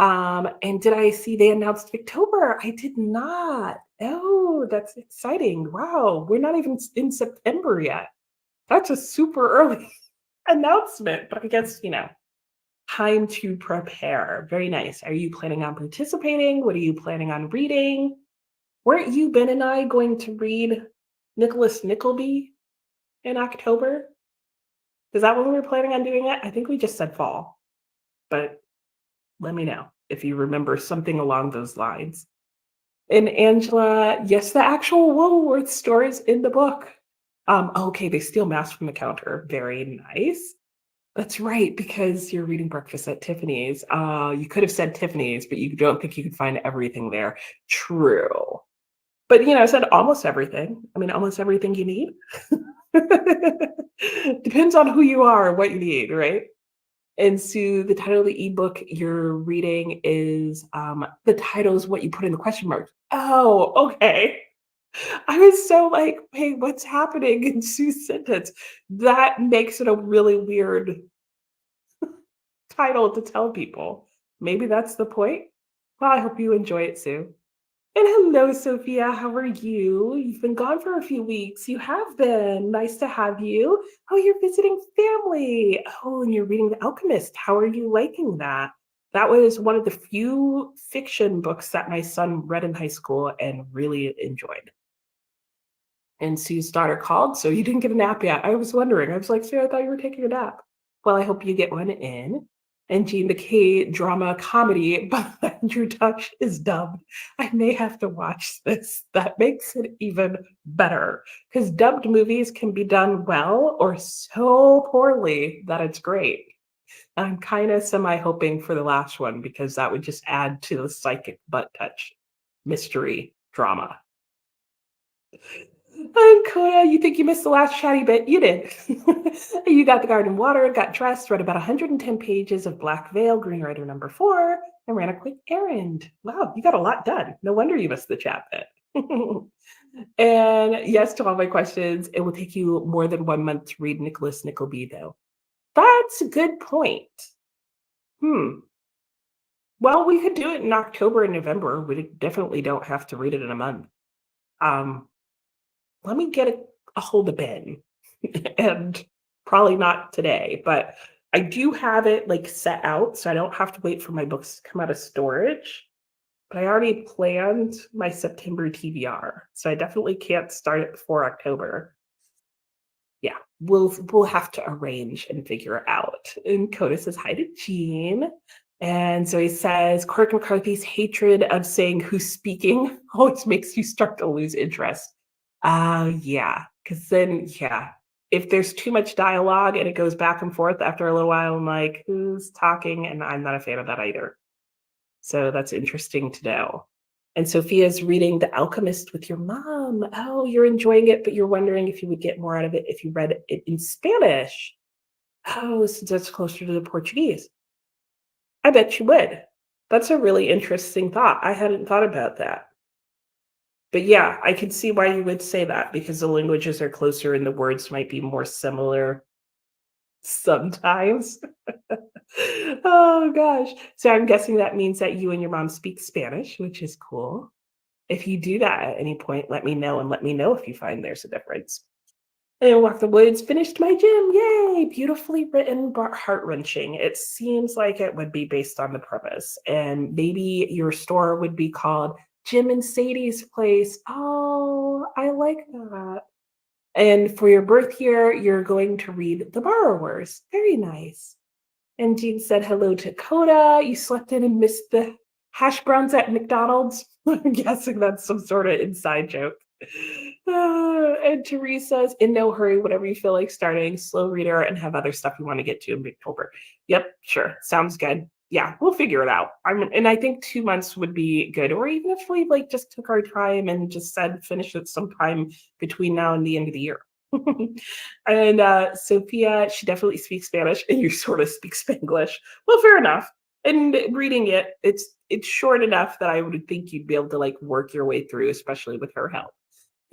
And did I see they announced October? I did not. Oh, that's exciting. Wow, we're not even in September yet. That's a super early announcement, but I guess, time to prepare. Very nice. Are you planning on participating? What are you planning on reading? Weren't you, Ben and I, going to read Nicholas Nickleby in October? Is that when we were planning on doing it? I think we just said fall, but let me know if you remember something along those lines. And Angela, yes, the actual Woolworth store is in the book. Okay, they steal masks from the counter. Very nice. That's right, because you're reading Breakfast at Tiffany's. You could have said Tiffany's, but you don't think you could find everything there. True. But I said almost everything. I mean, almost everything you need. Depends on who you are, what you need, right? And so the title of the ebook you're reading is the title is what you put in the question mark. Oh, okay. I was so like, hey, what's happening in Sue's sentence? That makes it a really weird title to tell people. Maybe that's the point. Well, I hope you enjoy it, Sue. And hello, Sophia. How are you? You've been gone for a few weeks. You have been. Nice to have you. Oh, you're visiting family. Oh, and you're reading The Alchemist. How are you liking that? That was one of the few fiction books that my son read in high school and really enjoyed. And Sue's daughter called, so you didn't get a nap yet. I was wondering. I was like, Sue, I thought you were taking a nap. Well, I hope you get one in. And Jean, the K drama comedy by Andrew Dutch is dubbed. I may have to watch this. That makes it even better because dubbed movies can be done well or so poorly that it's great. I'm kind of semi hoping for the last one because that would just add to the psychic butt touch mystery drama. Koya, you think you missed the last chatty bit? You did. You got the garden water, got dressed, read about 110 pages of Black Veil, Green Rider #4, and ran a quick errand. Wow, you got a lot done. No wonder you missed the chat bit. And yes to all my questions. It will take you more than 1 month to read Nicholas Nickleby, though. That's a good point. Well, we could do it in October and November. We definitely don't have to read it in a month. Um, Let me get a hold of Ben and probably not today, but I do have it like set out so I don't have to wait for my books to come out of storage. But I already planned my September TBR, so I definitely can't start it before October. Yeah, we'll have to arrange and figure it out. And Coda says hi to Jean. And so he says Cork McCarthy's hatred of saying who's speaking always makes you start to lose interest. Yeah, because then if there's too much dialogue and it goes back and forth after a little while, I'm like, who's talking? And I'm not a fan of that either. So that's interesting to know. And Sophia's reading The Alchemist with your mom. Oh, you're enjoying it, but you're wondering if you would get more out of it if you read it in Spanish. Oh, since that's closer to the Portuguese. I bet you would. That's a really interesting thought. I hadn't thought about that. But yeah, I can see why you would say that because the languages are closer and the words might be more similar sometimes. Oh gosh. So I'm guessing that means that you and your mom speak Spanish, which is cool. If you do that at any point, let me know and let me know if you find there's a difference. And Walk the Woods finished my gym. Yay! Beautifully written, but heart-wrenching. It seems like it would be based on the premise. And maybe your store would be called Jim and Sadie's Place. Oh, I like that. And for your birth year, you're going to read The Borrowers. Very nice. And Jean said hello to Coda. You slept in and missed the hash browns at McDonald's. I'm guessing that's some sort of inside joke. And Therese says, in no hurry, whatever you feel like starting, slow reader, and have other stuff you want to get to in October. Yep, sure. Sounds good. Yeah, we'll figure it out. And I think 2 months would be good. Or even if we like just took our time and just said finish it sometime between now and the end of the year. And Sophia, she definitely speaks Spanish, and you sort of speak Spanglish. Well, fair enough. And reading it, it's short enough that I would think you'd be able to like work your way through, especially with her help.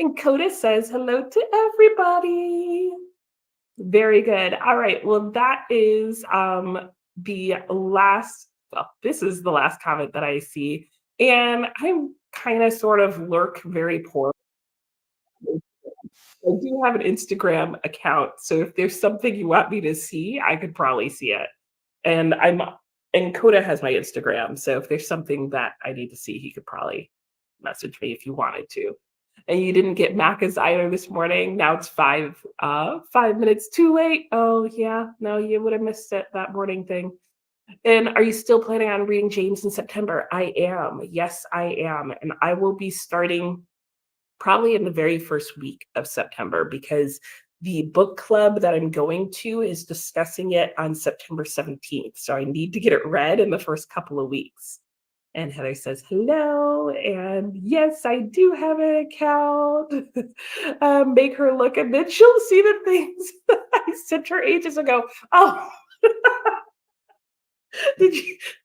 And Coda says hello to everybody. Very good. All right. Well, that is the last Well, this is the last comment that I see, and I'm kind of sort of lurk very poor. I do have an Instagram account, so if there's something you want me to see, I could probably see it. And I'm and Coda has my Instagram, so if there's something that I need to see, he could probably message me if you wanted to. And you didn't get Macca's either this morning. Now it's 5 minutes too late. Oh yeah, no, you would have missed it that morning thing. And are you still planning on reading James in September? I am. Yes, I am. And I will be starting probably in the very first week of September because the book club that I'm going to is discussing it on September 17th. So I need to get it read in the first couple of weeks. And Heather says, hello. And yes, I do have an account. Make her look, and then she'll see the things that I sent her ages ago. Oh, did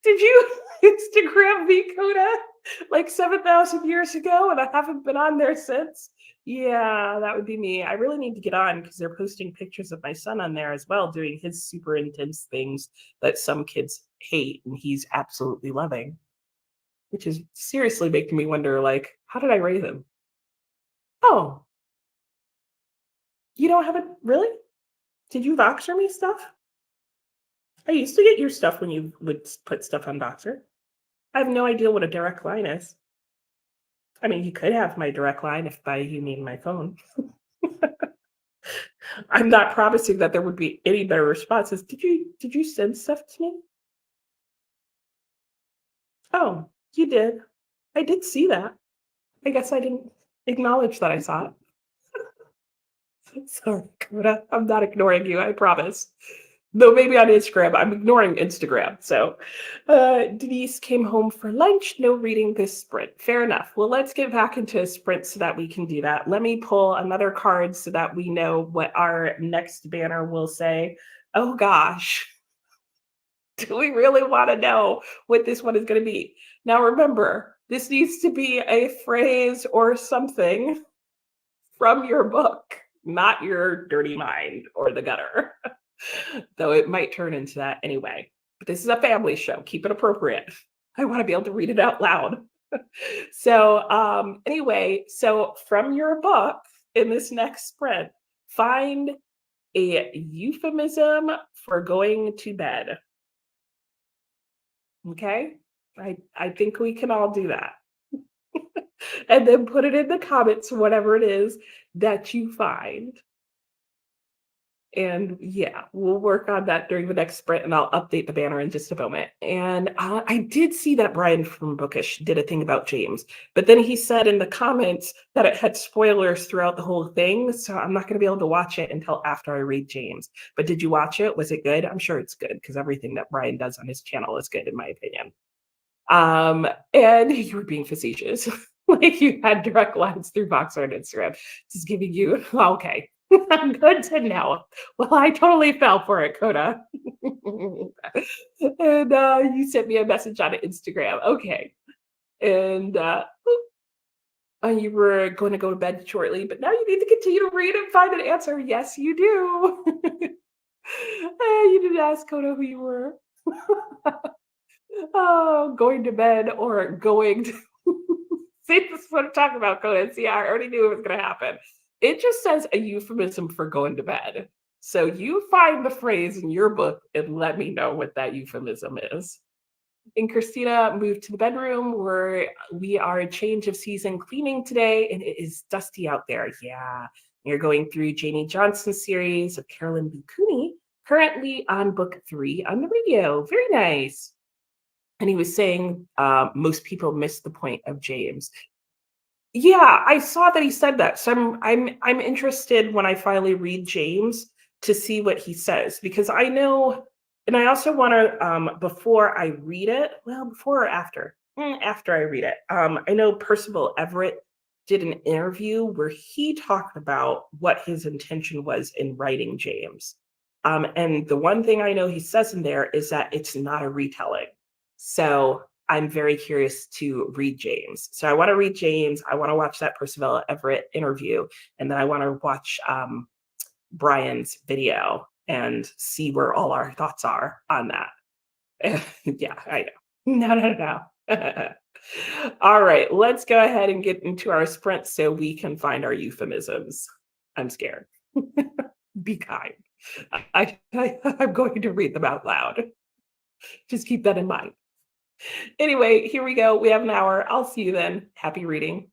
you Instagram me, Coda, like 7,000 years ago, and I haven't been on there since? Yeah, that would be me. I really need to get on because they're posting pictures of my son on there as well, doing his super intense things that some kids hate and he's absolutely loving, which is seriously making me wonder, like, how did I raise him? Oh, you don't have it really? Did you Voxer me stuff? I used to get your stuff when you would put stuff on Voxer. I have no idea what a direct line is. I mean, you could have my direct line if by you mean my phone. I'm not promising that there would be any better responses. Did you send stuff to me? Oh, you did. I did see that. I guess I didn't acknowledge that I saw it. Sorry, Coda. I'm not ignoring you, I promise. Though maybe on Instagram, I'm ignoring Instagram. So, Denise came home for lunch. No reading this sprint. Fair enough. Well, let's get back into a sprint so that we can do that. Let me pull another card so that we know what our next banner will say. Oh gosh, do we really want to know what this one is going to be? Now, remember, this needs to be a phrase or something from your book, not your dirty mind or the gutter. Though it might turn into that anyway. But this is a family show. Keep it appropriate. I want to be able to read it out loud. So, anyway, so from your book in this next spread, find a euphemism for going to bed. Okay? I think we can all do that. And then put it in the comments, whatever it is that you find. And yeah, we'll work on that during the next sprint, and I'll update the banner in just a moment. And I did see that Brian from Bookish did a thing about James, but then he said in the comments that it had spoilers throughout the whole thing. So I'm not going to be able to watch it until after I read James. But did you watch it? Was it good? I'm sure it's good because everything that Brian does on his channel is good, in my opinion. And you were being facetious. Like you had direct lines through Voxer and Instagram. Just giving you okay. Good to know. Well, I totally fell for it, Coda. And you sent me a message on Instagram. Okay. And you were going to go to bed shortly, but now you need to continue to read and find an answer. Yes, you do. You didn't ask Coda who you were. Oh, going to bed or going to see, this is what I'm talking about, Coda. See, I already knew it was going to happen. It just says a euphemism for going to bed. So you find the phrase in your book and let me know what that euphemism is. And Christina moved to the bedroom where we are a change of season cleaning today, and it is dusty out there. Yeah. You're going through Janie Johnson's series of Carolyn B. Cooney, currently on book 3 on the radio. Very nice. And he was saying most people miss the point of James. Yeah, I saw that he said that. So I'm interested when I finally read James to see what he says, because I know, and I also want to before I read it, well, before or after? After I read it. I know Percival Everett did an interview where he talked about what his intention was in writing James. And the one thing I know he says in there is that it's not a retelling. So I'm very curious to read James. So I want to read James. I want to watch that Percival Everett interview. And then I want to watch Brian's video and see where all our thoughts are on that. Yeah, I know. No, no, no. All right, let's go ahead and get into our sprint so we can find our euphemisms. I'm scared. Be kind. I'm going to read them out loud. Just keep that in mind. Anyway, here we go. We have an hour. I'll see you then. Happy reading.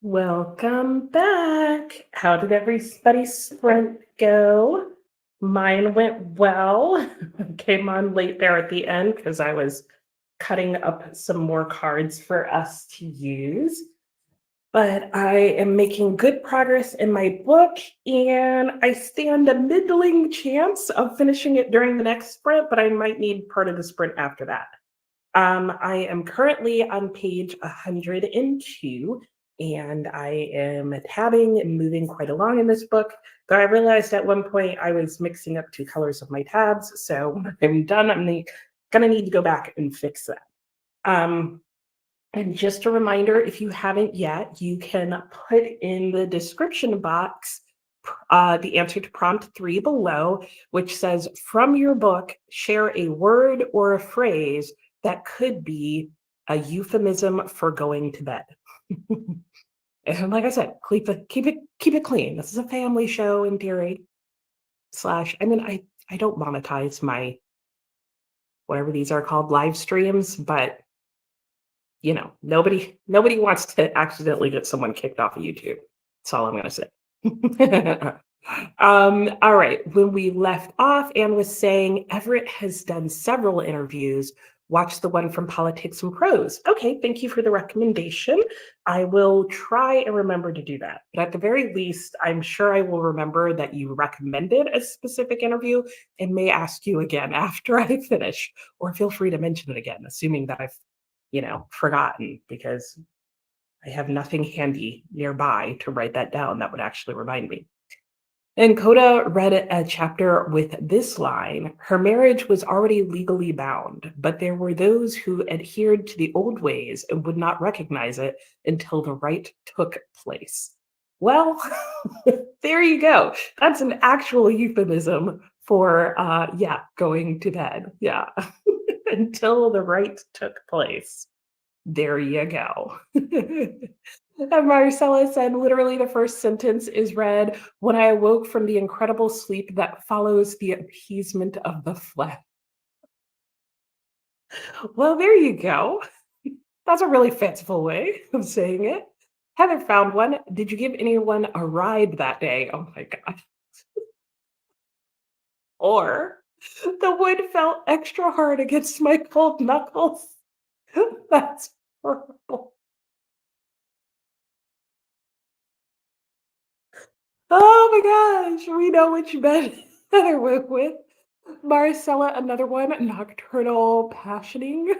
Welcome back. How did everybody's sprint go? Mine went well. Came on late there at the end because I was cutting up some more cards for us to use. But I am making good progress in my book, and I stand a middling chance of finishing it during the next sprint, but I might need part of the sprint after that. I am currently on page 102, and I am tabbing and moving quite along in this book. Though I realized at one point I was mixing up two colors of my tabs, so when I'm done, I'm gonna need to go back and fix that. Um, and just a reminder, if you haven't yet, you can put in the description box the answer to prompt 3 below, which says, from your book, share a word or a phrase that could be a euphemism for going to bed. And like I said, keep it clean. This is a family show in theory. I don't monetize my whatever these are called live streams, but nobody wants to accidentally get someone kicked off of YouTube. That's all I'm gonna say. All right. When we left off, Anne was saying Everett has done several interviews. Watch the one from Politics and Prose. Okay, thank you for the recommendation. I will try and remember to do that. But at the very least, I'm sure I will remember that you recommended a specific interview and may ask you again after I finish, or feel free to mention it again, assuming that I've, forgotten, because I have nothing handy nearby to write that down that would actually remind me. And Coda read a chapter with this line: her marriage was already legally bound, but there were those who adhered to the old ways and would not recognize it until the rite took place. Well, there you go. That's an actual euphemism for, going to bed. Yeah. Until the rite took place. There you go. And Marcella said, literally, the first sentence is read, when I awoke from the incredible sleep that follows the appeasement of the flesh. Well, there you go. That's a really fanciful way of saying it. Heather found one. Did you give anyone a ride that day? Oh my God. Or the wood felt extra hard against my cold knuckles. That's horrible. Oh my gosh, we know which bed Heather went with. Marcella, another one, nocturnal passioning.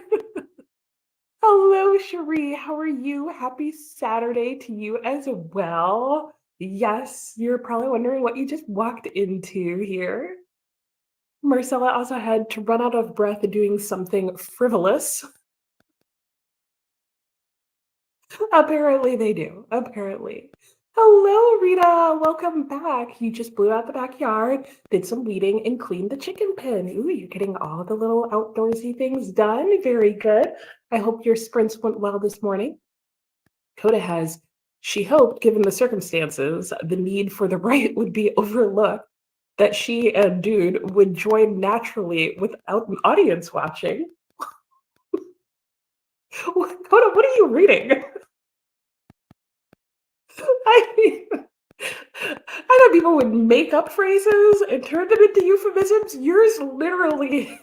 Hello, Cherie. How are you? Happy Saturday to you as well. Yes, you're probably wondering what you just walked into here. Marcella also had to run out of breath doing something frivolous. Apparently they do. Apparently. Hello, Rita. Welcome back. You just blew out the backyard, did some weeding, and cleaned the chicken pen. Ooh, you're getting all the little outdoorsy things done. Very good. I hope your sprints went well this morning. Coda has, she hoped, given the circumstances, the need for the right would be overlooked, that she and Dude would join naturally without an audience watching. Coda, what are you reading? I mean, I know people would make up phrases and turn them into euphemisms. Yours literally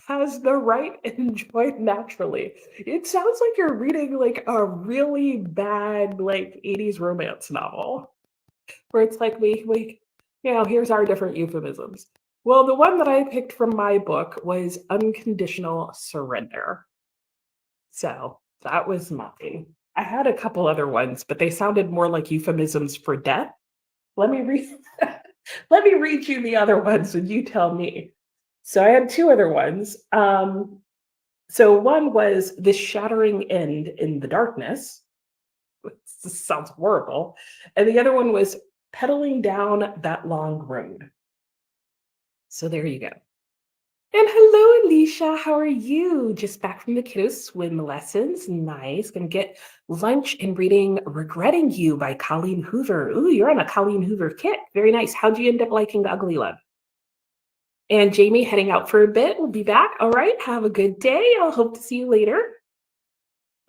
has the right and join naturally. It sounds like you're reading like a really bad like 80s romance novel where it's like here's our different euphemisms. Well, the one that I picked from my book was unconditional surrender. So that was mine. I had a couple other ones, but they sounded more like euphemisms for death. Let me read let me read you the other ones and you tell me. So I had two other ones. So one was the shattering end in the darkness. This sounds horrible. And the other one was pedaling down that long road. So there you go. And hello, Alicia. How are you? Just back from the kiddo swim lessons. Nice. Gonna get lunch and reading Regretting You by Colleen Hoover. Ooh, you're on a Colleen Hoover kick. Very nice. How'd you end up liking The Ugly Love? And Jamie heading out for a bit. We'll be back. All right. Have a good day. I'll hope to see you later.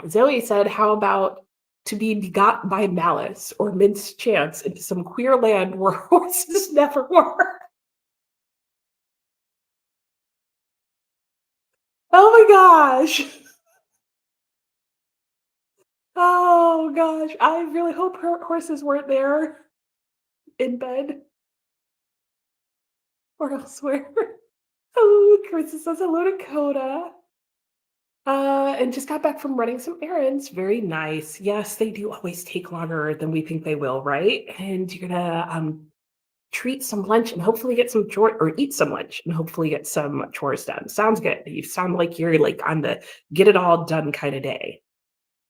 Zoe said, how about to be begot by malice or mischance into some queer land where horses never were? Oh my gosh. Oh gosh. I really hope her horses weren't there in bed or elsewhere. Oh, Chris says hello to Coda. And just got back from running some errands. Very nice. Yes, they do always take longer than we think they will, right? And you're gonna treat some lunch and hopefully get some chore or eat some lunch and hopefully get some chores done. Sounds good. You sound like you're like on the get it all done kind of day.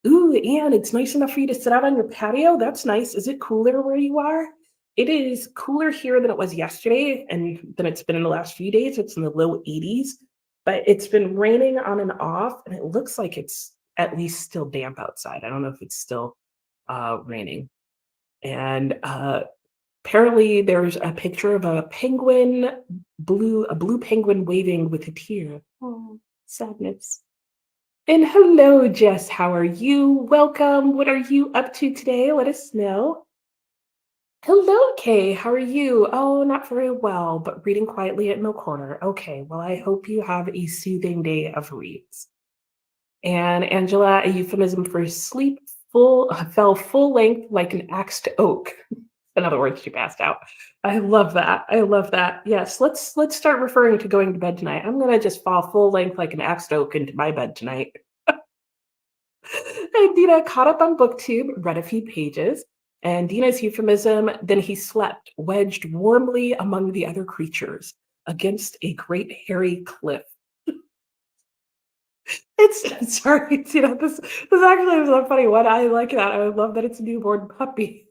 Ooh, and it's nice enough for you to sit out on your patio. That's nice. Is it cooler where you are? It is cooler here than it was yesterday and than it's been in the last few days. It's in the low 80s, but it's been raining on and off, and it looks like it's at least still damp outside. I don't know if it's still raining. And apparently there's a picture of a penguin, a blue penguin waving with a tear. Oh, sadness. And hello, Jess. How are you? Welcome. What are you up to today? Let us know. Hello, Kay. How are you? Oh, not very well, but reading quietly at no corner. Okay, well, I hope you have a soothing day of reads. And Angela, a euphemism for sleep fell full length like an axed oak. In other words, she passed out. I love that. I love that. Yes, let's start referring to going to bed tonight. I'm gonna just fall full length like an axed oak into my bed tonight. And Dina caught up on BookTube, read a few pages, and Dina's euphemism, then he slept, wedged warmly among the other creatures against a great hairy cliff. It's sorry, this actually is a funny one. I like that. I love that it's a newborn puppy.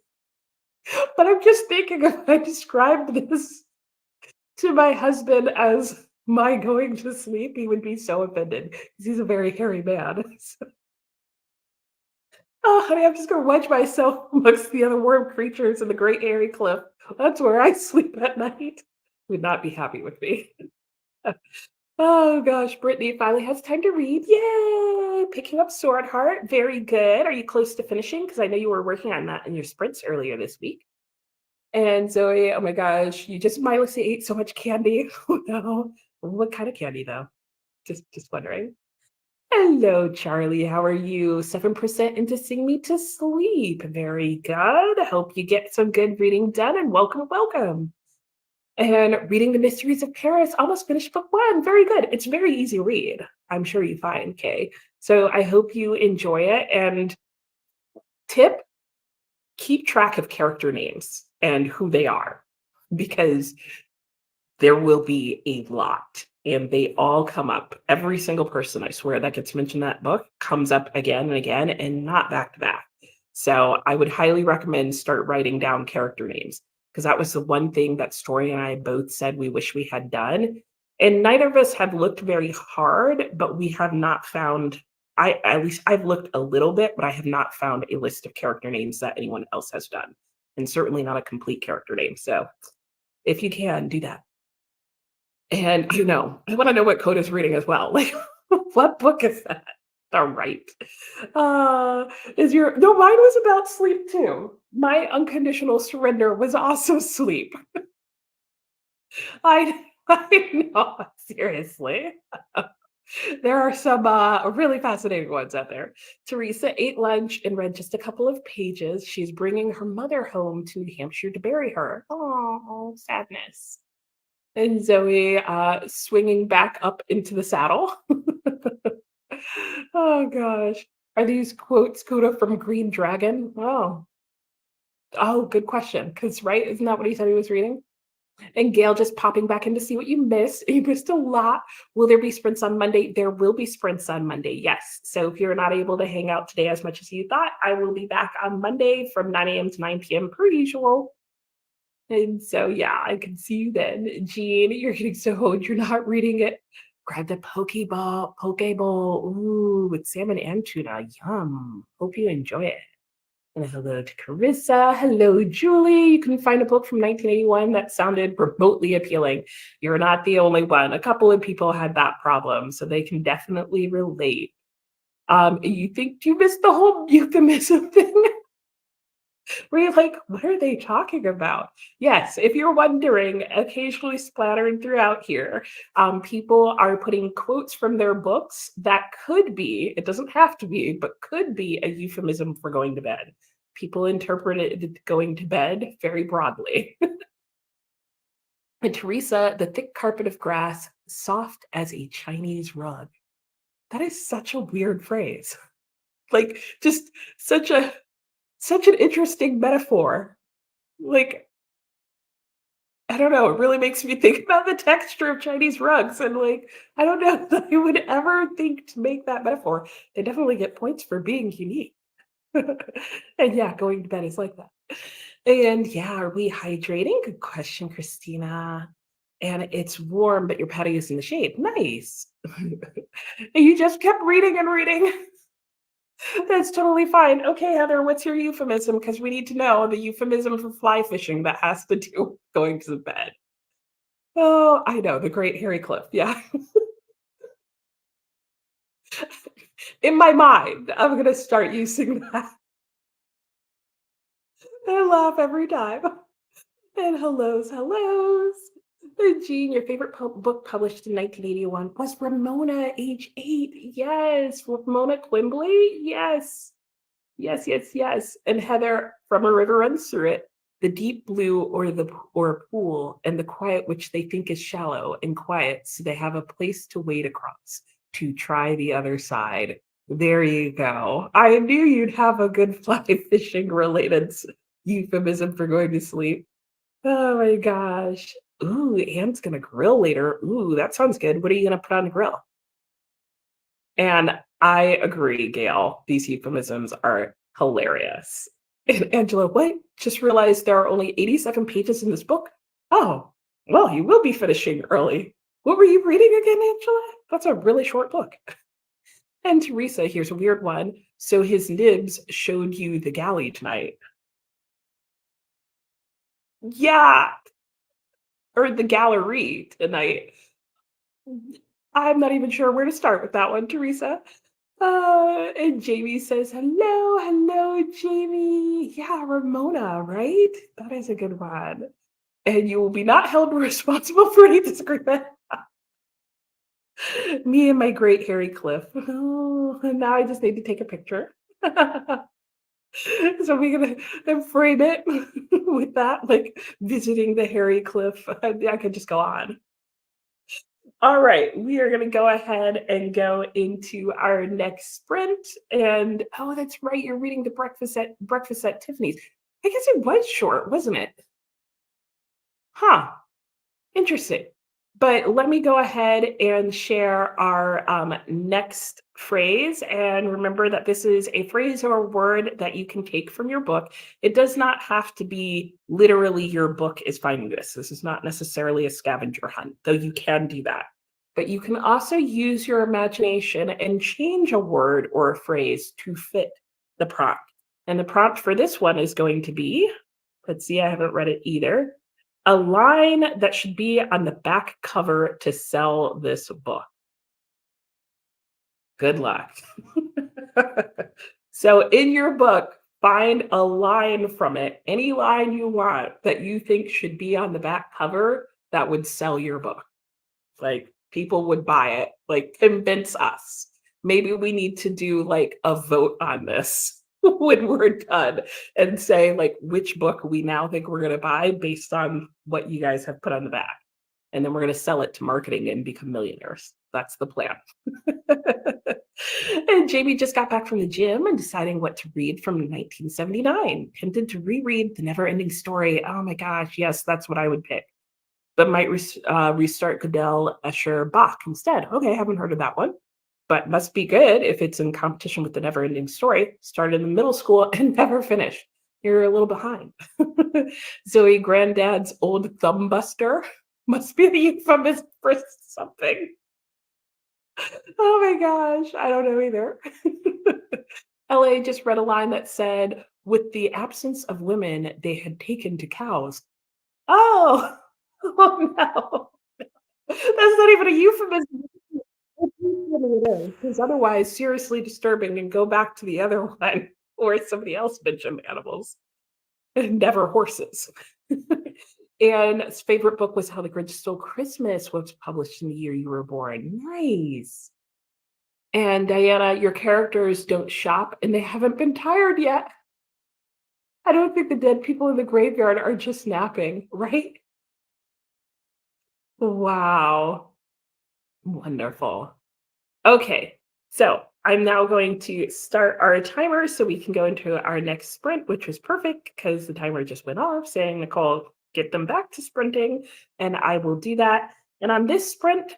But I'm just thinking if I described this to my husband as my going to sleep, he would be so offended because he's a very hairy man. Oh, honey, I'm just gonna wedge myself amongst the other worm creatures in the great hairy cliff. That's where I sleep at night. Would not be happy with me. Oh gosh, Brittany finally has time to read. Yay! Picking up Sword Heart. Very good. Are you close to finishing? Because I know you were working on that in your sprints earlier this week. And Zoe, oh my gosh, you just mindlessly ate so much candy. Oh no. What kind of candy though? Just wondering. Hello, Charlie. How are you? 7% into Sing Me to Sleep. Very good. Hope you get some good reading done and welcome, welcome. And reading The Mysteries of Paris, almost finished book one. Very good. It's a very easy read. I'm sure you find, Kay. So I hope you enjoy it. And tip, keep track of character names and who they are because there will be a lot and they all come up. Every single person, I swear, that gets mentioned in that book comes up again and again and not back to back. So I would highly recommend start writing down character names because that was the one thing that Story and I both said we wish we had done. And neither of us have looked very hard, but we have not found, at least I've looked a little bit, but I have not found a list of character names that anyone else has done. And certainly not a complete character name. So if you can, do that. And I want to know what Coda's reading as well. Like, what book is that? All right. Is your no, mine was about sleep too. My unconditional surrender was also sleep. I know, seriously. There are some really fascinating ones out there. Teresa ate lunch and read just a couple of pages. She's bringing her mother home to New Hampshire to bury her. Oh, sadness. And Zoe swinging back up into the saddle. Oh gosh. Are these quotes, Coda, from Green Dragon? Oh, good question. Because, right, isn't that what he said he was reading? And Gail just popping back in to see what you missed. You missed a lot. Will there be sprints on Monday? There will be sprints on Monday, yes. So if you're not able to hang out today as much as you thought, I will be back on Monday from 9 a.m. to 9 p.m. per usual. And so, yeah, I can see you then. Jean, you're getting so old, you're not reading it. Grab the Pokeball, ooh, with salmon and tuna. Yum. Hope you enjoy it. And hello to Carissa. Hello, Julie. You can find a book from 1981 that sounded remotely appealing. You're not the only one. A couple of people had that problem, so they can definitely relate. You think you missed the whole euphemism thing? Where you're like, what are they talking about? Yes, if you're wondering, occasionally splattered throughout here, people are putting quotes from their books that could be, it doesn't have to be, but could be a euphemism for going to bed. People interpret it going to bed very broadly. And Teresa, the thick carpet of grass, soft as a Chinese rug. That is such a weird phrase. Like, just such a such an interesting metaphor. Like, I don't know, it really makes me think about the texture of Chinese rugs and, like, I don't know that I would ever think to make that metaphor. They definitely get points for being unique. And yeah, going to bed is like that. And yeah, are we hydrating? Good question, Christina. And it's warm, but your patio is in the shade. Nice. And you just kept reading and reading. That's totally fine. Okay, Heather, what's your euphemism? Because we need to know the euphemism for fly fishing that has to do with going to bed. Oh, I know, the Great Hairy Cliff. Yeah. In my mind, I'm going to start using that. I laugh every time. And hellos, hellos. And Jean, your favorite book published in 1981 was Ramona, age 8. Yes. Ramona Quimbley. Yes. Yes, yes, yes. And Heather, from a river runs through it, the deep blue or a pool, and the quiet which they think is shallow and quiet, so they have a place to wade across to try the other side. There you go. I knew you'd have a good fly fishing related euphemism for going to sleep. Oh my gosh. Ooh, Anne's gonna grill later. Ooh, that sounds good. What are you gonna put on the grill? And I agree, Gail. These euphemisms are hilarious. And Angela, what? Just realized there are only 87 pages in this book? Oh, well, you will be finishing early. What were you reading again, Angela? That's a really short book. And Teresa, here's a weird one. So his nibs showed you the galley tonight. Yeah, or the gallery tonight. I'm not even sure where to start with that one, Teresa. And Jamie says, hello, hello, Jamie. Yeah, Ramona, right? That is a good one. And you will be not held responsible for any disagreement. Me and my great hairy cliff. Oh, and now I just need to take a picture. So we're gonna frame it with that, like visiting the hairy cliff. I could just go on. All right, we are going to go ahead and go into our next sprint. And oh, that's right, you're reading the Breakfast at Tiffany's. I guess it was short, wasn't it? Huh. Interesting. But let me go ahead and share our next phrase. And remember that this is a phrase or a word that you can take from your book. It does not have to be literally your book is finding this. This is not necessarily a scavenger hunt, though you can do that. But you can also use your imagination and change a word or a phrase to fit the prompt. And the prompt for this one is going to be, let's see, I haven't read it either, a line that should be on the back cover to sell this book. Good luck. So in your book, find a line from it, any line you want that you think should be on the back cover that would sell your book. Like people would buy it, like convince us. Maybe we need to do like a vote on this when we're done and say like which book we now think we're going to buy based on what you guys have put on the back. And then we're going to sell it to marketing and become millionaires. That's the plan. And Jamie just got back from the gym and deciding what to read from 1979. Tempted to reread The Never Ending Story. Oh my gosh, yes, that's what I would pick. But might restart Goodell, Escher, Bach instead. Okay, haven't heard of that one, but must be good if it's in competition with The Never Ending Story. Started in middle school and never finished. You're a little behind. Zoe Granddad's Old Thumbbuster must be the euphemism for something. Oh my gosh, I don't know either. LA just read a line that said, with the absence of women, they had taken to cows. Oh, oh no. That's not even a euphemism. It is, because otherwise, seriously disturbing and go back to the other one or somebody else mentioned animals, and never horses. And his favorite book was How the Grinch Stole Christmas, was published in the year you were born. Nice. And Diana, your characters don't shop and they haven't been tired yet. I don't think the dead people in the graveyard are just napping, right? Wow. Wonderful. Okay, so I'm now going to start our timer so we can go into our next sprint, which was perfect because the timer just went off saying, Nicole, get them back to sprinting. And I will do that. And on this sprint,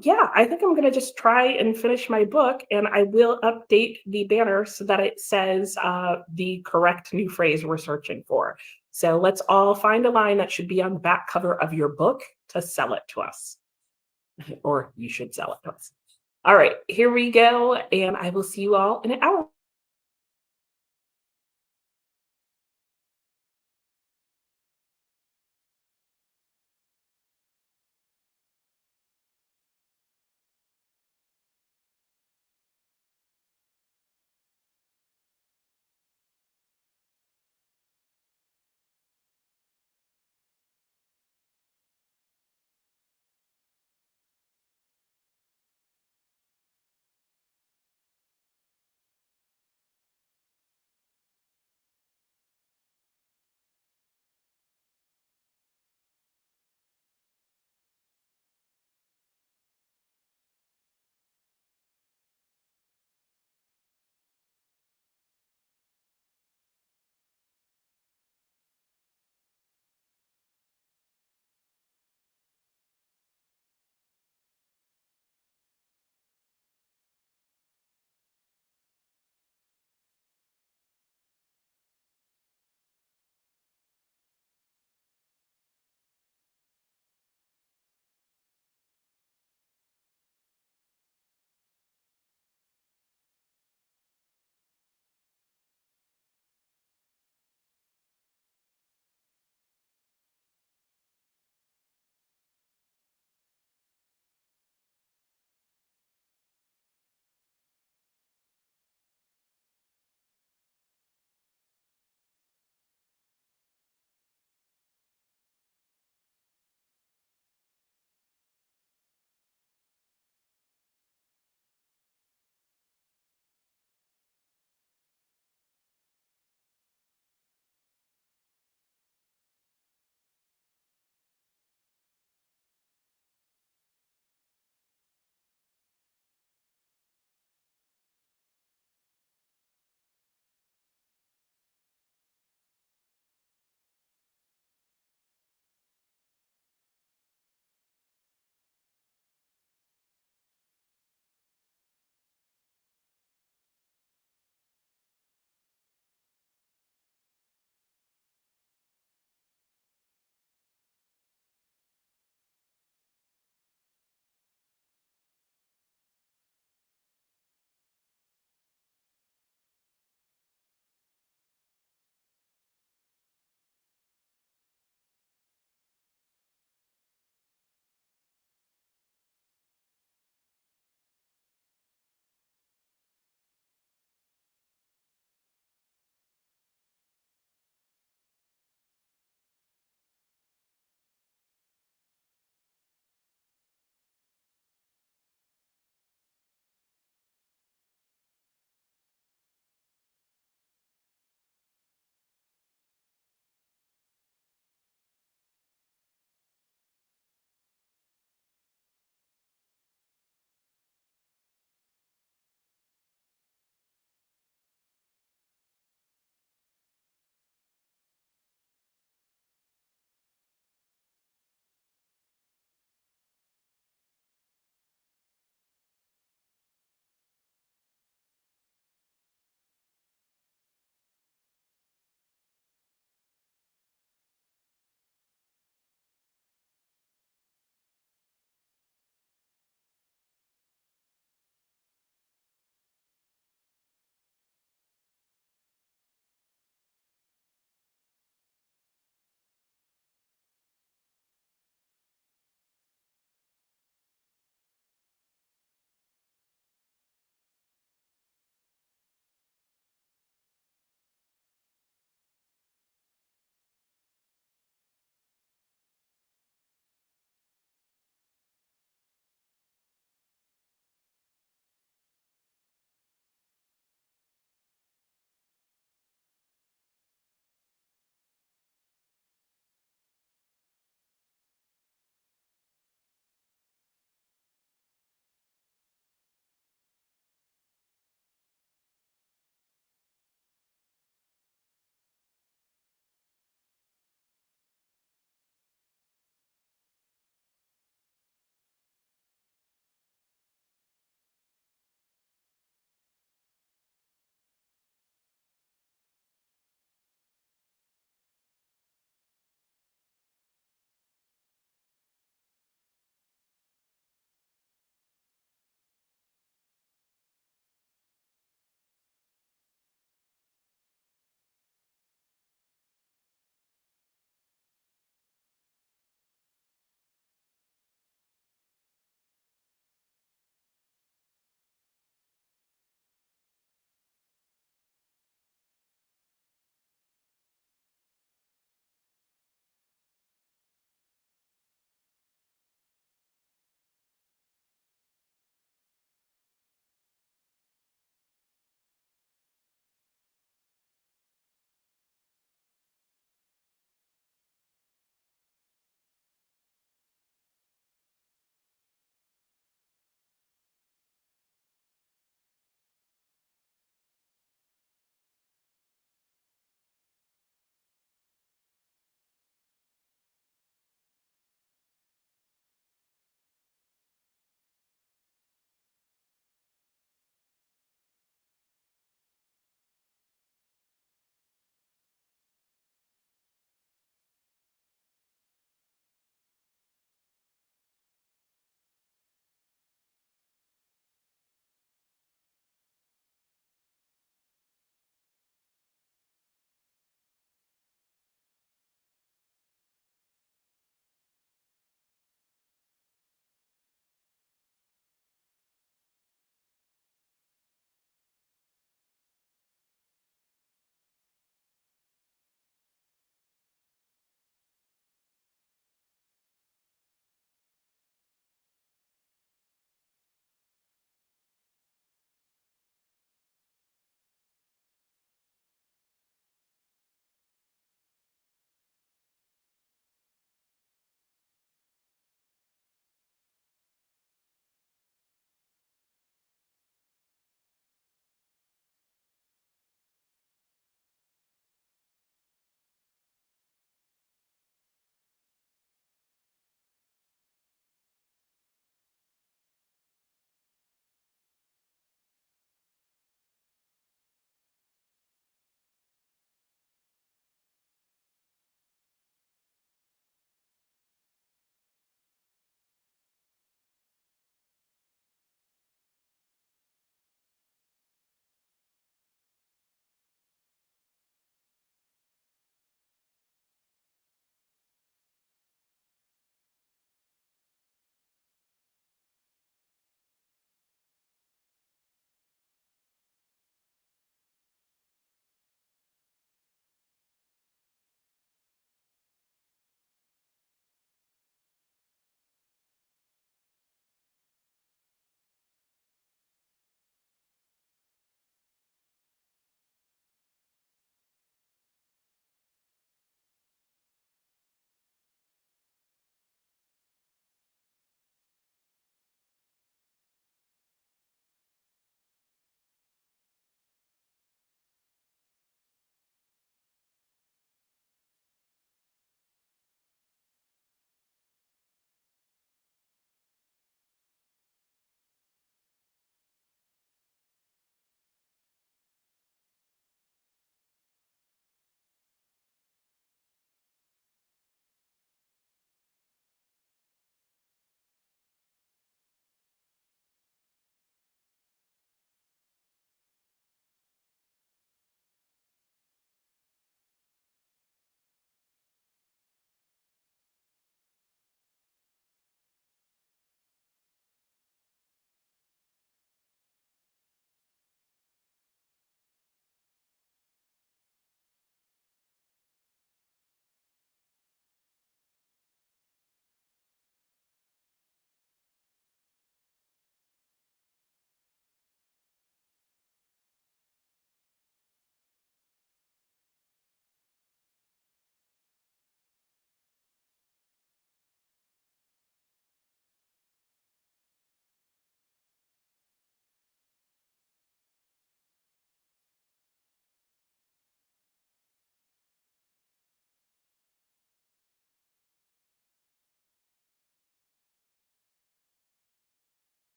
yeah, I think I'm going to just try and finish my book and I will update the banner so that it says the correct new phrase we're searching for. So let's all find a line that should be on the back cover of your book to sell it to us, or you should sell it to us. All right, here we go, and I will see you all in an hour.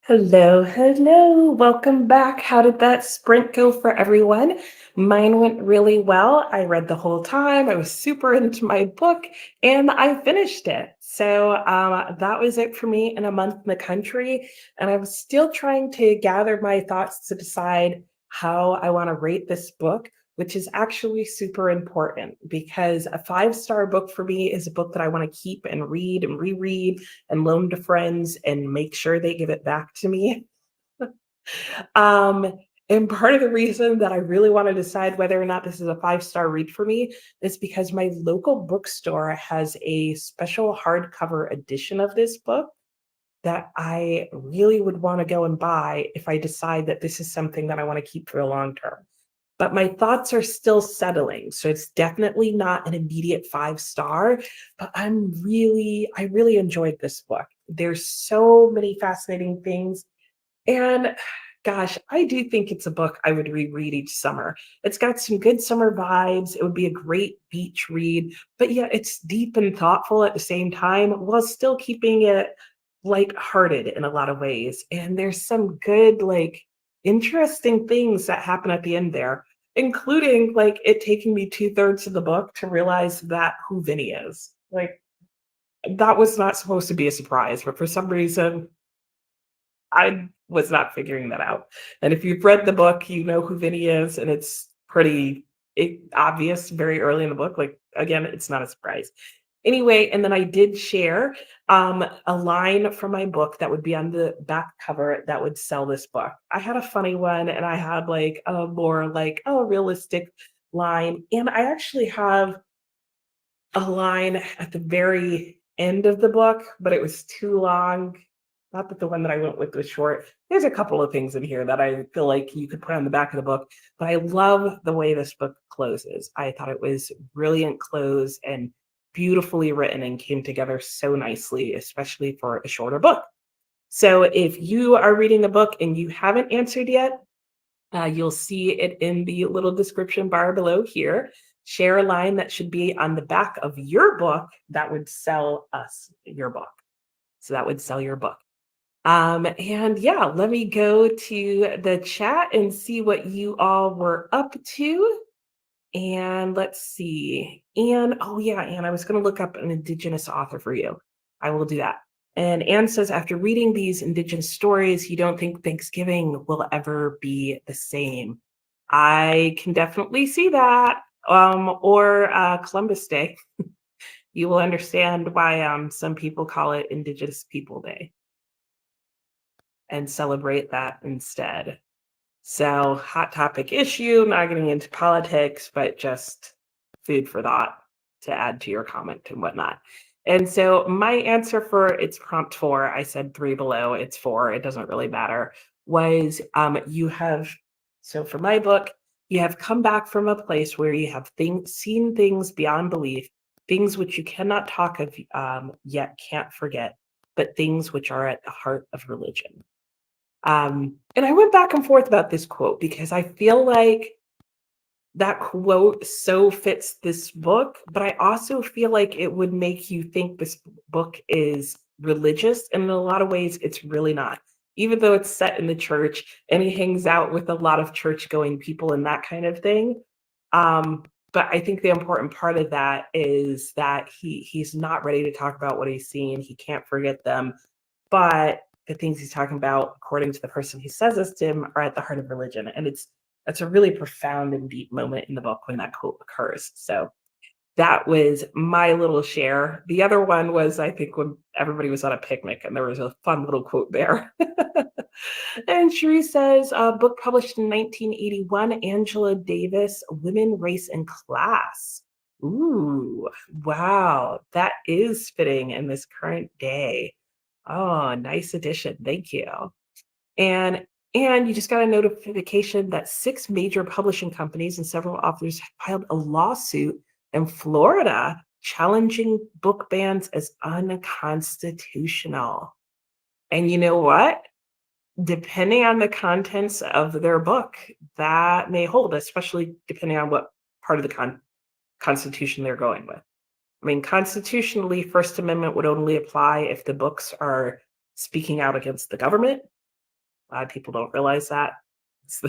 Hello, hello. Welcome back. How did that sprint go for everyone? Mine went really well. I read the whole time. I was super into my book and I finished it. So that was it for me in a month in the country. And I was still trying to gather my thoughts to decide how I want to rate this book, which is actually super important because a five-star book for me is a book that I want to keep and read and reread and loan to friends and make sure they give it back to me. Um, and part of the reason that I really want to decide whether or not this is a five-star read for me is because my local bookstore has a special hardcover edition of this book that I really would want to go and buy if I decide that this is something that I want to keep for the long term. But my thoughts are still settling. So it's definitely not an immediate five-star, but I really enjoyed this book. There's so many fascinating things. And gosh, I do think it's a book I would reread each summer. It's got some good summer vibes. It would be a great beach read, but yeah, it's deep and thoughtful at the same time while still keeping it lighthearted in a lot of ways. And there's some good, interesting things that happen at the end there, including like it taking me two-thirds of the book to realize that who Vinny is. Like that was not supposed to be a surprise, but for some reason I was not figuring that out. And if you've read the book, you know who Vinny is, and it's pretty obvious very early in the book. Like, again, it's not a surprise. Anyway, and then I did share a line from my book that would be on the back cover that would sell this book. I had a funny one, and I had like a more like a realistic line. And I actually have a line at the very end of the book, but it was too long. Not that the one that I went with was short. There's a couple of things in here that I feel like you could put on the back of the book, but I love the way this book closes. I thought it was brilliant close and beautifully written and came together so nicely, especially for a shorter book. So if you are reading the book and you haven't answered yet, you'll see it in the little description bar below here. Share a line that should be on the back of your book that would sell us your book. So that would sell your book. And yeah, let me go to the chat and see what you all were up to. And let's see. And oh yeah, and I was going to look up an Indigenous author for you. I will do that. And Anne says, after reading these Indigenous stories, you don't think Thanksgiving will ever be the same. I can definitely see that. Or Columbus Day. You will understand why some people call it Indigenous People Day and celebrate that instead. So, hot topic issue, not getting into politics, but just food for thought to add to your comment and whatnot. And so, my answer for it's prompt four, I said three below, it's four, it doesn't really matter, was you have, so for my book, you have come back from a place where you have seen things beyond belief, things which you cannot talk of yet can't forget, but things which are at the heart of religion. And I went back and forth about this quote because I feel like that quote so fits this book, but I also feel like it would make you think this book is religious. And in a lot of ways, it's really not. Even though it's set in the church and he hangs out with a lot of church going people and that kind of thing. But I think the important part of that is that he's not ready to talk about what he's seen. He can't forget them. But the things he's talking about, according to the person who says this to him, are at the heart of religion. And that's a really profound and deep moment in the book when that quote occurs. So that was my little share. The other one was, I think, when everybody was on a picnic and there was a fun little quote there. And Cherie says, book published in 1981, Angela Davis, Women, Race, and Class. Ooh, wow. That is fitting in this current day. Oh, nice addition. Thank you. And and you just got a notification that six major publishing companies and several authors have filed a lawsuit in Florida challenging book bans as unconstitutional. And you know what? Depending on the contents of their book, that may hold, especially depending on what part of the Constitution they're going with. I mean, constitutionally, First Amendment would only apply if the books are speaking out against the government. A lot of people don't realize that. It's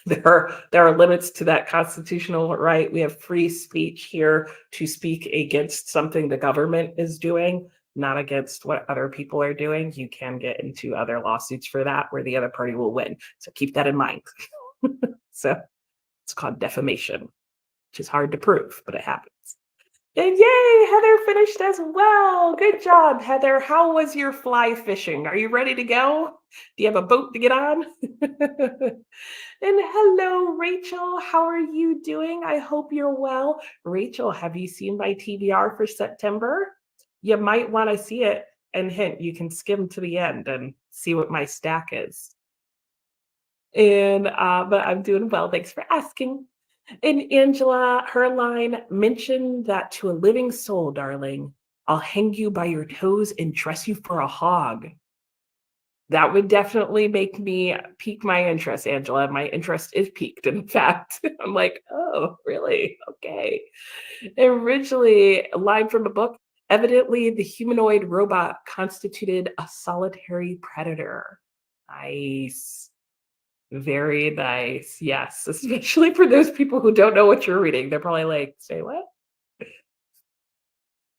there are limits to that constitutional right. We have free speech here to speak against something the government is doing, not against what other people are doing. You can get into other lawsuits for that where the other party will win. So keep that in mind. So it's called defamation, which is hard to prove, but it happens. And yay, Heather finished as well. Good job, Heather. How was your fly fishing? Are you ready to go? Do you have a boat to get on? And hello, Rachel. How are you doing? I hope you're well. Rachel, have you seen my TBR for September? You might want to see it. And hint, you can skim to the end and see what my stack is. And but I'm doing well. Thanks for asking. And Angela, her line mentioned that to a living soul, darling, I'll hang you by your toes and dress you for a hog. That would definitely make me pique my interest, Angela. My interest is piqued, in fact. I'm like, oh, really? Okay. Originally, a line from a book, evidently the humanoid robot constituted a solitary predator. Nice. Very nice. Yes, especially for those people who don't know what you're reading. They're probably like, say what?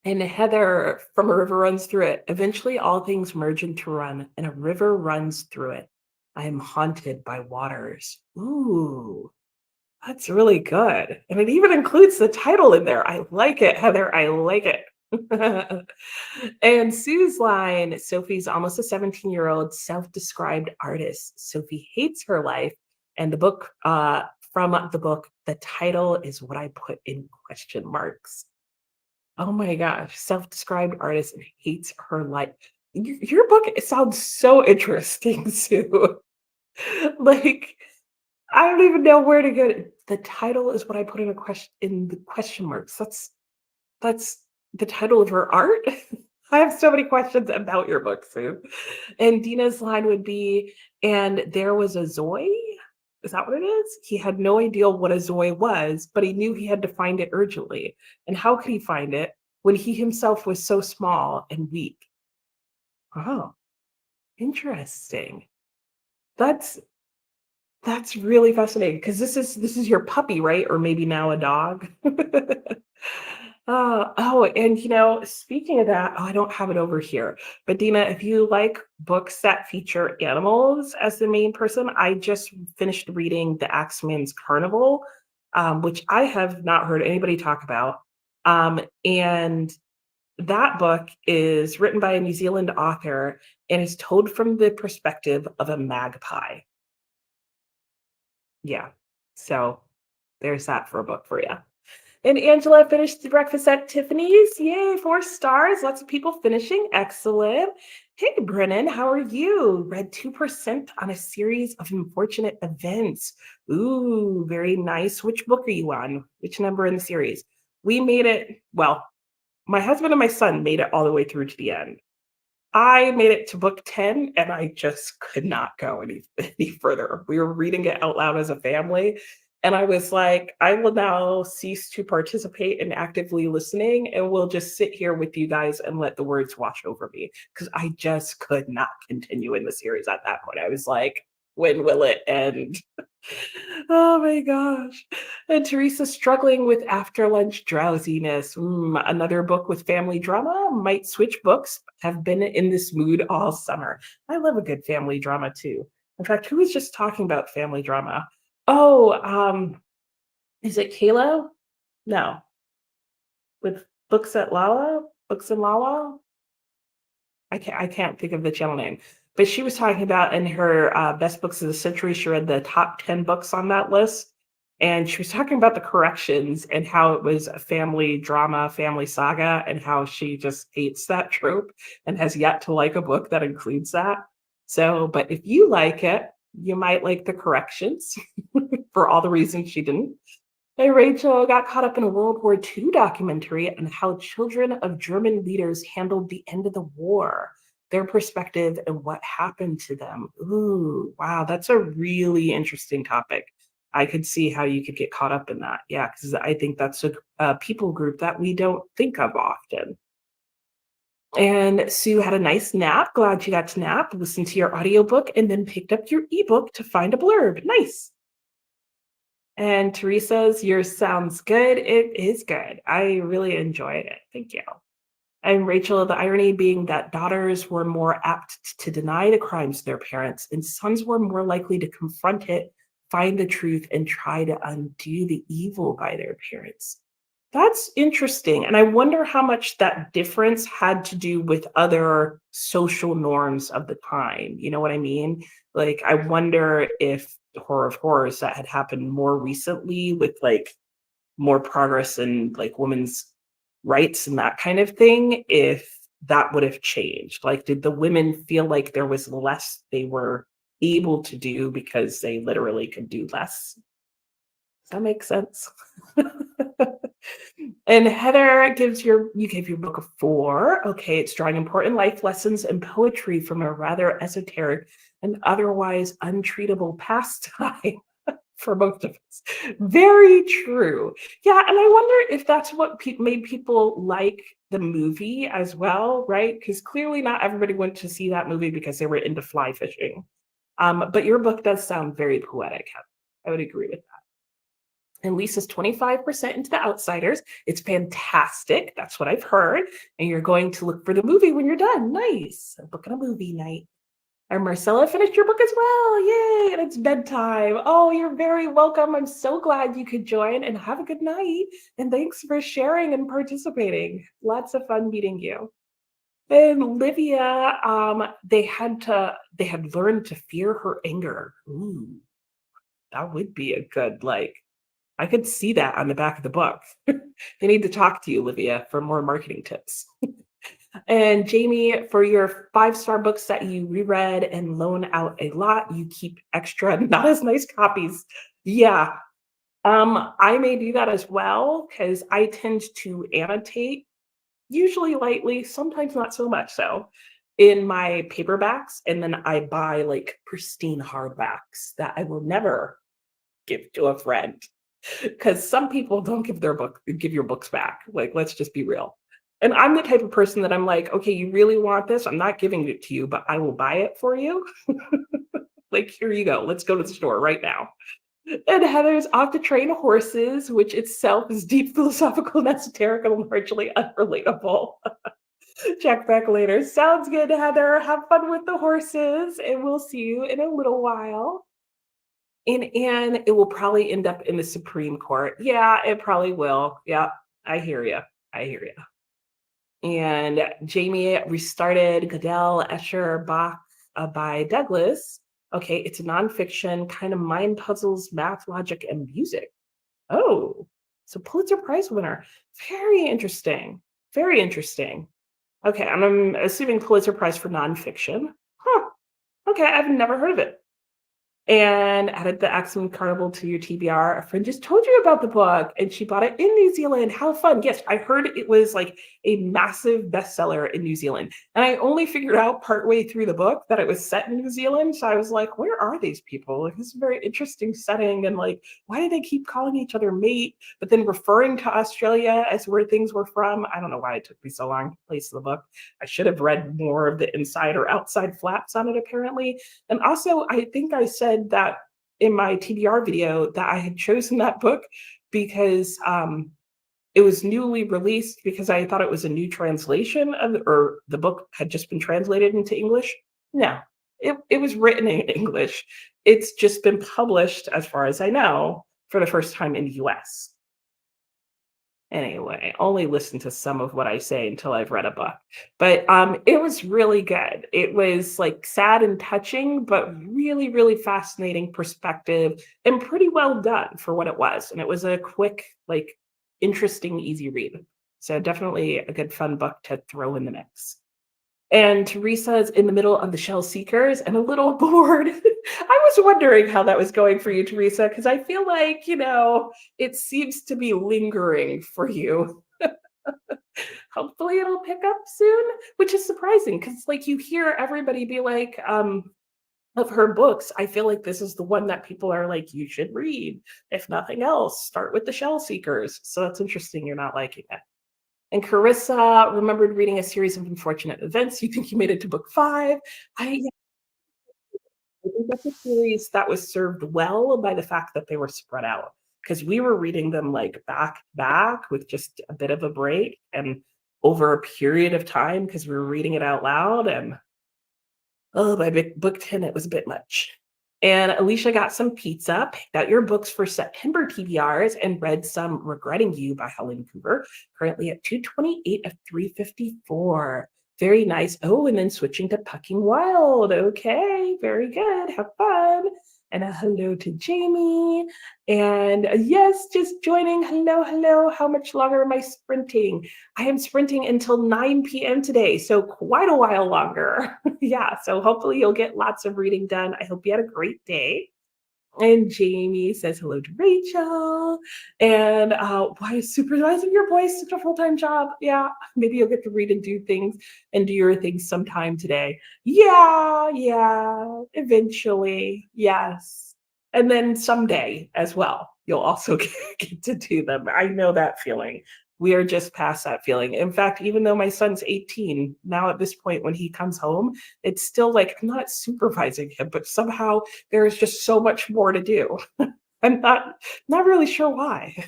And Heather from A River Runs Through It. Eventually, all things merge into run, and a river runs through it. I am haunted by waters. Ooh, that's really good. And it even includes the title in there. I like it, Heather. I like it. And Sue's line, Sophie's almost a 17-year-old self-described artist. Sophie hates her life. And the book, from the book, the title is what I put in question marks. Oh my gosh, self-described artist and hates her life. Your book, it sounds so interesting, Sue. Like, I don't even know where to go. The title is what I put in the question marks. That's the title of her art? I have so many questions about your book, Sue. And Dina's line would be, and there was a Zoe? Is that what it is? He had no idea what a Zoe was, but he knew he had to find it urgently. And how could he find it when he himself was so small and weak? Oh, interesting. That's that's really fascinating because this is your puppy, right? Or maybe now a dog. Oh, and speaking of that, oh, I don't have it over here. But Dina, if you like books that feature animals as the main person, I just finished reading The Axeman's Carnival, which I have not heard anybody talk about. And that book is written by a New Zealand author and is told from the perspective of a magpie. Yeah. So there's that for a book for you. And Angela finished the breakfast at Tiffany's. Yay, 4 stars. Lots of people finishing. Excellent. Hey, Brennan, how are you? Read 2% on a series of unfortunate events. Ooh, very nice. Which book are you on? Which number in the series? We made it, well, my husband and my son made it all the way through to the end. I made it to book 10 and I just could not go any further. We were reading it out loud as a family. And I was like, I will now cease to participate in actively listening and we'll just sit here with you guys and let the words wash over me. Because I just could not continue in the series at that point. I was like, when will it end? Oh my gosh. And Teresa struggling with after lunch drowsiness. Another book with family drama. Might switch books. Have been in this mood all summer. I love a good family drama too. In fact, who was just talking about family drama? Oh, is it Kayla? No. With Books at Lala? Books and Lala? I can't think of the channel name. But she was talking about in her best books of the century, she read the top 10 books on that list. And she was talking about the corrections and how it was a family drama, family saga, and how she just hates that trope and has yet to like a book that includes that. So, but if you like it, you might like the corrections for all the reasons she didn't. Hey, Rachel got caught up in a World War II documentary on how children of German leaders handled the end of the war, their perspective, and what happened to them. Ooh, wow, that's a really interesting topic. I could see how you could get caught up in that. Yeah, because I think that's a people group that we don't think of often. And Sue had a nice nap. Glad you got to nap, listen to your audiobook, and then picked up your ebook to find a blurb. Nice. And Teresa's, yours sounds good. It is good. I really enjoyed it. Thank you. And Rachel, the irony being that daughters were more apt to deny the crimes of their parents, and sons were more likely to confront it, find the truth, and try to undo the evil by their parents. That's interesting. And I wonder how much that difference had to do with other social norms of the time. You know what I mean? Like, I wonder if horror of horrors that had happened more recently with like more progress in like women's rights and that kind of thing, if that would have changed. Like, did the women feel like there was less they were able to do because they literally could do less? Does that make sense? And Heather gives you gave your book a 4. Okay, it's drawing important life lessons and poetry from a rather esoteric and otherwise untreatable pastime for most of us. Very true. Yeah, and I wonder if that's what made people like the movie as well, right? Because clearly not everybody went to see that movie because they were into fly fishing. But your book does sound very poetic, Heather. I would agree with that. And Lisa's 25% into The Outsiders. It's fantastic. That's what I've heard. And you're going to look for the movie when you're done. Nice. A book and a movie night. And Marcella finished your book as well. Yay. And it's bedtime. Oh, you're very welcome. I'm so glad you could join and have a good night. And thanks for sharing and participating. Lots of fun meeting you. And Livia, they had learned to fear her anger. Ooh, that would be a good like I could see that on the back of the book. They need to talk to you, Olivia, for more marketing tips. And Jamie, for your 5-star books that you reread and loan out a lot, you keep extra, not as nice copies. Yeah. I may do that as well because I tend to annotate, usually lightly, sometimes not so much so, in my paperbacks. And then I buy like pristine hardbacks that I will never give to a friend because some people don't give your books back. Like, let's just be real. And I'm the type of person that I'm like, okay, you really want this? I'm not giving it to you, but I will buy it for you. Like, here you go. Let's go to the store right now. And Heather's off to train horses, which itself is deep philosophical and esoteric and largely unrelatable. Check back later. Sounds good, Heather. Have fun with the horses, and we'll see you in a little while. And it will probably end up in the Supreme Court. Yeah, it probably will. Yeah, I hear you. I hear you. And Jamie restarted Goodell, Escher, Bach by Douglas. Okay, it's a nonfiction, kind of mind puzzles, math, logic, and music. Oh, so Pulitzer Prize winner. Very interesting. Very interesting. Okay, and I'm assuming Pulitzer Prize for nonfiction. Huh. Okay, I've never heard of it. And added the Accent Carnival to your TBR. A friend just told you about the book and she bought it in New Zealand. How fun. Yes, I heard it was like a massive bestseller in New Zealand. And I only figured out partway through the book that it was set in New Zealand. So I was like, where are these people? Like, this is a very interesting setting. And like, why do they keep calling each other mate, but then referring to Australia as where things were from? I don't know why it took me so long to place the book. I should have read more of the inside or outside flaps on it, apparently. And also, I think I said that in my TBR video that I had chosen that book because it was newly released because I thought it was a new translation of, or the book had just been translated into English. No, it was written in English. It's just been published, as far as I know, for the first time in the US. Anyway, only listen to some of what I say until I've read a book. But it was really good. It was like sad and touching, but really, really fascinating perspective and pretty well done for what it was. And it was a quick, like interesting, easy read. So definitely a good fun book to throw in the mix. And Teresa's in the middle of the Shell Seekers and a little bored. I was wondering how that was going for you, Teresa, because I feel like, it seems to be lingering for you. Hopefully it'll pick up soon, which is surprising because like you hear everybody be like, of her books, I feel like this is the one that people are like, you should read. If nothing else, start with the Shell Seekers. So that's interesting you're not liking it. And Carissa remembered reading A Series of Unfortunate Events. You think you made it to book 5. I I think that's a series that was served well by the fact that they were spread out, because we were reading them like back to back with just a bit of a break and over a period of time because we were reading it out loud. And oh, by book 10, it was a bit much. And Alicia got some pizza, picked out your books for September TBRs, and read some Regretting You by Helen Cooper, currently at 228 of 354. Very nice. Oh, and then switching to Pucking Wild. Okay, very good. Have fun. And a hello to Jamie. And yes, just joining. Hello, hello. How much longer am I sprinting? I am sprinting until 9 p.m. today, so quite a while longer. Yeah, so hopefully you'll get lots of reading done. I hope you had a great day. And Jamie says hello to Rachel. And why is supervising your voice such a full-time job? Yeah, maybe you'll get to read and do things and do your things sometime today. Yeah, yeah, eventually. Yes. And then someday as well, you'll also get to do them. I know that feeling. We are just past that feeling. In fact, even though my son's 18, now at this point when he comes home, it's still like I'm not supervising him, but somehow there is just so much more to do. I'm not really sure why.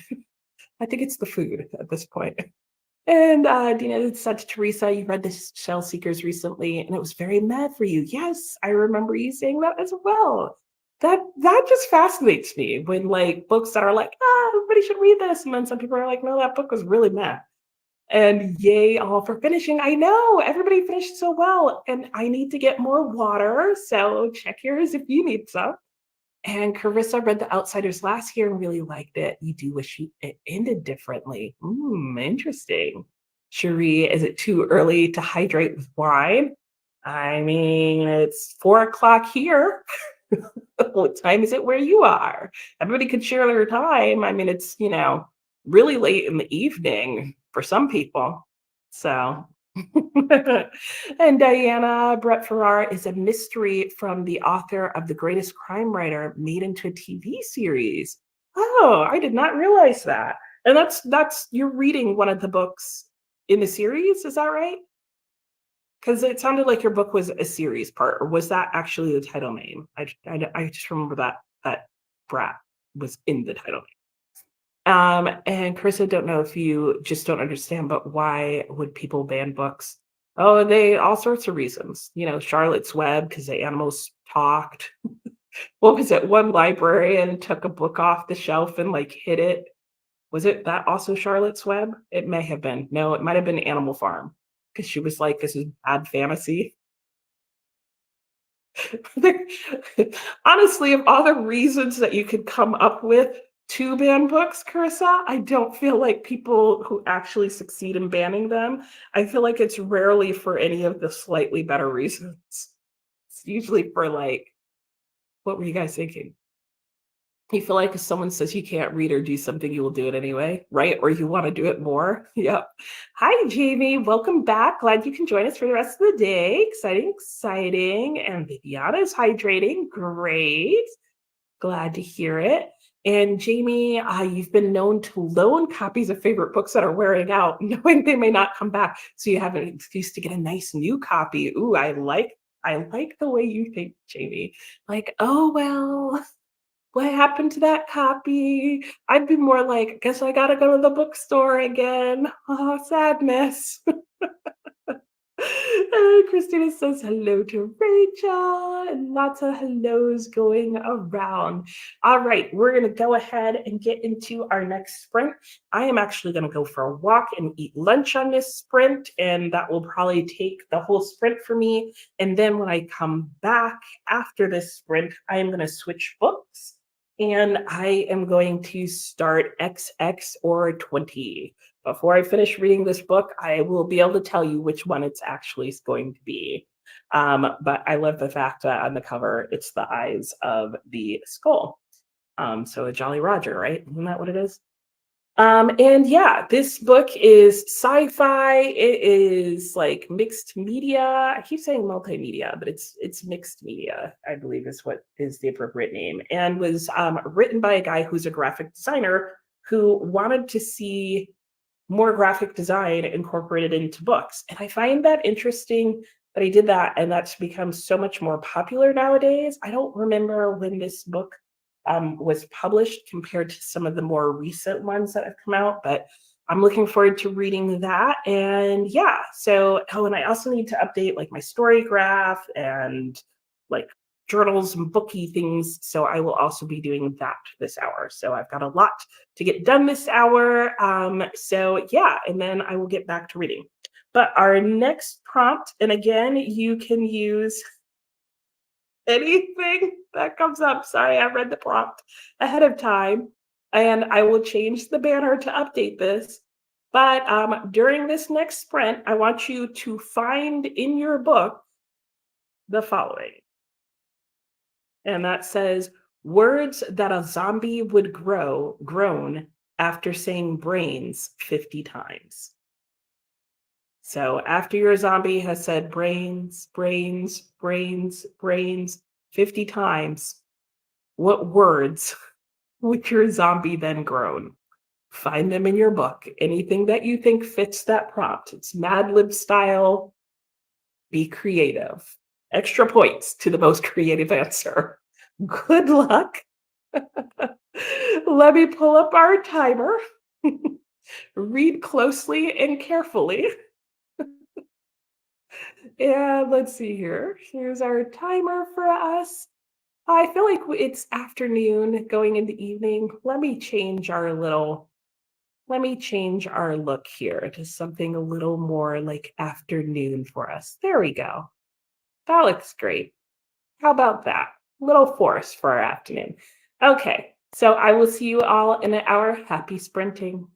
I think it's the food at this point. And Dina said to Teresa, you read the Shell Seekers recently, and it was very mad for you. Yes, I remember you saying that as well. That just fascinates me when like books that are like, everybody should read this, and then some people are like, no, that book was really mad. And yay, all for finishing. I know everybody finished so well, and I need to get more water. So check yours if you need some. And Carissa read The Outsiders last year and really liked it. You do wish it ended differently. Interesting. Cherie, is it too early to hydrate with wine? I mean, it's 4 o'clock here. What time is it where you are? Everybody could share their time. I mean, it's, really late in the evening for some people. So, and Diana Brett Farrar is a mystery from the author of The Greatest Crime Writer made into a TV series. Oh, I did not realize that. And that's you're reading one of the books in the series, is that right? Because it sounded like your book was a series part, or was that actually the title name? I just remember that Brat was in the title name. And Chris, I don't know if you just don't understand, but why would people ban books? Oh, they all sorts of reasons. Charlotte's Web because the animals talked. What was it? One librarian took a book off the shelf and like hid it. Was it that also Charlotte's Web? It may have been. No, it might have been Animal Farm because she was like, "This is bad fantasy." Honestly, of all the reasons that you could come up with to ban books, Carissa, I don't feel like people who actually succeed in banning them, I feel like it's rarely for any of the slightly better reasons. It's usually for like, what were you guys thinking? You feel like if someone says you can't read or do something, you will do it anyway, right? Or you want to do it more. Yep. Hi, Jamie. Welcome back. Glad you can join us for the rest of the day. Exciting, exciting. And Viviana is hydrating. Great. Glad to hear it. And Jamie, you've been known to loan copies of favorite books that are wearing out, knowing they may not come back. So you have an excuse to get a nice new copy. Ooh, I like the way you think, Jamie. Like, oh well, what happened to that copy? I'd be more like, guess I gotta go to the bookstore again. Oh, sadness. Christina says hello to Rachel, and lots of hellos going around. All right, we're going to go ahead and get into our next sprint. I am actually going to go for a walk and eat lunch on this sprint, and that will probably take the whole sprint for me. And then when I come back after this sprint, I am going to switch books, and I am going to start XX or 20. Before I finish reading this book, I will be able to tell you which one it's actually going to be. But I love the fact that on the cover, it's the eyes of the skull. So a Jolly Roger, right? Isn't that what it is? And yeah, this book is sci-fi. It is like mixed media. I keep saying multimedia, but it's mixed media, I believe is what is the appropriate name, and was written by a guy who's a graphic designer who wanted to see more graphic design incorporated into books. And I find that interesting that I did that, and that's become so much more popular nowadays. I don't remember when this book was published compared to some of the more recent ones that have come out, but I'm looking forward to reading that. And yeah, so oh, and I also need to update like my story graph and like journals and booky things. So I will also be doing that this hour. So I've got a lot to get done this hour. So yeah, and then I will get back to reading. But our next prompt, and again, you can use anything that comes up. Sorry, I read the prompt ahead of time, and I will change the banner to update this. But during this next sprint, I want you to find in your book the following. And that says words that a zombie would groan after saying brains 50 times. So after your zombie has said brains, brains, brains, brains 50 times, what words would your zombie then groan? Find them in your book. Anything that you think fits that prompt. It's Mad Lib style. Be creative. Extra points to the most creative answer. Good luck. Let me pull up our timer. Read closely and carefully. And let's see here. Here's our timer for us. I feel like it's afternoon going into evening. Let me change our look here to something a little more like afternoon for us. There we go. That looks great. How about that? Little forest for our afternoon. Okay, so I will see you all in an hour. Happy sprinting.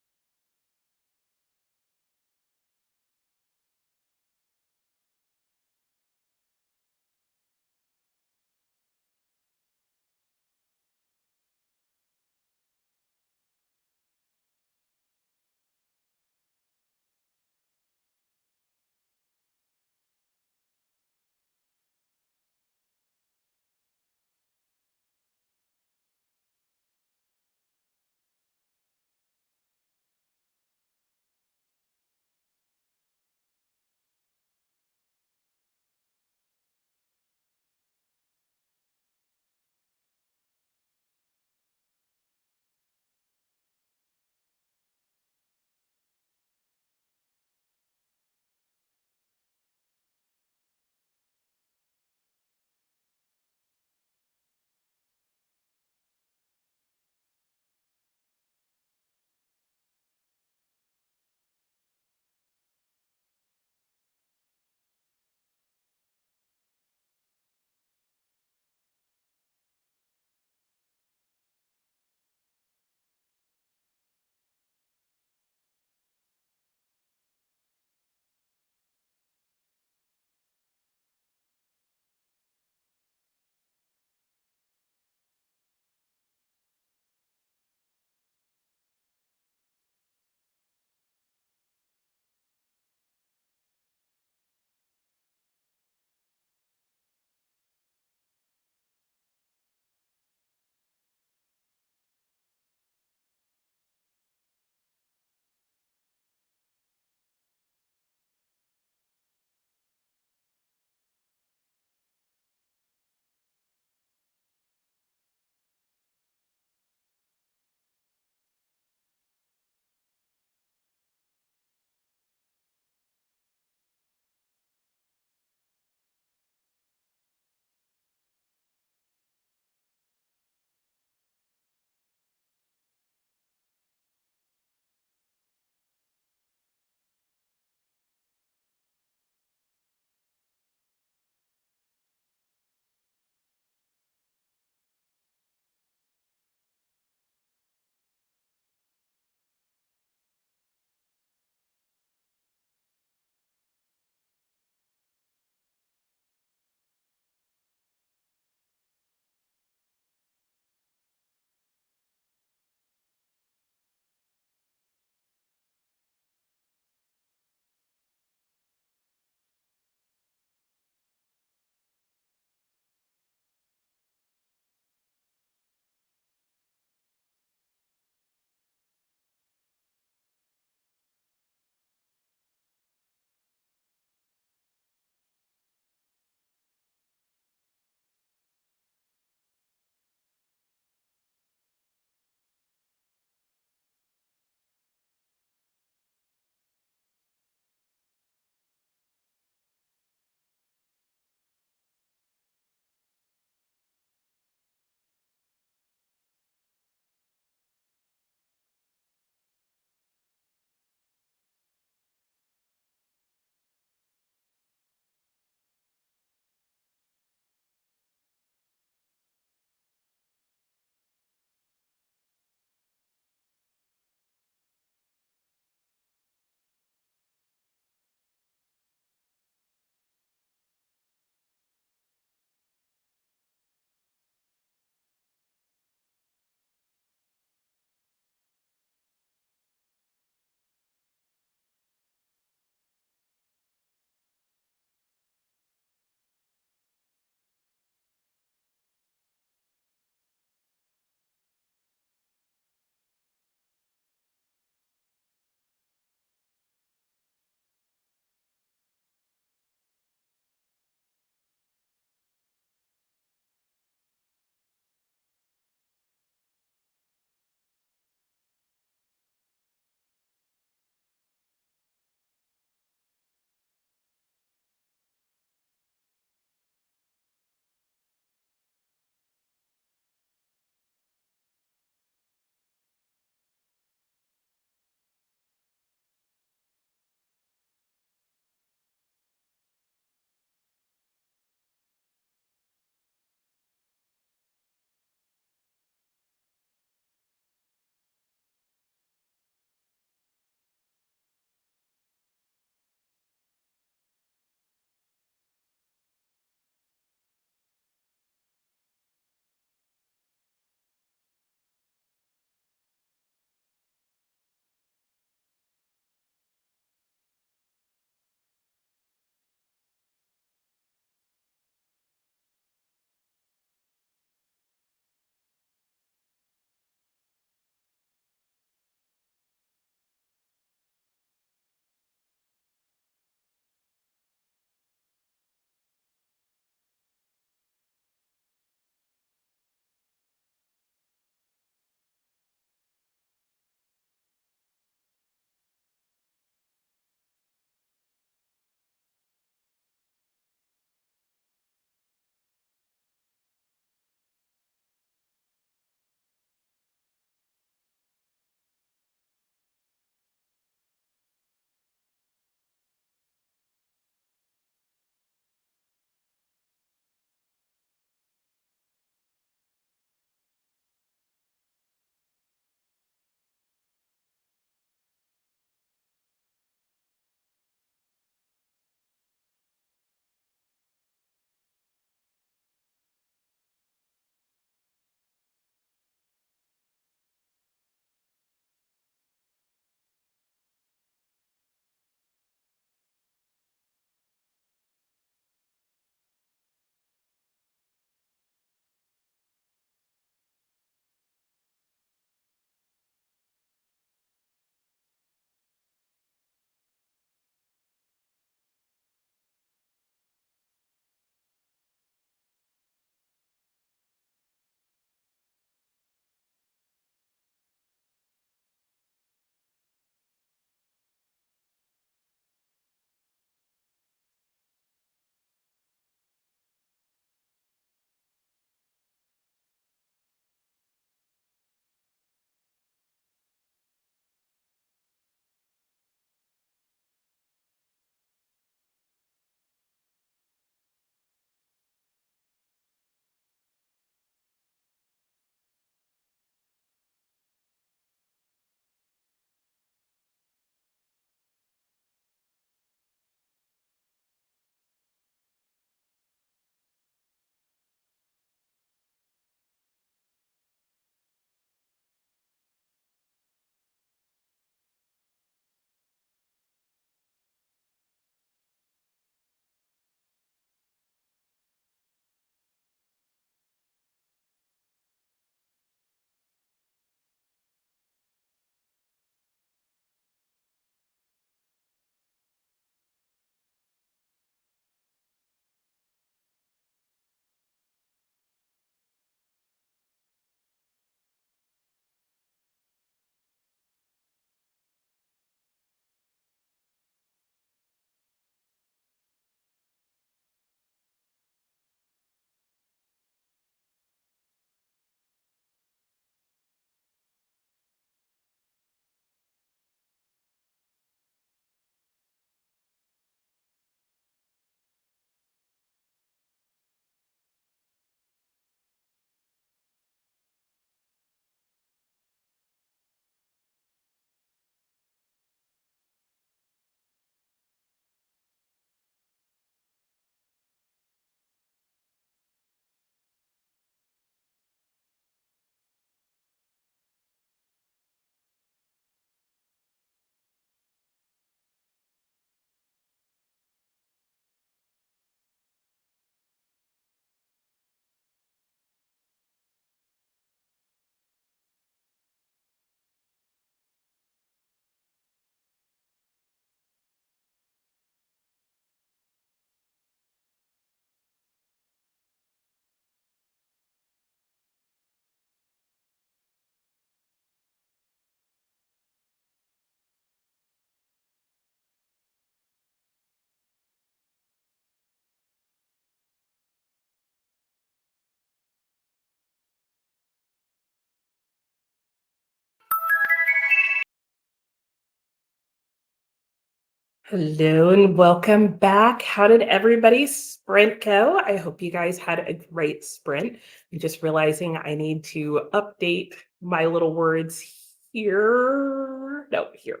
Hello and welcome back. How did everybody's sprint go? I hope you guys had a great sprint. I'm just realizing I need to update my little words here. No, here.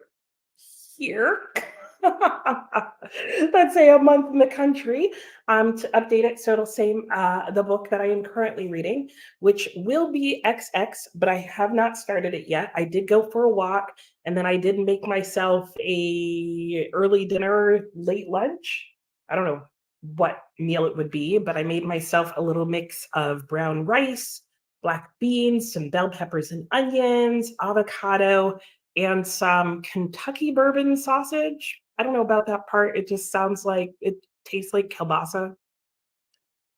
Let's say a month in the country to update it so it'll say the book that I am currently reading, which will be XX, but I have not started it yet. I did go for a walk and then I did make myself a early dinner, late lunch. I don't know what meal it would be, but I made myself a little mix of brown rice, black beans, some bell peppers and onions, avocado, and some Kentucky bourbon sausage. I don't know about that part. It just sounds like it tastes like kielbasa,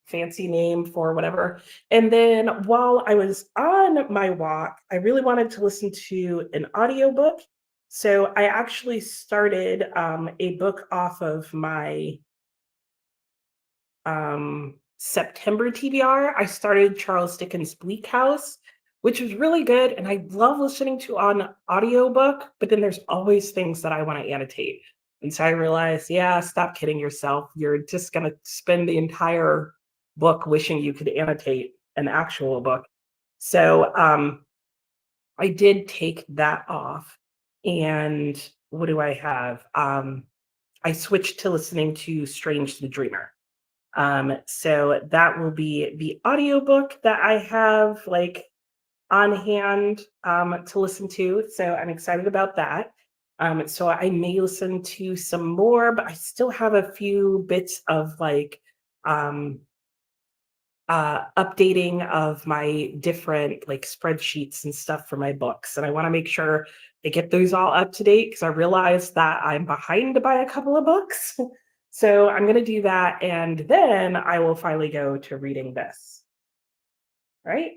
fancy name for whatever. And then while I was on my walk, I really wanted to listen to an audiobook. So I actually started a book off of my September TBR. I started Charles Dickens' Bleak House, which was really good. And I love listening to on audiobook, but then there's always things that I want to annotate. And so I realized, yeah, stop kidding yourself. You're just going to spend the entire book wishing you could annotate an actual book. So I did take that off. And what do I have? I switched to listening to Strange the Dreamer. So that will be the audiobook that I have like on hand to listen to. So I'm excited about that. So I may listen to some more, but I still have a few bits of like um, updating of my different like spreadsheets and stuff for my books. And I want to make sure I get those all up to date because I realize that I'm behind by a couple of books. So I'm going to do that. And then I will finally go to reading this. Right?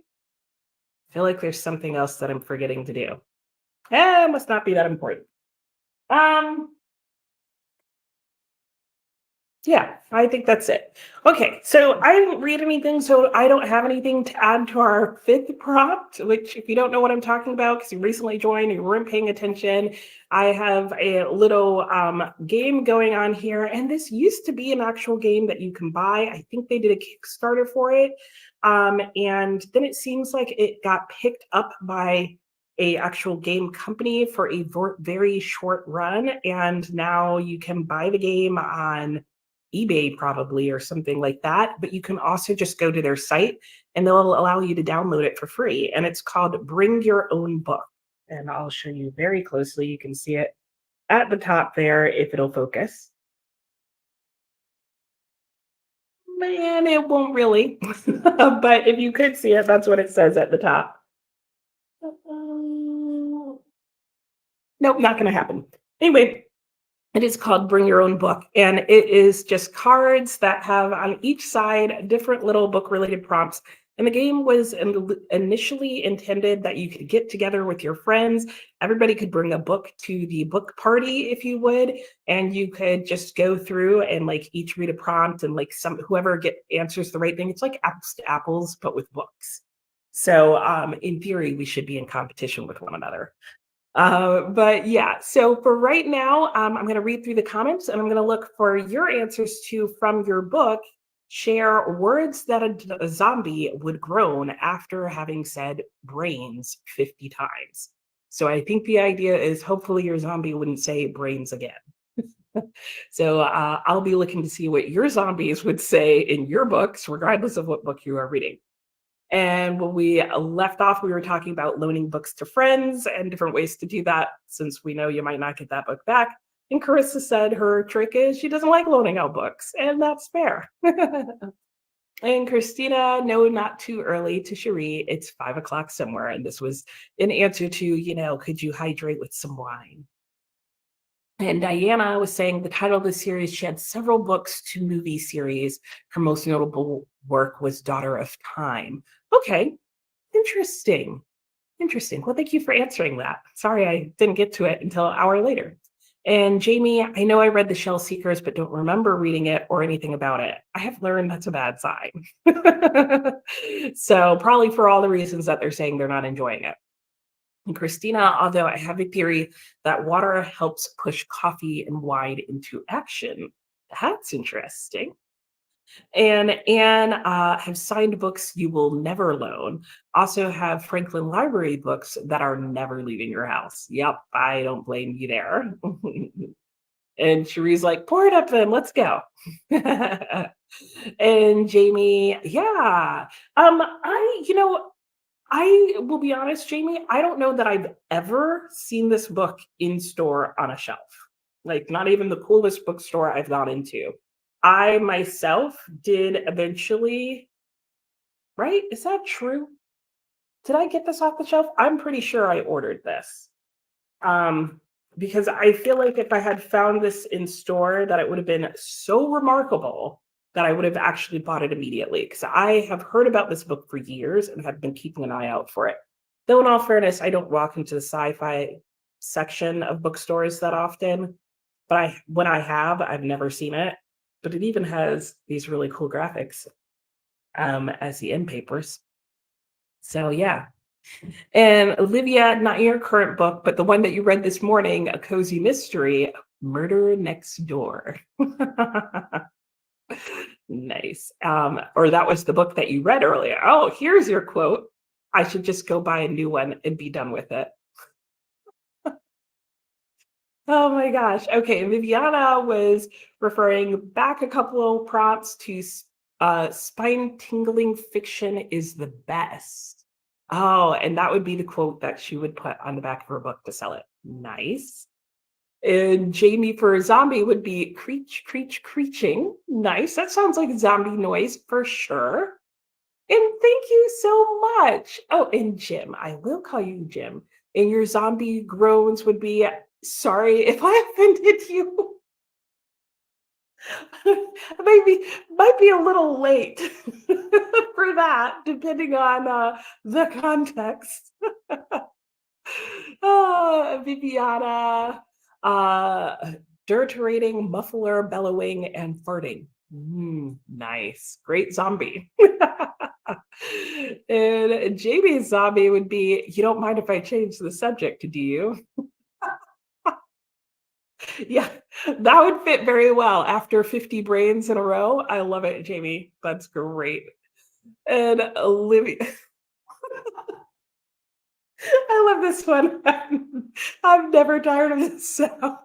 I feel like there's something else that I'm forgetting to do. It must not be that important. Um, Yeah, I think that's it. Okay, so I didn't read anything, so I don't have anything to add to our fifth prompt, which if you don't know what I'm talking about, because you recently joined and you weren't paying attention, I have a little game going on here. And this used to be an actual game that you can buy. I think they did a Kickstarter for it. And then it seems like it got picked up by a actual game company for a very short run. And now you can buy the game on eBay probably or something like that, but you can also just go to their site and they'll allow you to download it for free. And it's called Bring Your Own Book. And I'll show you very closely. You can see it at the top there if it'll focus. Man, it won't really. But if you could see it, that's what it says at the top. Nope, not going to happen. Anyway, it is called Bring Your Own Book, and it is just cards that have on each side different little book-related prompts. And the game was initially intended that you could get together with your friends. Everybody could bring a book to the book party if you would, and you could just go through and like each read a prompt and like whoever answers the right thing. It's like apples to apples, but with books. So in theory, we should be in competition with one another. But yeah, so for right now, I'm going to read through the comments and I'm going to look for your answers to from your book. Share words that a zombie would groan after having said brains 50 times. So I think the idea is hopefully your zombie wouldn't say brains again. So I'll be looking to see what your zombies would say in your books, regardless of what book you are reading. And when we left off, we were talking about loaning books to friends and different ways to do that, since we know you might not get that book back. And Carissa said her trick is she doesn't like loaning out books, and that's fair. And Christina, no, not too early to Cherie. It's 5 o'clock somewhere. And this was an answer to, could you hydrate with some wine? And Diana was saying the title of the series, she had several books to movie series. Her most notable work was Daughter of Time. Okay, interesting. Interesting. Well, thank you for answering that. Sorry I didn't get to it until an hour later. And Jamie, I know I read The Shell Seekers, but don't remember reading it or anything about it. I have learned that's a bad sign. So probably for all the reasons that they're saying they're not enjoying it. And Christina, although I have a theory that water helps push coffee and wine into action. That's interesting. And Anne have signed books you will never loan. Also have Franklin Library books that are never leaving your house. Yep, I don't blame you there. And Cherie's like, pour it up then, let's go. And Jamie, yeah. I will be honest, Jamie, I don't know that I've ever seen this book in store on a shelf. Like, not even the coolest bookstore I've gone into. I myself did eventually, right? Is that true? Did I get this off the shelf? I'm pretty sure I ordered this. Because I feel like if I had found this in store, that it would have been so remarkable that I would have actually bought it immediately. Because I have heard about this book for years and have been keeping an eye out for it. Though, in all fairness, I don't walk into the sci-fi section of bookstores that often. But when I have, I've never seen it. But it even has these really cool graphics as the end papers. So yeah. And Olivia, not your current book, but the one that you read this morning, A Cozy Mystery, Murder Next Door. Nice. Or that was the book that you read earlier. Oh, here's your quote. I should just go buy a new one and be done with it. Oh my gosh. Okay, Viviana was referring back a couple of prompts to spine-tingling fiction is the best. Oh, and that would be the quote that she would put on the back of her book to sell it. Nice. And Jamie for a zombie would be creech, creech, creeching. Nice. That sounds like zombie noise for sure. And thank you so much. Oh, and Jim, I will call you Jim. And your zombie groans would be, sorry if I offended you. Maybe might be a little late for that, depending on the context. Viviana, dirterating, muffler, bellowing, and farting. Nice. Great zombie. And Jamie's zombie would be, you don't mind if I change the subject, do you? Yeah, that would fit very well after 50 brains in a row. I love it, Jamie. That's great. And Olivia, I love this one. I'm never tired of this sound.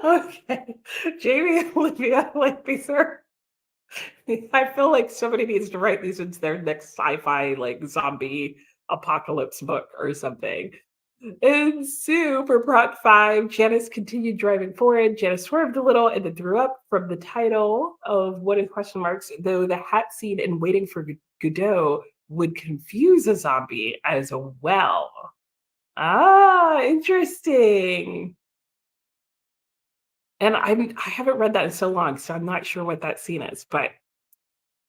Okay, Jamie and Olivia, like these are. I feel like somebody needs to write these into their next sci-fi, like zombie apocalypse book or something. And Sue for Prop 5, Janice continued driving forward. Janice swerved a little and then threw up from the title of what is question marks, though the hat scene and waiting for Godot would confuse a zombie as well. Ah, interesting. And I haven't read that in so long, so I'm not sure what that scene is, but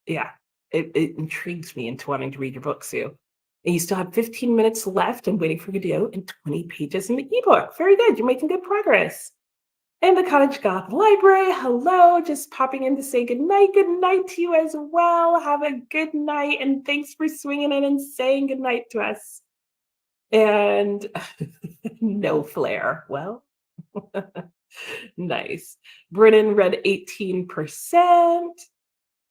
yeah, it intrigues me into wanting to read your book, Sue. And you still have 15 minutes left and waiting for Godot and 20 pages in the ebook. Very good. You're making good progress. And the Cottage Goth Library, hello. Just popping in to say good night. Good night to you as well. Have a good night. And thanks for swinging in and saying good night to us. And no flare. Well, nice. Brennan read 18%.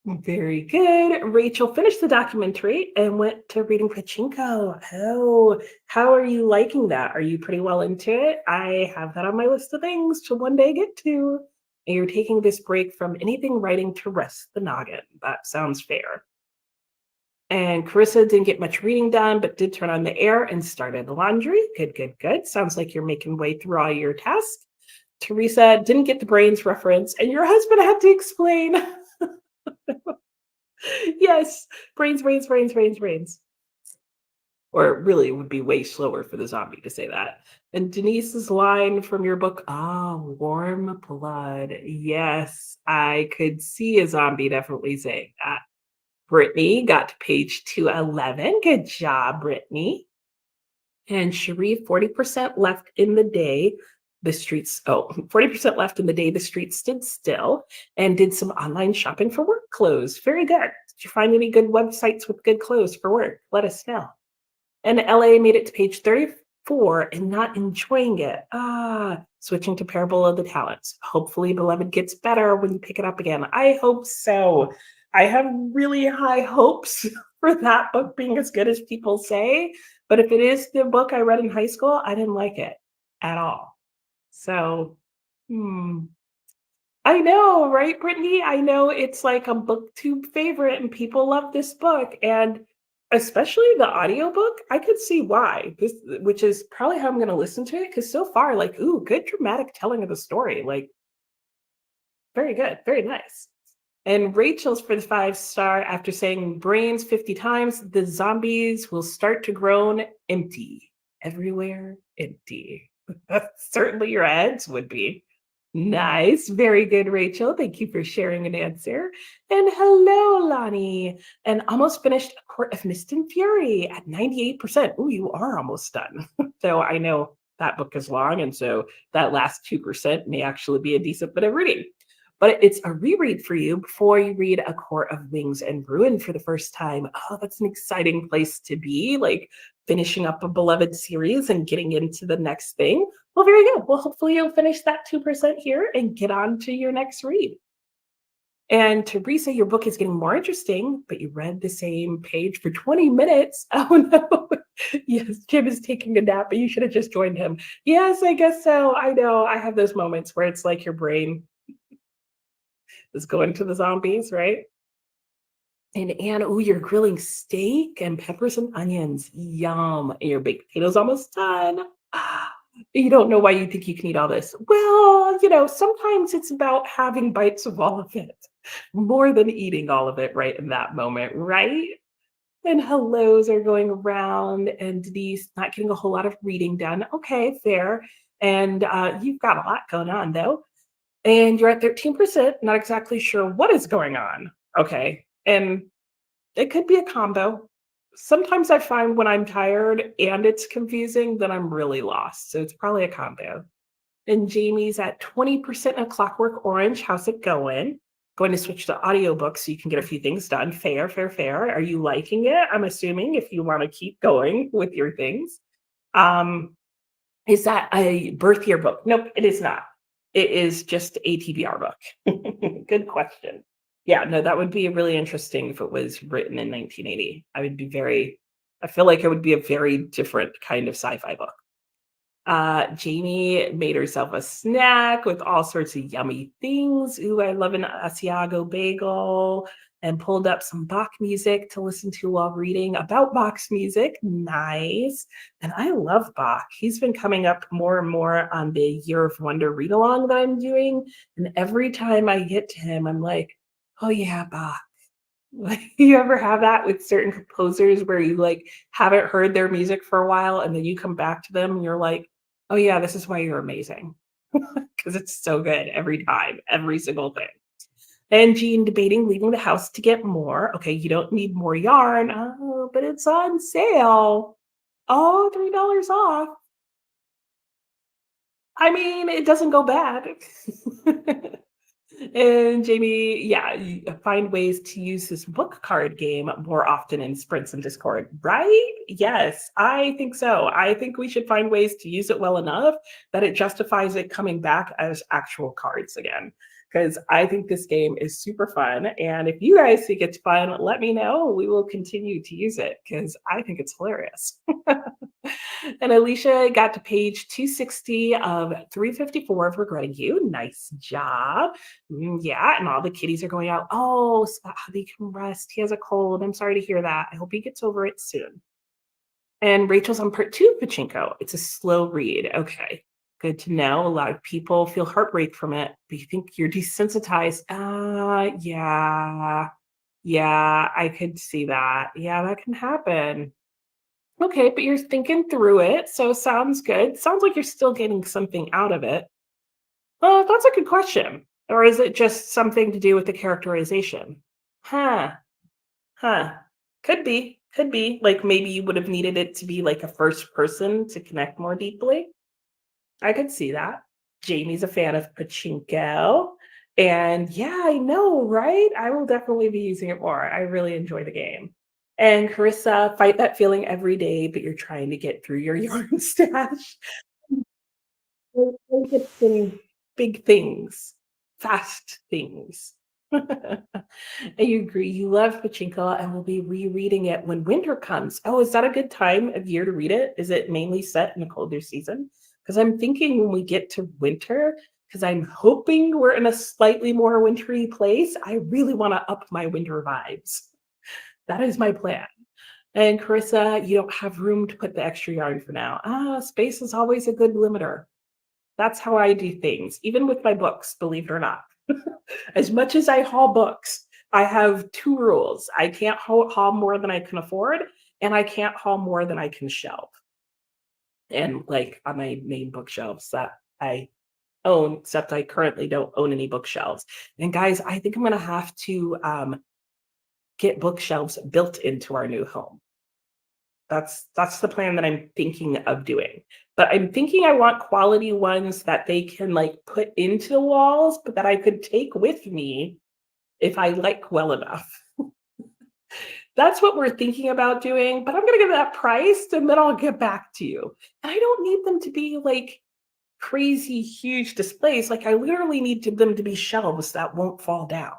Very good. Rachel finished the documentary and went to reading Pachinko. Oh, how are you liking that? Are you pretty well into it? I have that on my list of things to one day get to. And you're taking this break from anything writing to rest the noggin. That sounds fair. And Carissa didn't get much reading done, but did turn on the air and started the laundry. Good, good, good. Sounds like you're making way through all your tasks. Teresa didn't get the brains reference, and your husband had to explain. Yes, brains, brains, brains, brains, brains. Or really, it would be way slower for the zombie to say that. And Denise's line from your book, warm blood. Yes, I could see a zombie definitely saying that. Brittany got to page 211. Good job, Brittany. And Cherie, 40% left in the day. The streets, 40% left in the day. The streets stood still and did some online shopping for work clothes. Very good. Did you find any good websites with good clothes for work? Let us know. And LA made it to page 34 and not enjoying it. Switching to Parable of the Talents. Hopefully, Beloved gets better when you pick it up again. I hope so. I have really high hopes for that book being as good as people say. But if it is the book I read in high school, I didn't like it at all. So, hmm. I know, right, Brittany? I know it's like a booktube favorite and people love this book. And especially the audiobook, I could see why. This, which is probably how I'm going to listen to it. Because so far, like, ooh, good dramatic telling of the story. Like, very good, very nice. And Rachel's for the 5 star after saying brains 50 times, the zombies will start to groan empty. Everywhere empty. Certainly your heads would be. Nice. Very good, Rachel. Thank you for sharing an answer. And hello, Lonnie. And almost finished A Court of Mist and Fury at 98%. Oh, you are almost done. So I know that book is long. And so that last 2% may actually be a decent bit of reading. But it's a reread for you before you read A Court of Wings and Ruin for the first time. Oh, that's an exciting place to be, like finishing up a beloved series and getting into the next thing. Well, very good. Well, hopefully you'll finish that 2% here and get on to your next read. And Teresa, your book is getting more interesting, but you read the same page for 20 minutes. Oh no. Yes, Jim is taking a nap, but you should have just joined him. Yes, I guess so. I know. I have those moments where it's like your brain is going to the zombies, right? And Anne, oh, you're grilling steak and peppers and onions. Yum. And your baked potatoes almost done. Ah, you don't know why you think you can eat all this. Well, sometimes it's about having bites of all of it more than eating all of it right in that moment, right? And hellos are going around, and Denise not getting a whole lot of reading done. Okay, fair. And you've got a lot going on, though. And you're at 13%, not exactly sure what is going on. Okay. And it could be a combo. Sometimes I find when I'm tired and it's confusing, then I'm really lost. So it's probably a combo. And Jamie's at 20% of Clockwork Orange. How's it going? Going to switch to audiobook so you can get a few things done. Fair, fair, fair. Are you liking it? I'm assuming if you want to keep going with your things. Is that a birth year book? Nope, it is not. It is just a TBR book. Good question. Yeah, no, that would be really interesting if it was written in 1980. I feel like it would be a very different kind of sci-fi book. Jamie made herself a snack with all sorts of yummy things. Ooh, I love an Asiago bagel, and pulled up some Bach music to listen to while reading about Bach's music. Nice. And I love Bach. He's been coming up more and more on the Year of Wonder read-along that I'm doing. And every time I get to him, I'm like, oh yeah, Bach. Like, you ever have that with certain composers where you like haven't heard their music for a while and then you come back to them and you're like, oh yeah, this is why you're amazing. Because it's so good every time, every single thing. And Jean debating leaving the house to get more. Okay, you don't need more yarn. Oh, but it's on sale. Oh, $3 off. I mean, it doesn't go bad. And Jamie, yeah, find ways to use this book card game more often in sprints and Discord, right? Yes, I think so. I think we should find ways to use it well enough that it justifies it coming back as actual cards again. Because I think this game is super fun. And if you guys think it's fun, let me know. We will continue to use it because I think it's hilarious. And Alicia got to page 260 of 354 of Regretting You. Nice job. Yeah, and all the kitties are going out. Oh, so that hubby can rest. He has a cold. I'm sorry to hear that. I hope he gets over it soon. And Rachel's on part 2 of Pachinko. It's a slow read. Okay, good to know. A lot of people feel heartbreak from it, but you think you're desensitized. Yeah. Yeah, I could see that. Yeah, that can happen. Okay, but you're thinking through it, so sounds good. Sounds like you're still getting something out of it. That's a good question. Or is it just something to do with the characterization? Huh. Huh. Could be. Could be. Like maybe you would have needed it to be like a first person to connect more deeply. I could see that. Jamie's a fan of Pachinko. And yeah, I know, right? I will definitely be using it more. I really enjoy the game. And Carissa, fight that feeling every day, but you're trying to get through your yarn stash. Like it's in big things, fast things. You agree. You love Pachinko and will be rereading it when winter comes. Oh, is that a good time of year to read it? Is it mainly set in a colder season? Because I'm thinking when we get to winter, because I'm hoping we're in a slightly more wintry place, I really want to up my winter vibes. That is my plan. And Carissa, you don't have room to put the extra yarn for now. Space is always a good limiter. That's how I do things, even with my books, believe it or not. As much as I haul books, I have two rules. I can't haul more than I can afford, and I can't haul more than I can shelve. And like on my main bookshelves that I own, except I currently don't own any bookshelves. And guys, I think I'm gonna have to get bookshelves built into our new home. That's the plan that I'm thinking of doing. But I'm thinking I want quality ones that they can like put into the walls, but that I could take with me if I like well enough. That's what we're thinking about doing, but I'm gonna give that price and then I'll get back to you. And I don't need them to be like crazy huge displays. Like I literally need them to be shelves that won't fall down.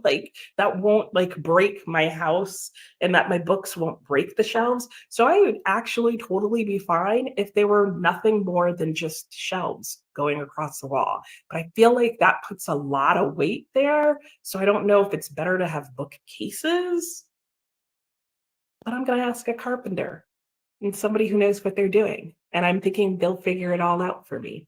Like that won't like break my house and that my books won't break the shelves. So I would actually totally be fine if they were nothing more than just shelves going across the wall. But I feel like that puts a lot of weight there. So I don't know if it's better to have bookcases, but I'm going to ask a carpenter and somebody who knows what they're doing. And I'm thinking they'll figure it all out for me.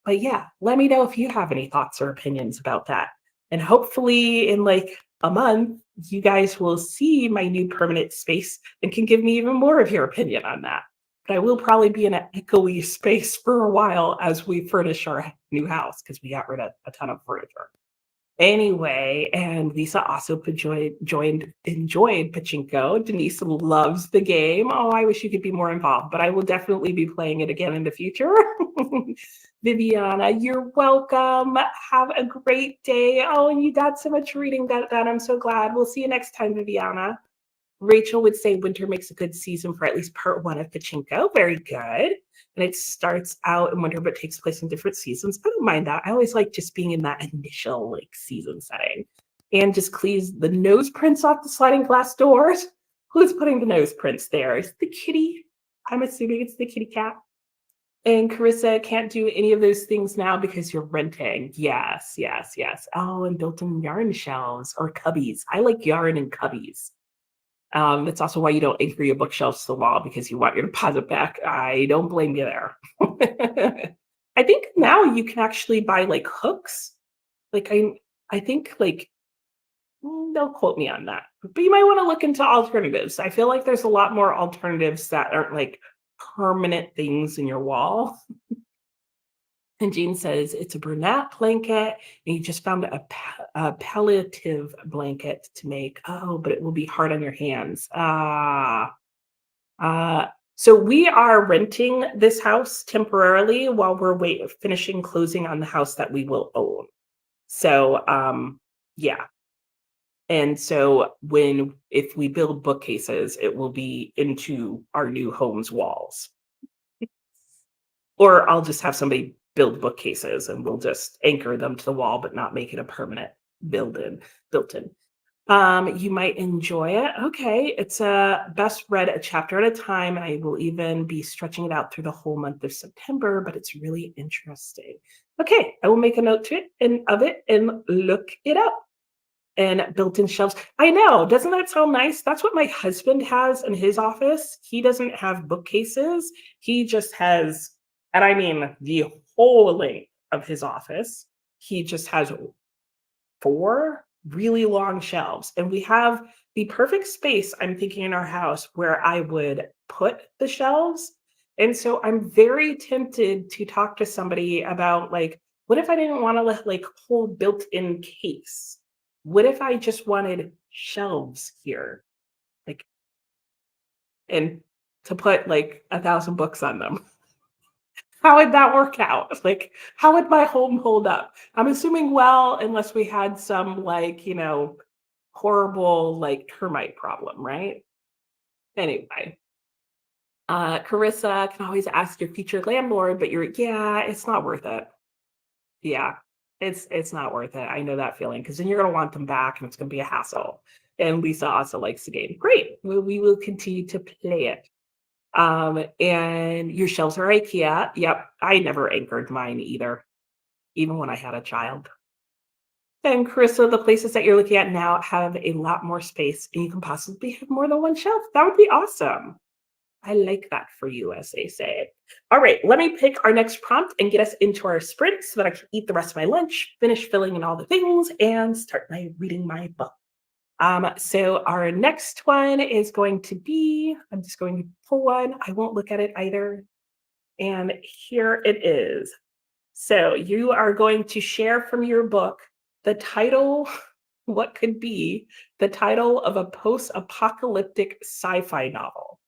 But yeah, let me know if you have any thoughts or opinions about that. And hopefully, in like a month, you guys will see my new permanent space and can give me even more of your opinion on that. But I will probably be in an echoey space for a while as we furnish our new house because we got rid of a ton of furniture. Anyway, and Lisa also enjoyed Pachinko. Denise loves the game. Oh, I wish you could be more involved, but I will definitely be playing it again in the future. Viviana, you're welcome. Have a great day. Oh, and you got so much reading done. I'm so glad. We'll see you next time, Viviana. Rachel would say winter makes a good season for at least part one of Pachinko. Very good. And it starts out in winter, but takes place in different seasons. I don't mind that. I always like just being in that initial like season setting. And just cleans the nose prints off the sliding glass doors. Who's putting the nose prints there? Is it the kitty? I'm assuming it's the kitty cat. And Carissa can't do any of those things now because you're renting. Yes, yes, yes. Oh, and built-in yarn shelves or cubbies. I like yarn and cubbies. That's also why you don't anchor your bookshelves to the wall because you want your deposit back. I don't blame you there. I think now you can actually buy like hooks. Like I think like don't quote me on that, but you might want to look into alternatives. I feel like there's a lot more alternatives that aren't like permanent things in your wall. And Jean says it's a brunette blanket, and you just found a palliative blanket to make. Oh, but it will be hard on your hands. So we are renting this house temporarily while we're finishing closing on the house that we will own. So yeah. And so if we build bookcases, it will be into our new home's walls. Or I'll just have somebody build bookcases and we'll just anchor them to the wall, but not make it a permanent built in. You might enjoy it. Okay, it's best read a chapter at a time, and I will even be stretching it out through the whole month of September, but it's really interesting. Okay, I will make a note of it and look it up. And built-in shelves. I know, doesn't that sound nice? That's what my husband has in his office. He doesn't have bookcases. He just has, and I mean the whole length of his office. He just has 4 really long shelves. And we have the perfect space, I'm thinking, in our house where I would put the shelves. And so I'm very tempted to talk to somebody about like, what if I didn't want to let like whole built-in case? What if I just wanted shelves here, like, and to put like 1,000 books on them? How would that work out? Like, how would my home hold up? I'm assuming well, unless we had some like, horrible like termite problem, right? Anyway, Carissa can always ask your future landlord, but yeah, it's not worth it. Yeah, it's not worth it. I know that feeling because then you're gonna want them back and it's gonna be a hassle. And Lisa also likes the game. Great. We will continue to play it. And your shelves are IKEA. Yep. I never anchored mine either, even when I had a child. And Carissa, the places that you're looking at now have a lot more space and you can possibly have more than one shelf. That would be awesome. I like that for you, as they say. All right, let me pick our next prompt and get us into our sprint so that I can eat the rest of my lunch, finish filling in all the things, and start my reading my book. So our next one is going to be, I'm just going to pull one. I won't look at it either. And here it is. So you are going to share from your book the title, what could be the title of a post-apocalyptic sci-fi novel.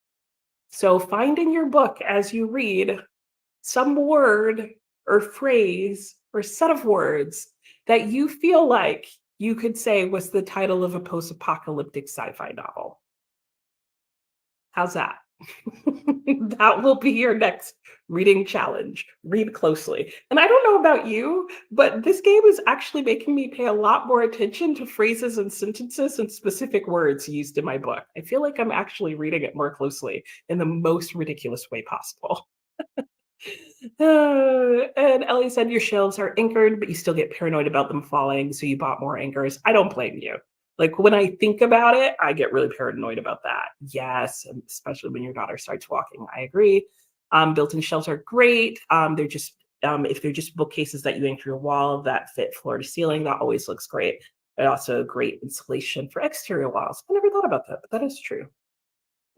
So find in your book as you read some word or phrase or set of words that you feel like you could say was the title of a post-apocalyptic sci-fi novel. How's that? That will be your next reading challenge. Read closely. And I don't know about you, but this game is actually making me pay a lot more attention to phrases and sentences and specific words used in my book. I feel like I'm actually reading it more closely in the most ridiculous way possible. And Ellie said your shelves are anchored, but you still get paranoid about them falling, so you bought more anchors. I don't blame you. Like when I think about it, I get really paranoid about that. Yes, especially when your daughter starts walking. I agree. Built-in shelves are great. They're just if they're just bookcases that you anchor your wall that fit floor to ceiling, that always looks great. And also great insulation for exterior walls. I never thought about that, but that is true.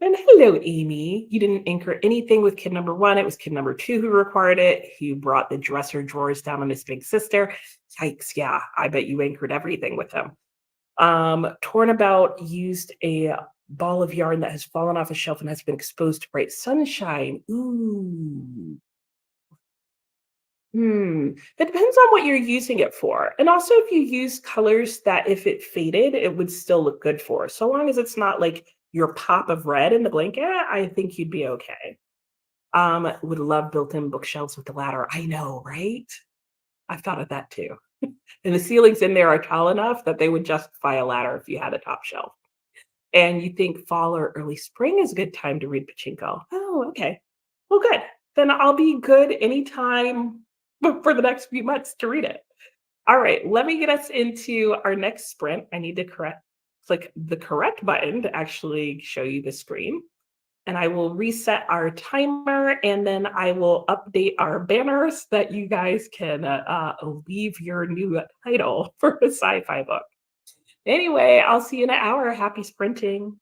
And hello, Amy. You didn't anchor anything with kid number one. It was kid number two who required it. Who brought the dresser drawers down on his big sister. Yikes. Yeah, I bet you anchored everything with him. Torn About used a ball of yarn that has fallen off a shelf and has been exposed to bright sunshine. Ooh. It depends on what you're using it for. And also if you use colors that if it faded, it would still look good for. So long as it's not like your pop of red in the blanket, I think you'd be okay. Would love built-in bookshelves with the ladder. I know, right? I've thought of that too. And the ceilings in there are tall enough that they would justify a ladder if you had a top shelf. And you think fall or early spring is a good time to read Pachinko. Oh, okay. Well, good. Then I'll be good anytime for the next few months to read it. All right, let me get us into our next sprint. I need to click the correct button to actually show you the screen. And I will reset our timer and then I will update our banners that you guys can leave your new title for a sci-fi book. Anyway, I'll see you in an hour. Happy sprinting.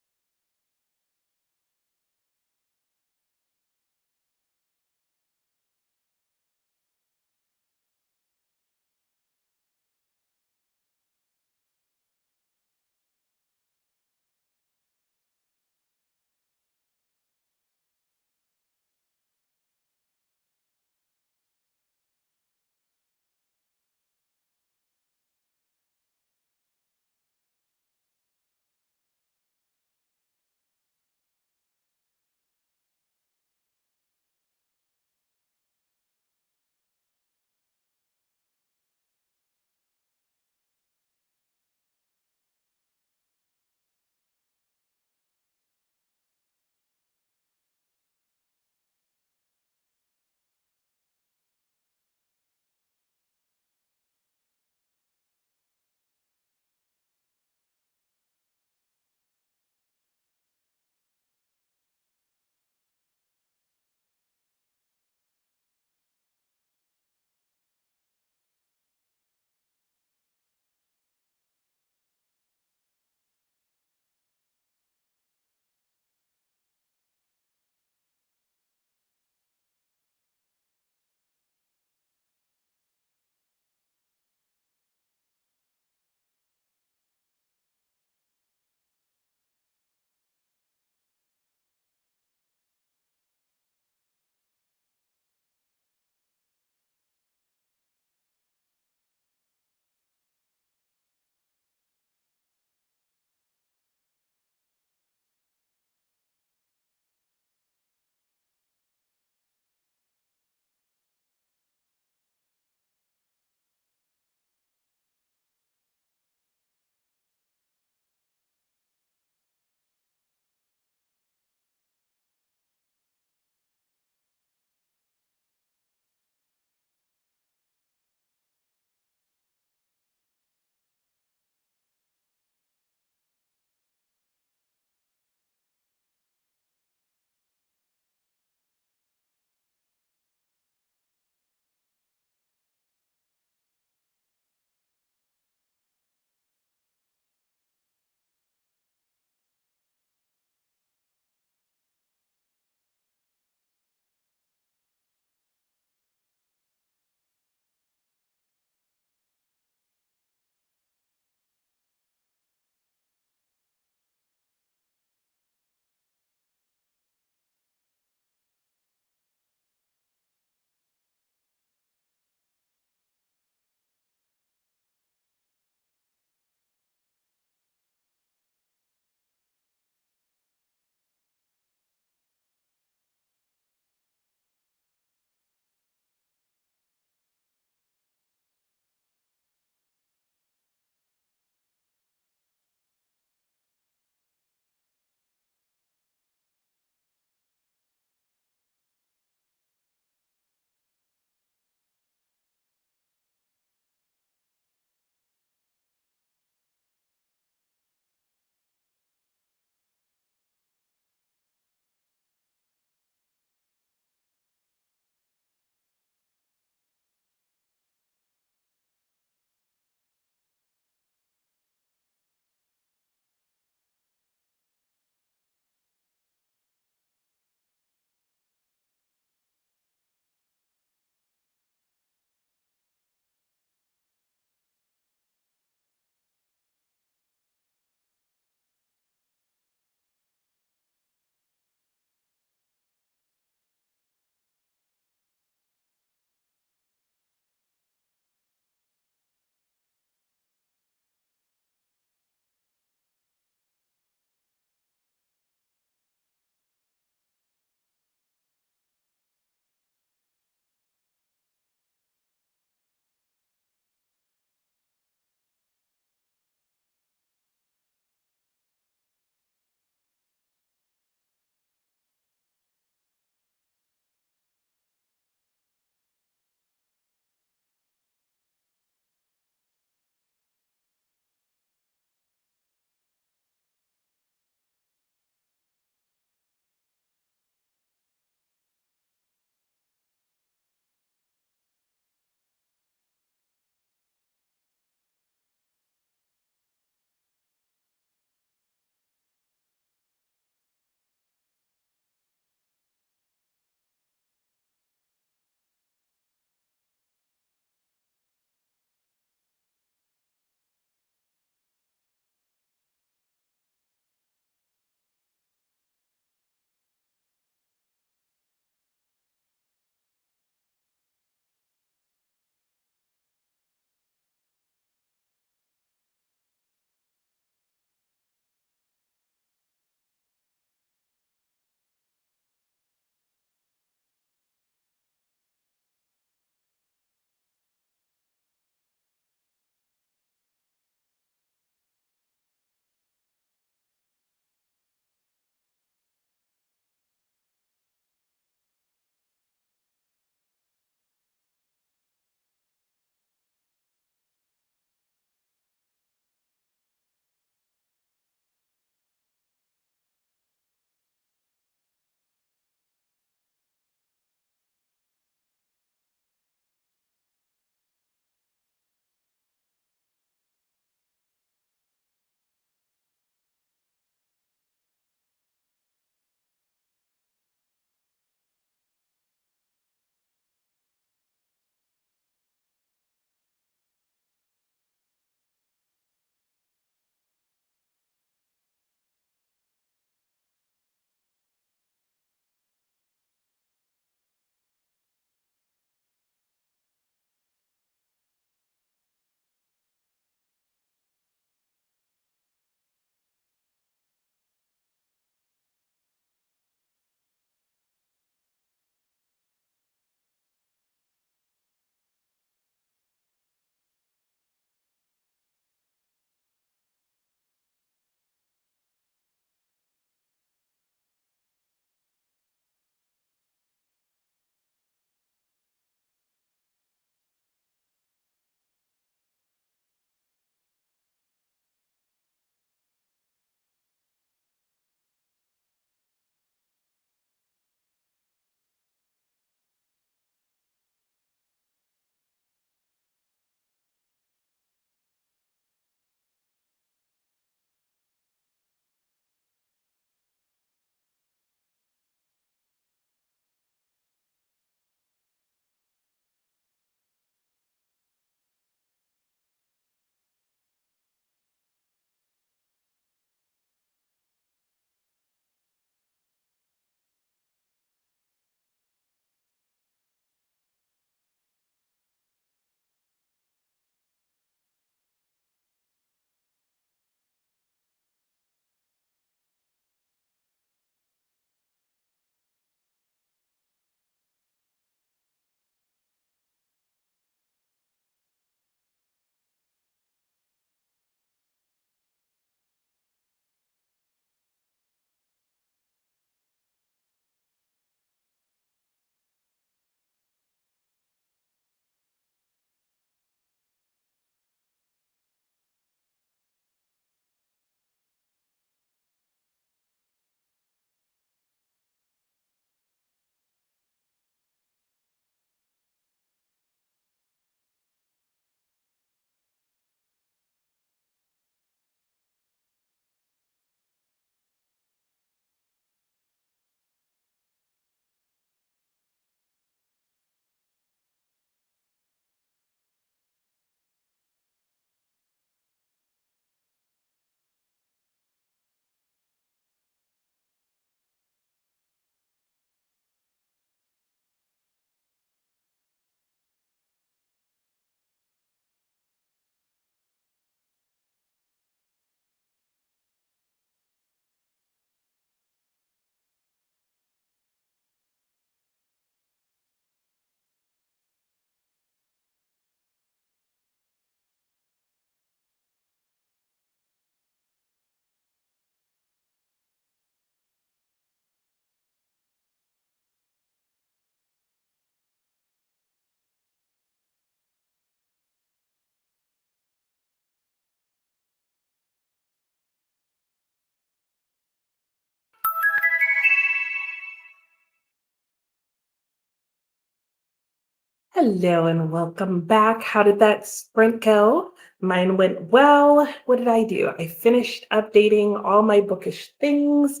Hello and welcome back. How did that sprint go? Mine went well. What did I do? I finished updating all my bookish things,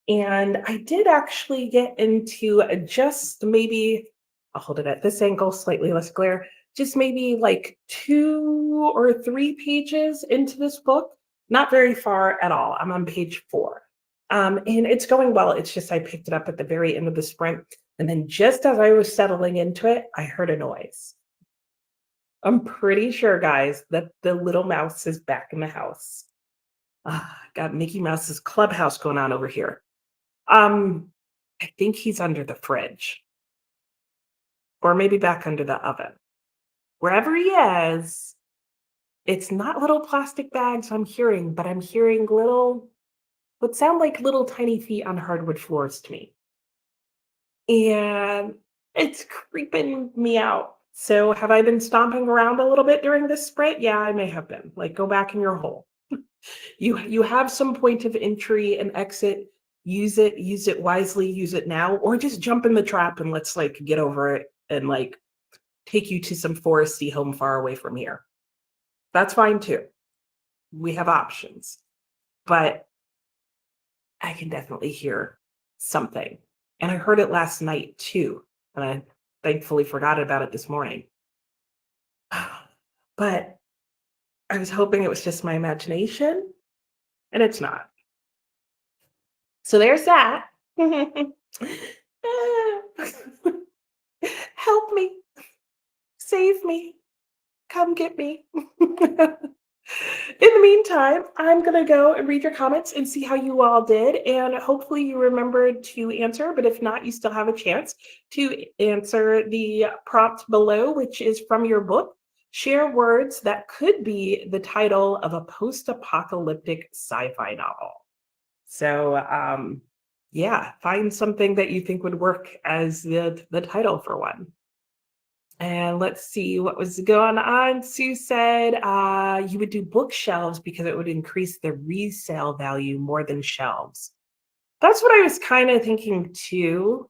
and I did actually get into just maybe, I'll hold it at this angle, slightly less glare, just maybe like 2 or 3 pages into this book. Not very far at all. I'm on page 4. And it's going well. It's just I picked it up at the very end of the sprint. And then just as I was settling into it, I heard a noise. I'm pretty sure, guys, that the little mouse is back in the house. Got Mickey Mouse's clubhouse going on over here. I think he's under the fridge, or maybe back under the oven. Wherever he is, it's not little plastic bags I'm hearing, but I'm hearing what sound like little tiny feet on hardwood floors to me. And it's creeping me out. So have I been stomping around a little bit during this sprint? Yeah, I may have been. Like, go back in your hole. You have some point of entry and exit. Use it wisely, use it now, or just jump in the trap and let's like get over it and like take you to some foresty home far away from here. That's fine too. We have options. But I can definitely hear something. And I heard it last night too. And I thankfully forgot about it this morning. But I was hoping it was just my imagination, and it's not. So there's that. Help me. Save me. Come get me. In the meantime, I'm going to go and read your comments and see how you all did. And hopefully you remembered to answer, but if not, you still have a chance to answer the prompt below, which is from your book. Share words that could be the title of a post-apocalyptic sci-fi novel. So, yeah, find something that you think would work as the title for one. And let's see what was going on. Sue said you would do bookshelves because it would increase the resale value more than shelves. That's what I was kind of thinking too.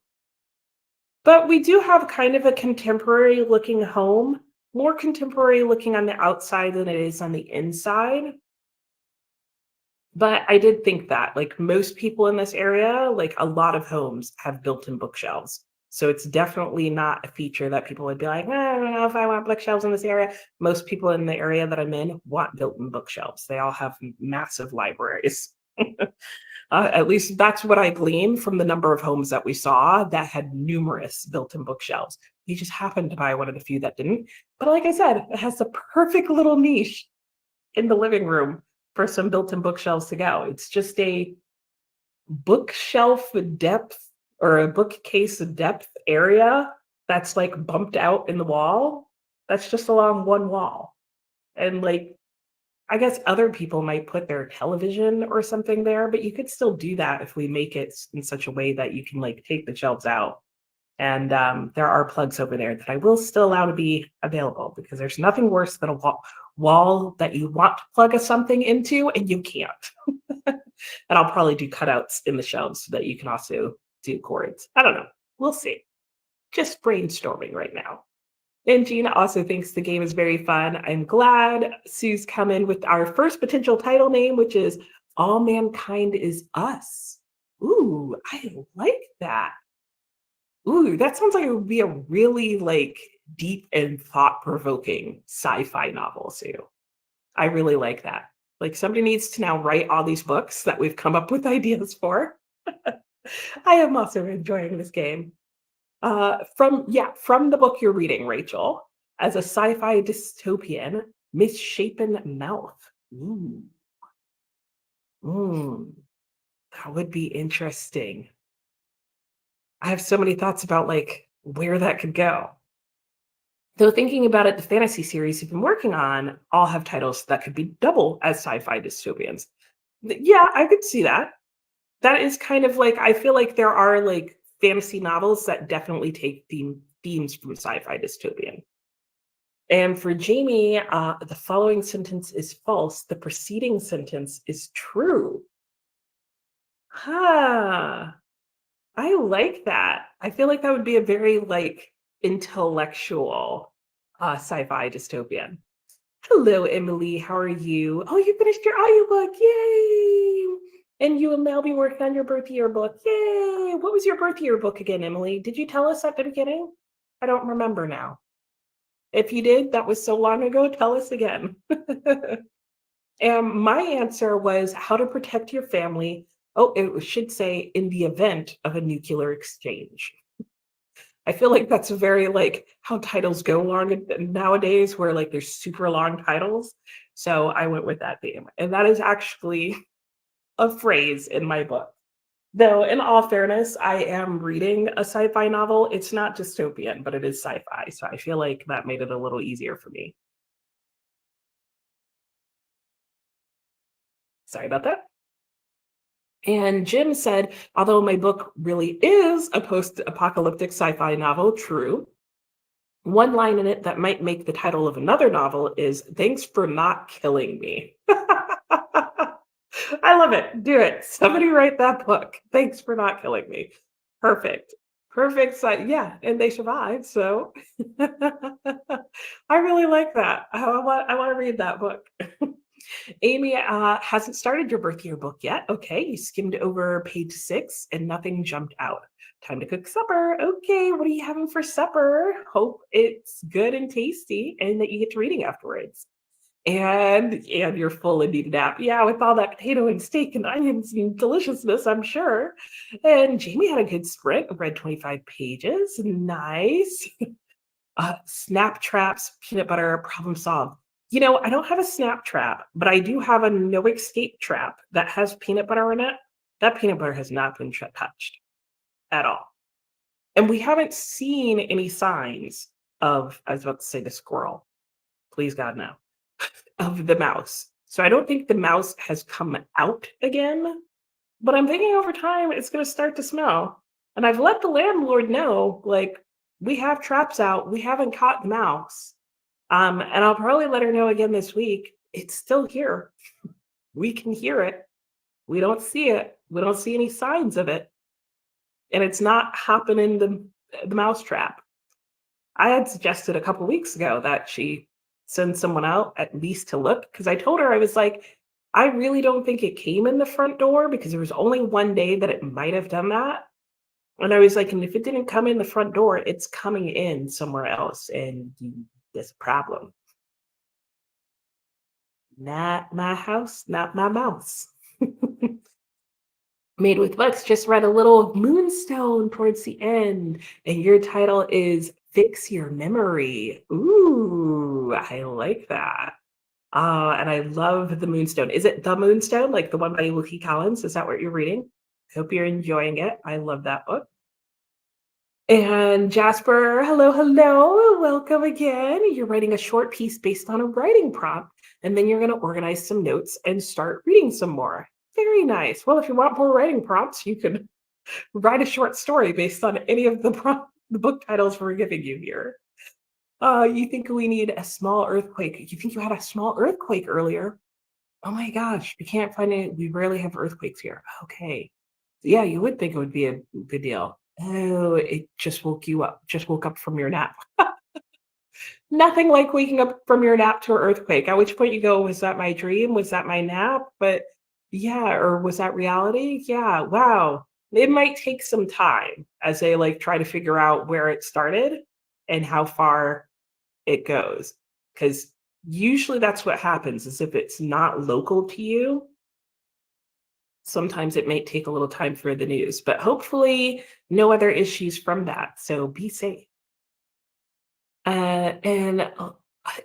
But we do have kind of a contemporary looking home, more contemporary looking on the outside than it is on the inside. But I did think that, like most people in this area, like a lot of homes have built-in bookshelves. So it's definitely not a feature that people would be like, I don't know if I want bookshelves in this area. Most people in the area that I'm in want built-in bookshelves. They all have massive libraries. At least that's what I gleaned from the number of homes that we saw that had numerous built-in bookshelves. You just happened to buy one of the few that didn't. But like I said, it has the perfect little niche in the living room for some built-in bookshelves to go. It's just a bookshelf depth or a bookcase depth area that's like bumped out in the wall. That's just along one wall. And like, I guess other people might put their television or something there, but you could still do that if we make it in such a way that you can like take the shelves out. And there are plugs over there that I will still allow to be available because there's nothing worse than a wall that you want to plug something into and you can't. And I'll probably do cutouts in the shelves so that you can also do cords. I don't know. We'll see. Just brainstorming right now. And Gina also thinks the game is very fun. I'm glad Sue's come in with our first potential title name, which is All Mankind is Us. Ooh, I like that. Ooh, that sounds like it would be a really like deep and thought-provoking sci-fi novel, Sue. I really like that. Like somebody needs to now write all these books that we've come up with ideas for. I am also enjoying this game. From the book you're reading, Rachel, as a sci-fi dystopian, misshapen mouth. Ooh. That would be interesting. I have so many thoughts about like where that could go. Though thinking about it, the fantasy series you've been working on all have titles that could be double as sci-fi dystopians. Yeah, I could see that. That is kind of like, I feel like there are like fantasy novels that definitely take themes from sci-fi dystopian. And for Jamie, the following sentence is false. The preceding sentence is true. I like that. I feel like that would be a very like intellectual sci-fi dystopian. Hello, Emily. How are you? Oh, you finished your audiobook. Yay! And you will now be working on your birth yearbook. Yay! What was your birth yearbook again, Emily? Did you tell us at the beginning? I don't remember now. If you did, that was so long ago. Tell us again. And my answer was how to protect your family. Oh, it should say in the event of a nuclear exchange. I feel like that's very like how titles go long nowadays, where like there's super long titles. So I went with that theme. And that is actually a phrase in my book. Though, in all fairness, I am reading a sci-fi novel. It's not dystopian, but it is sci-fi. So I feel like that made it a little easier for me. Sorry about that. And Jim said, although my book really is a post-apocalyptic sci-fi novel, true, one line in it that might make the title of another novel is "Thanks for not killing me." I love it. Do it. Somebody write that book. Thanks for not killing me. Perfect. Perfect. Yeah, and they survived. So I really like that. I want to read that book. Amy hasn't started your birth year book yet. Okay, you skimmed over page 6 and nothing jumped out. Time to cook supper. Okay, what are you having for supper? Hope it's good and tasty and that you get to reading afterwards. And you're full and need a nap. Yeah, with all that potato and steak and onions and deliciousness, I'm sure. And Jamie had a good sprint, read 25 pages. Nice. Snap traps, peanut butter, problem solved. I don't have a snap trap, but I do have a no escape trap that has peanut butter in it. That peanut butter has not been touched at all. And we haven't seen any signs of, I was about to say the squirrel, please God, no, of the mouse. So I don't think the mouse has come out again, but I'm thinking over time it's going to start to smell. And I've let the landlord know, like, we have traps out. We haven't caught the mouse. And I'll probably let her know again this week. It's still here. We can hear it. We don't see it. We don't see any signs of it. And it's not hopping in the mouse trap. I had suggested a couple weeks ago that she send someone out at least to look, because I told her, I was like, I really don't think it came in the front door because there was only one day that it might have done that. And I was like, and if it didn't come in the front door, it's coming in somewhere else. And there's a problem. Not my house, not my mouse. Made with Books just read a little Moonstone towards the end, and your title is Fix Your Memory. Ooh, I like that. And I love the Moonstone. Is it the Moonstone, like the one by Wilkie Collins? Is that what you're reading? Hope you're enjoying it. I love that book. And Jasper, hello, hello. Welcome again. You're writing a short piece based on a writing prompt, and then you're going to organize some notes and start reading some more. Very nice. Well, if you want more writing prompts, you could write a short story based on any of the book titles we're giving you here. You think we need a small earthquake? You think you had a small earthquake earlier? Oh my gosh, we can't find it. We rarely have earthquakes here. Okay. Yeah, you would think it would be a good deal. Oh, it just woke you up. Just woke up from your nap. Nothing like waking up from your nap to an earthquake. At which point you go, was that my dream? Was that my nap? But yeah, or was that reality? Yeah, wow. It might take some time as they like try to figure out where it started and how far it goes. Because usually that's what happens is if it's not local to you, sometimes it may take a little time for the news, but hopefully no other issues from that. So be safe. And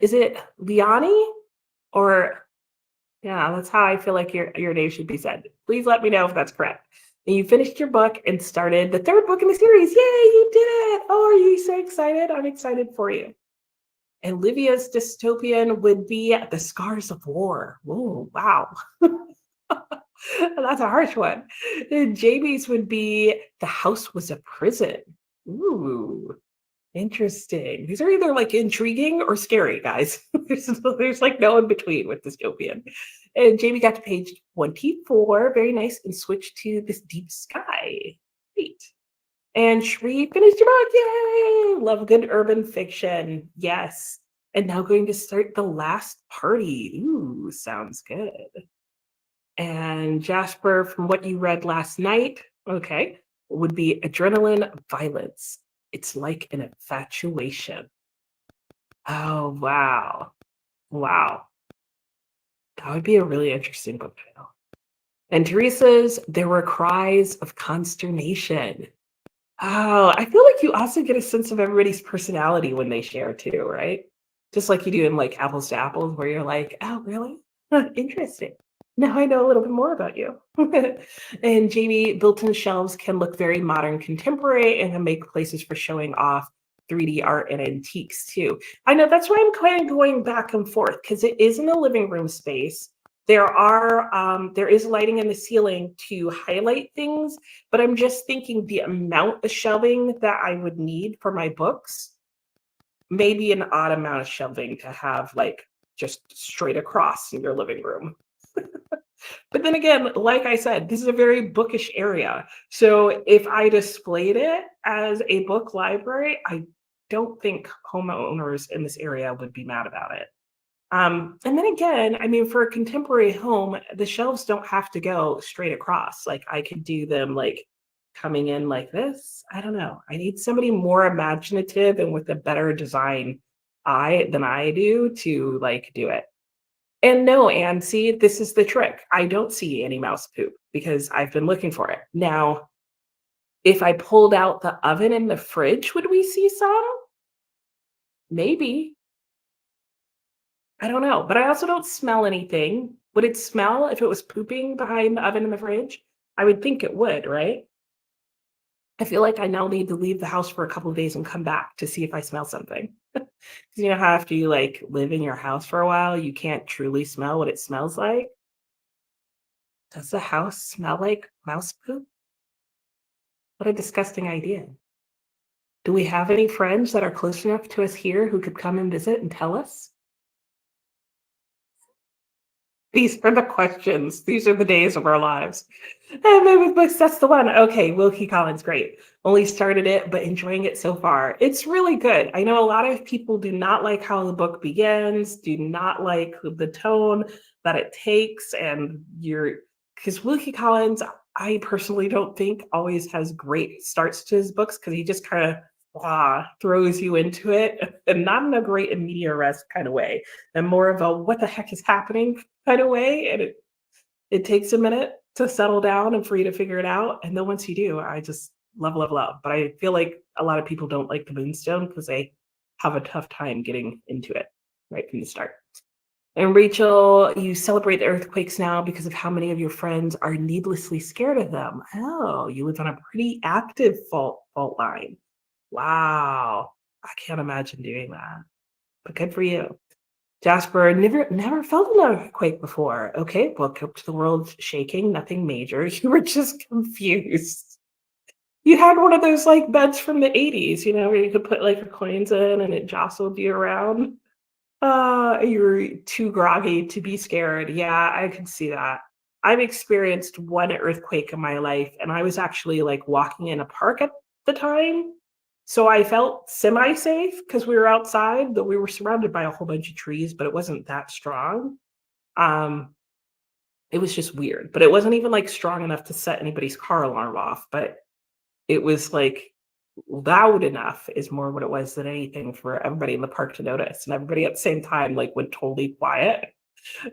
is it Liani or yeah, that's how I feel like your name should be said. Please let me know if that's correct. And you finished your book and started the third book in the series. Yay, you did it. Oh, are you so excited? I'm excited for you. And Livia's dystopian would be The Scars of War. Oh, wow. That's a harsh one. And Jamie's would be The House Was a Prison. Ooh, interesting. These are either like intriguing or scary, guys. there's like no in between with dystopian. And Jamie got to page 24, very nice, and switched to This Deep Sky. Great. And Shree finished your book. Yay! Love good urban fiction. Yes. And now going to start the last party. Ooh, sounds good. And Jasper, from what you read last night, okay, would be adrenaline violence. It's like an infatuation. Oh, wow. Wow. That would be a really interesting book title. And Teresa's, there were cries of consternation. Oh, I feel like you also get a sense of everybody's personality when they share too, right? Just like you do in like apples to apples, where you're like, oh, really? Huh, interesting. Now I know a little bit more about you. And Jamie, built-in shelves can look very modern, contemporary, and can make places for showing off 3D art and antiques too. I know that's why I'm kind of going back and forth because it is in the living room space. There is lighting in the ceiling to highlight things, but I'm just thinking the amount of shelving that I would need for my books, maybe an odd amount of shelving to have like just straight across in your living room. But then again, like I said, this is a very bookish area. So if I displayed it as a book library, I don't think homeowners in this area would be mad about it. And then again, I mean, for a contemporary home, the shelves don't have to go straight across. Like I could do them like coming in like this. I don't know. I need somebody more imaginative and with a better design eye than I do to like do it. And no, and see, this is the trick. I don't see any mouse poop because I've been looking for it. Now, if I pulled out the oven and the fridge, would we see some? Maybe. I don't know, but I also don't smell anything. Would it smell if it was pooping behind the oven in the fridge? I would think it would, right? I feel like I now need to leave the house for a couple of days and come back to see if I smell something. 'Cause you know how after you like live in your house for a while, you can't truly smell what it smells like? Does the house smell like mouse poop? What a disgusting idea. Do we have any friends that are close enough to us here who could come and visit and tell us? These are the questions. These are the days of our lives. And then with books, that's the one. Okay, Wilkie Collins, great. Only started it, but enjoying it so far. It's really good. I know a lot of people do not like how the book begins, do not like the tone that it takes, and you're because Wilkie Collins, I personally don't think always has great starts to his books because he just kind of throws you into it, and not in a great and media rest kind of way, and more of a what the heck is happening kind of way. And it takes a minute to settle down and for you to figure it out. And then once you do, I just love, love, love. But I feel like a lot of people don't like the Moonstone because they have a tough time getting into it right from the start. And Rachel, you celebrate the earthquakes now because of how many of your friends are needlessly scared of them. Oh, you live on a pretty active fault line. Wow. I can't imagine doing that. But good for you. Jasper, never felt an earthquake before. Okay, welcome to the world shaking, nothing major. You were just confused. You had one of those like beds from the 80s, where you could put like your coins in and it jostled you around. You were too groggy to be scared. Yeah, I can see that. I've experienced one earthquake in my life, and I was actually like walking in a park at the time. So I felt semi-safe because we were outside, though we were surrounded by a whole bunch of trees, but it wasn't that strong. Um, it was just weird, but it wasn't even like strong enough to set anybody's car alarm off. But it was like loud enough is more what it was than anything for everybody in the park to notice. And everybody at the same time like went totally quiet.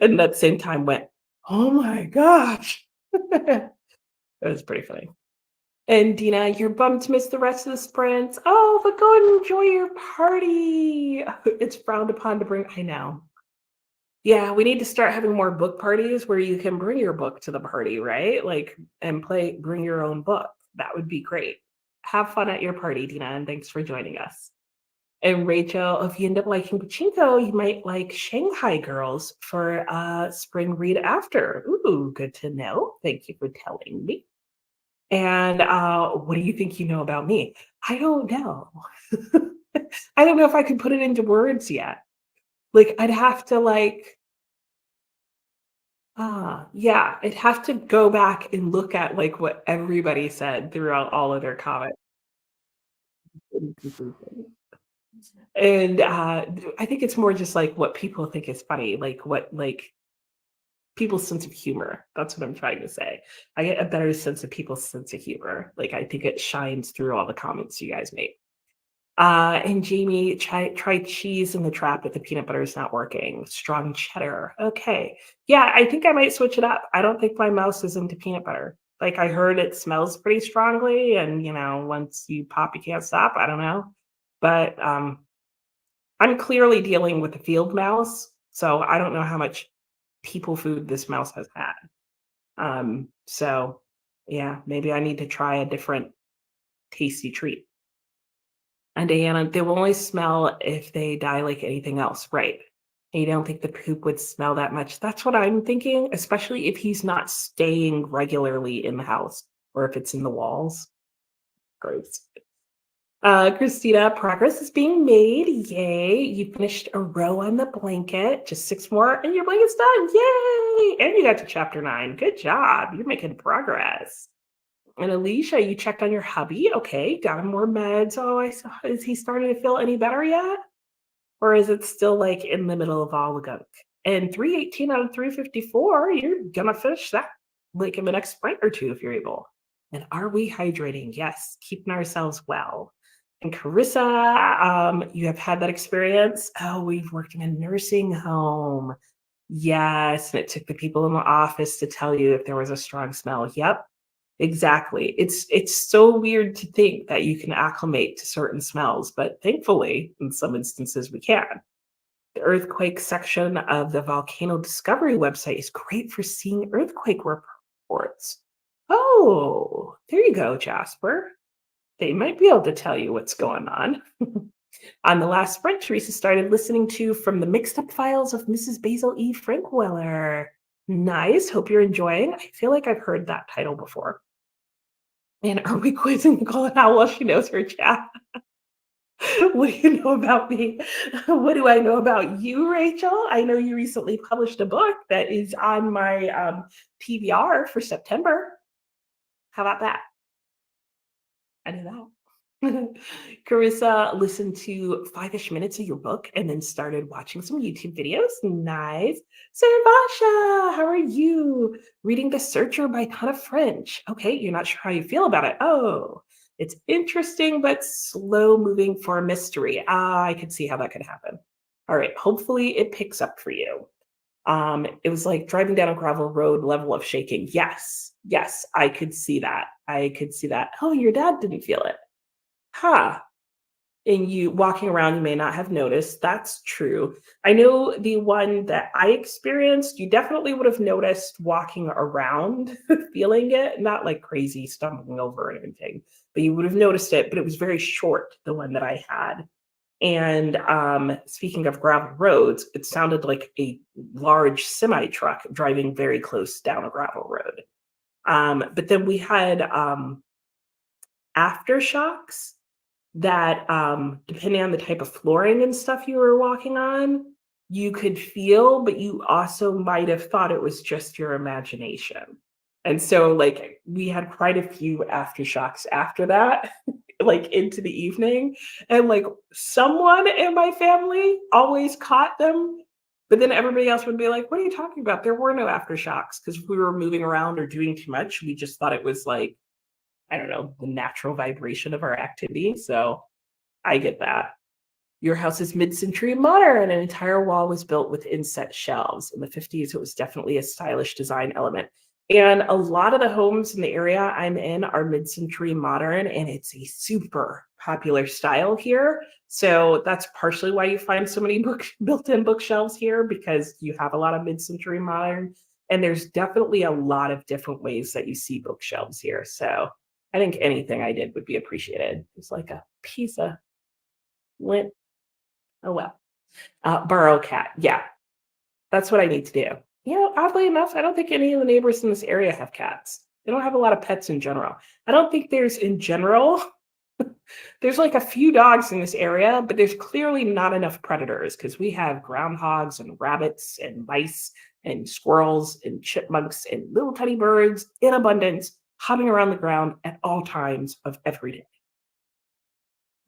And at the same time went, oh my gosh. It was pretty funny. And Dina, you're bummed to miss the rest of the sprints. Oh, but go and enjoy your party. It's frowned upon to bring. I know. Yeah, we need to start having more book parties where you can bring your book to the party, right? Like, and bring your own book. That would be great. Have fun at your party, Dina, and thanks for joining us. And Rachel, if you end up liking Pachinko, you might like Shanghai Girls for spring read after. Ooh, good to know. Thank you for telling me. And what do you think you know about me? I don't know. I don't know if I could put it into words yet. Like I'd have to yeah, I'd have to go back and look at like what everybody said throughout all of their comments. in conclusion. And I think it's more just like what people think is funny, like what like people's sense of humor. That's what I'm trying to say. I get a better sense of people's sense of humor. Like I think it shines through all the comments you guys make. And Jamie, try cheese in the trap if the peanut butter is not working. Strong cheddar. Okay. Yeah, I think I might switch it up. I don't think my mouse is into peanut butter. Like I heard it smells pretty strongly, and once you pop, you can't stop. I don't know. But I'm clearly dealing with a field mouse, so I don't know how much people food this mouse has had. So yeah, maybe I need to try a different tasty treat. And Diana, they will only smell if they die like anything else, right? And you don't think the poop would smell that much? That's what I'm thinking, especially if he's not staying regularly in the house or if it's in the walls. Gross. Christina, progress is being made. Yay. You finished a row on the blanket. Just 6 more and your blanket's done. Yay. And you got to chapter 9. Good job. You're making progress. And Alicia, you checked on your hubby. Okay, got him more meds. Oh, I saw. Is he starting to feel any better yet? Or is it still like in the middle of all the gunk? And 318 out of 354, you're gonna finish that like in the next sprint or two if you're able. And are we hydrating? Yes, keeping ourselves well. And Carissa, you have had that experience. Oh, we've worked in a nursing home. Yes, and it took the people in the office to tell you if there was a strong smell. Yep, exactly. It's so weird to think that you can acclimate to certain smells, but thankfully, in some instances, we can. The earthquake section of the Volcano Discovery website is great for seeing earthquake reports. Oh, there you go, Jasper. They might be able to tell you what's going on. On the last sprint, Teresa started listening to From the Mixed Up Files of Mrs. Basil E. Frankweller. Nice. Hope you're enjoying. I feel like I've heard that title before. And are we quizzing Nicole how well she knows her chat? What do you know about me? What do I know about you, Rachel? I know you recently published a book that is on my PBR for September. How about that? I did that. Carissa listened to 5-ish minutes of your book and then started watching some YouTube videos. Nice. Sarvasha, how are you? Reading The Searcher by Tana French. Okay, you're not sure how you feel about it. Oh, it's interesting but slow moving for a mystery. I could see how that could happen. All right, hopefully it picks up for you. It was like driving down a gravel road level of shaking. Yes, I could see that. I could see that. Oh, your dad didn't feel it. Huh. And you walking around, you may not have noticed. That's true. I know the one that I experienced, you definitely would have noticed walking around, feeling it, not like crazy stumbling over or anything, but you would have noticed it, but it was very short, the one that I had. And speaking of gravel roads, it sounded like a large semi truck driving very close down a gravel road. But then we had aftershocks that depending on the type of flooring and stuff you were walking on, you could feel, but you also might have thought it was just your imagination. And so like we had quite a few aftershocks after that, like into the evening. And like someone in my family always caught them. But then everybody else would be like, what are you talking about? There were no aftershocks because if we were moving around or doing too much, we just thought it was like, I don't know, the natural vibration of our activity. So I get that. Your house is mid-century modern. An entire wall was built with inset shelves. In the 50s, it was definitely a stylish design element. And a lot of the homes in the area I'm in are mid-century modern, and it's a super popular style here. So that's partially why you find so many built-in bookshelves here, because you have a lot of mid-century modern. And there's definitely a lot of different ways that you see bookshelves here. So I think anything I did would be appreciated. It's like a piece of lint. Oh well. Burrow cat. Yeah, that's what I need to do. Oddly enough, I don't think any of the neighbors in this area have cats. They don't have a lot of pets in general. I don't think there's in general. There's like a few dogs in this area, but there's clearly not enough predators because we have groundhogs and rabbits and mice and squirrels and chipmunks and little tiny birds in abundance hopping around the ground at all times of every day.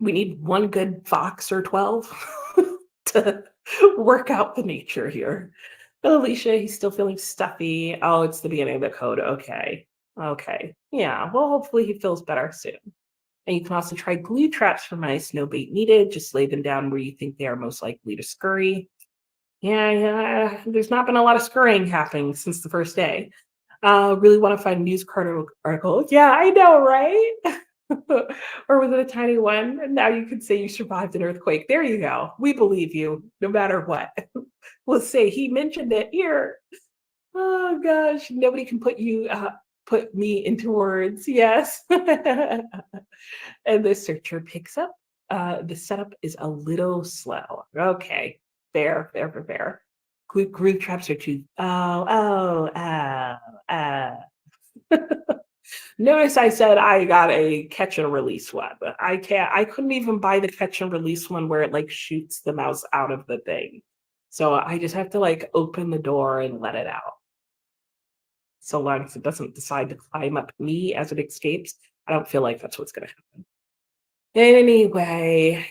We need one good fox or 12 to work out the nature here. But Alicia, he's still feeling stuffy. Oh, it's the beginning of the code. Okay. Okay. Yeah. Well, hopefully he feels better soon. And you can also try glue traps for mice. No bait needed. Just lay them down where you think they are most likely to scurry. Yeah, yeah. There's not been a lot of scurrying happening since the first day. Really want to find a news article. Yeah, I know, right? Or was it a tiny one? And now you could say you survived an earthquake. There you go. We believe you, no matter what. We'll say he mentioned it here. Oh gosh, nobody can put me into words. Yes. And the searcher picks up. The setup is a little slow. Okay, fair, fair, fair, fair. Glue traps are too. Oh. Notice I said I got a catch and release one. I can't. I couldn't even buy the catch and release one where it like shoots the mouse out of the thing. So I just have to like open the door and let it out. So long as it doesn't decide to climb up me as it escapes, I don't feel like that's what's going to happen. Anyway,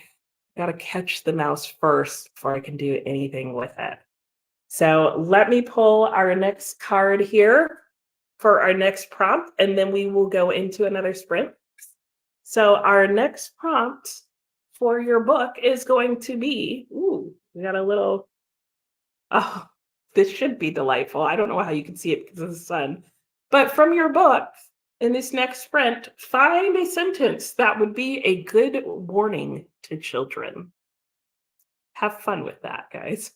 gotta catch the mouse first before I can do anything with it. So let me pull our next card here for our next prompt, and then we will go into another sprint. So our next prompt for your book is going to be, ooh, we got a little, oh, this should be delightful. I don't know how you can see it because of the sun. But from your book, in this next sprint, find a sentence that would be a good warning to children. Have fun with that, guys.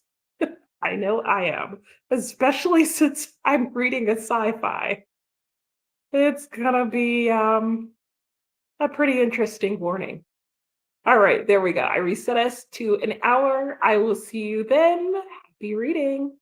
I know I am, especially since I'm reading a sci-fi. It's gonna be a pretty interesting warning. All right, there we go. I reset us to an hour. I will see you then. Happy reading.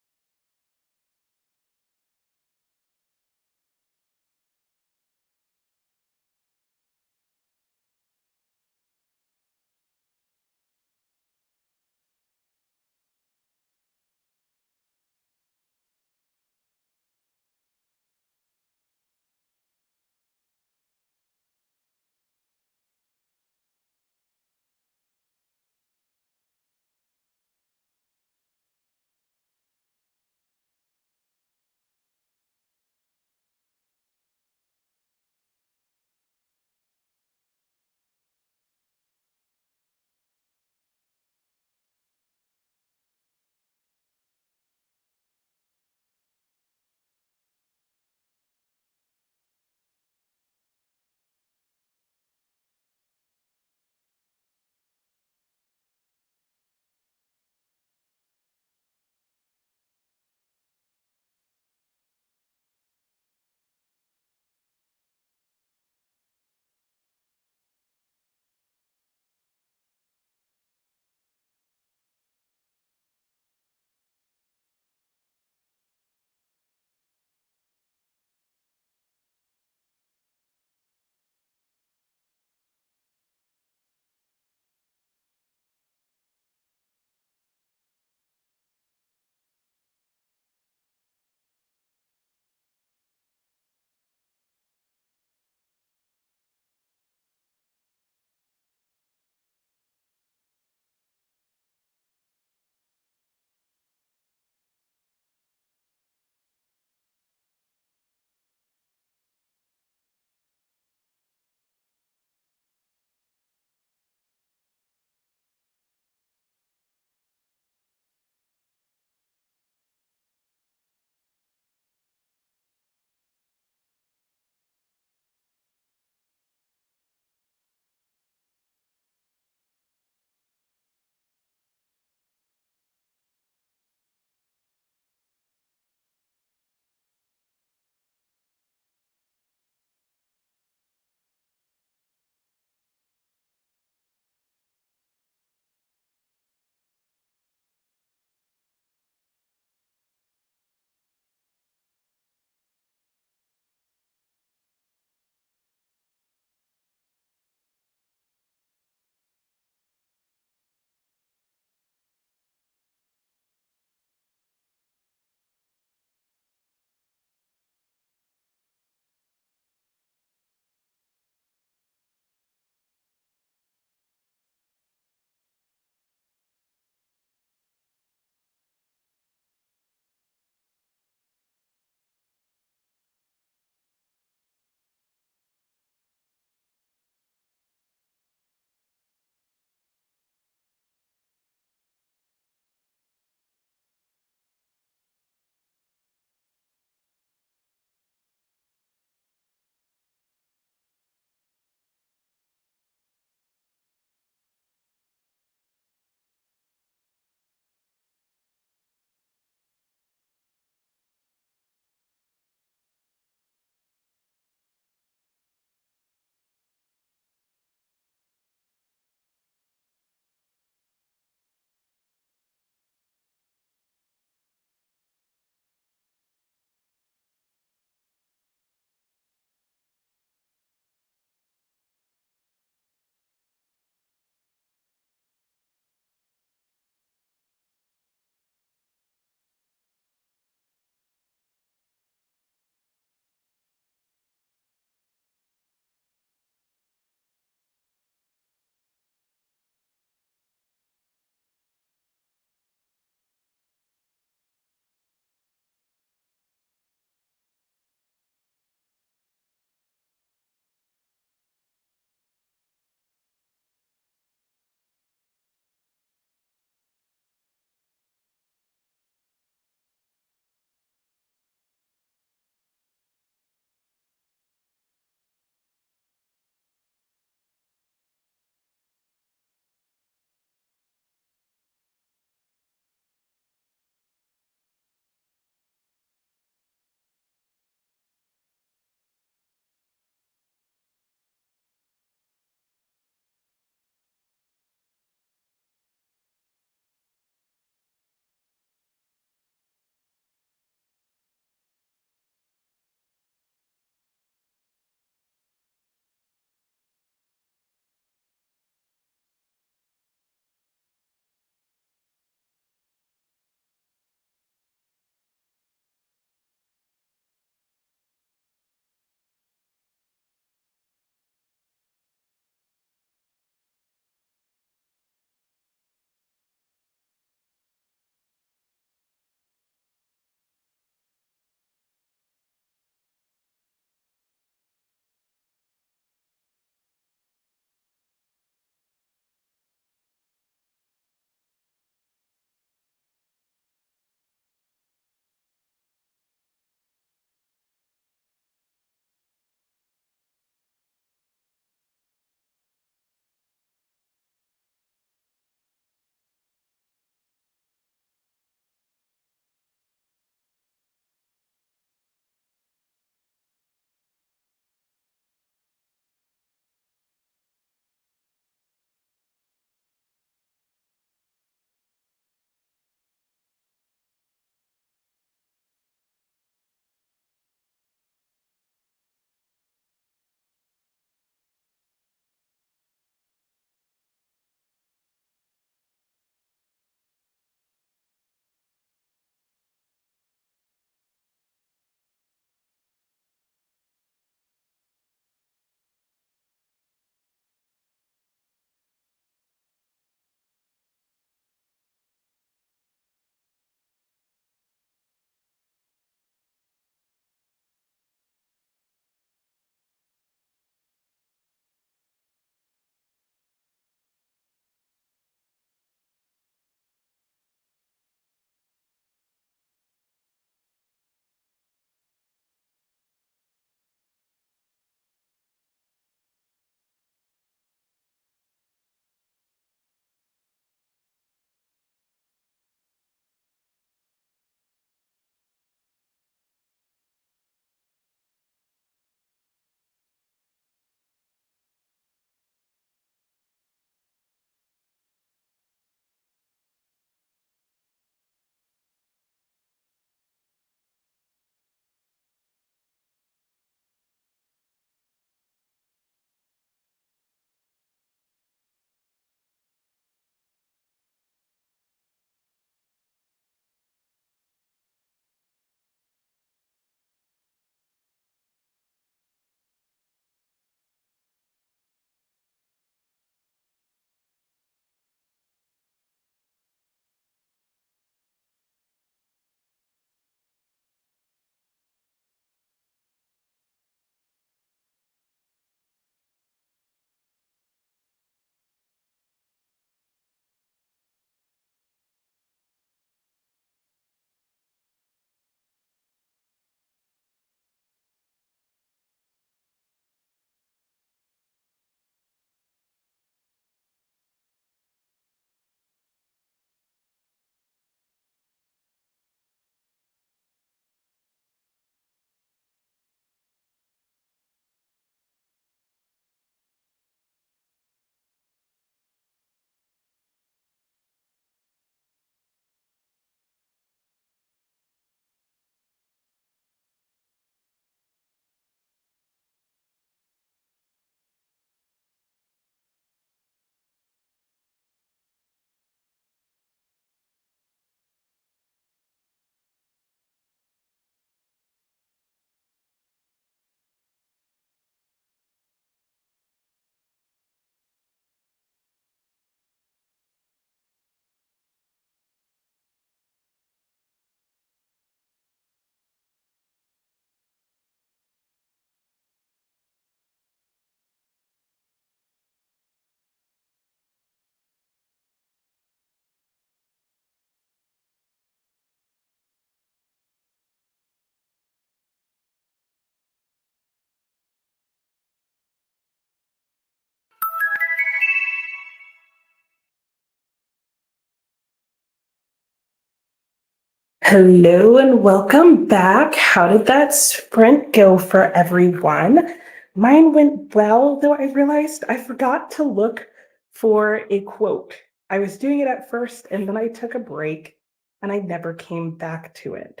Hello and welcome back. How did that sprint go for everyone? Mine went well, though I realized I forgot to look for a quote. I was doing it at first and then I took a break and I never came back to it.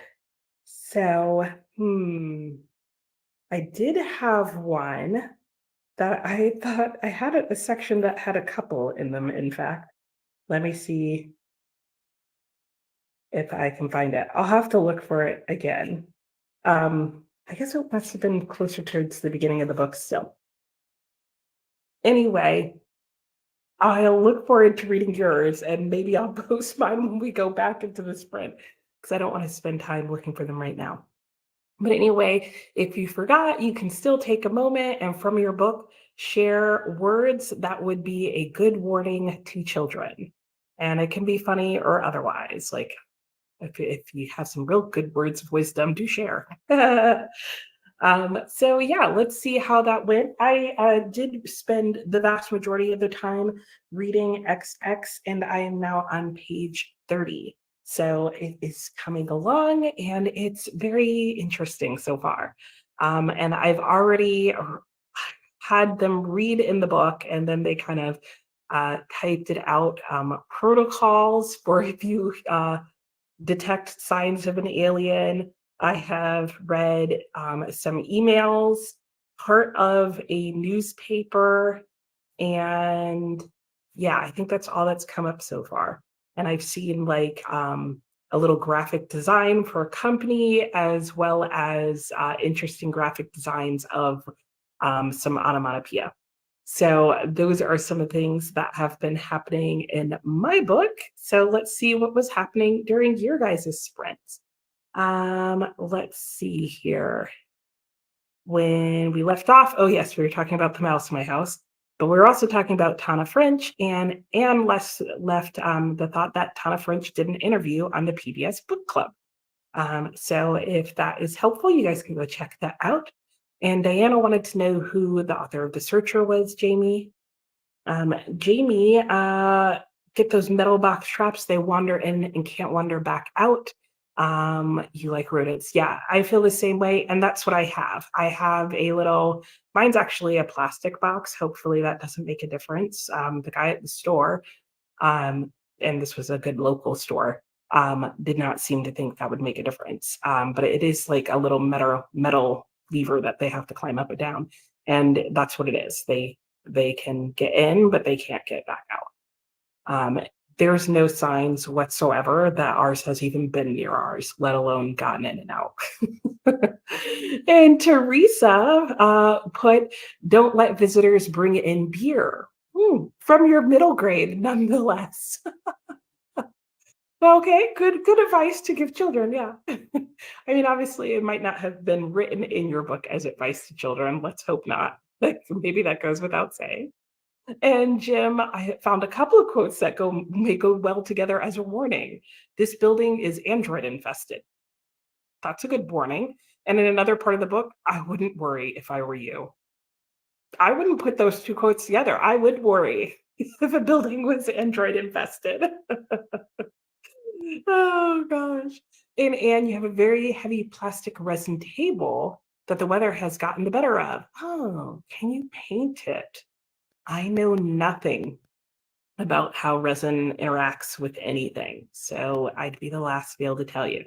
So, I did have one that I thought I had a section that had a couple in them, in fact. Let me see if I can find it. I'll have to look for it again. I guess it must have been closer towards the beginning of the book still. Anyway, I'll look forward to reading yours and maybe I'll post mine when we go back into the sprint because I don't want to spend time looking for them right now. But anyway, if you forgot, you can still take a moment and from your book, share words that would be a good warning to children. And it can be funny or otherwise. Like if you have some real good words of wisdom, do share. So yeah, let's see how that went. I did spend the vast majority of the time reading XX, and I am now on page 30. So it is coming along, and it's very interesting so far. And I've already had them read in the book, and then they kind of typed it out. Protocols for if you detect signs of an alien. I have read some emails, part of a newspaper, and yeah, I think that's all that's come up so far. And I've seen like a little graphic design for a company, as well as interesting graphic designs of some onomatopoeia. So those are some of the things that have been happening in my book. So let's see what was happening during your guys' sprints. Let's see here. When we left off, oh yes, we were talking about the mouse in my house, but we were also talking about Tana French, and Anne left the thought that Tana French did an interview on the PBS Book Club. So if that is helpful, you guys can go check that out. And Diana wanted to know who the author of The Searcher was, Jamie. Jamie, get those metal box traps. They wander in and can't wander back out. You like rodents. Yeah, I feel the same way. And that's what I have. I have a little, mine's actually a plastic box. Hopefully that doesn't make a difference. The guy at the store, and this was a good local store, did not seem to think that would make a difference. But it is like a little metal lever that they have to climb up and down. And that's what it is. They can get in, but they can't get back out. There's no signs whatsoever that ours has even been near ours, let alone gotten in and out. And Teresa put, don't let visitors bring in beer. From your middle grade, nonetheless. Okay, good advice to give children, yeah. I mean, obviously, it might not have been written in your book as advice to children. Let's hope not. Like, maybe that goes without saying. And Jim, I found a couple of quotes that may go well together as a warning. This building is android infested. That's a good warning. And in another part of the book, I wouldn't worry if I were you. I wouldn't put those two quotes together. I would worry if a building was android infested. Oh gosh. And Anne, you have a very heavy plastic resin table that the weather has gotten the better of. Oh, can you paint it? I know nothing about how resin interacts with anything, so I'd be the last to be able to tell you.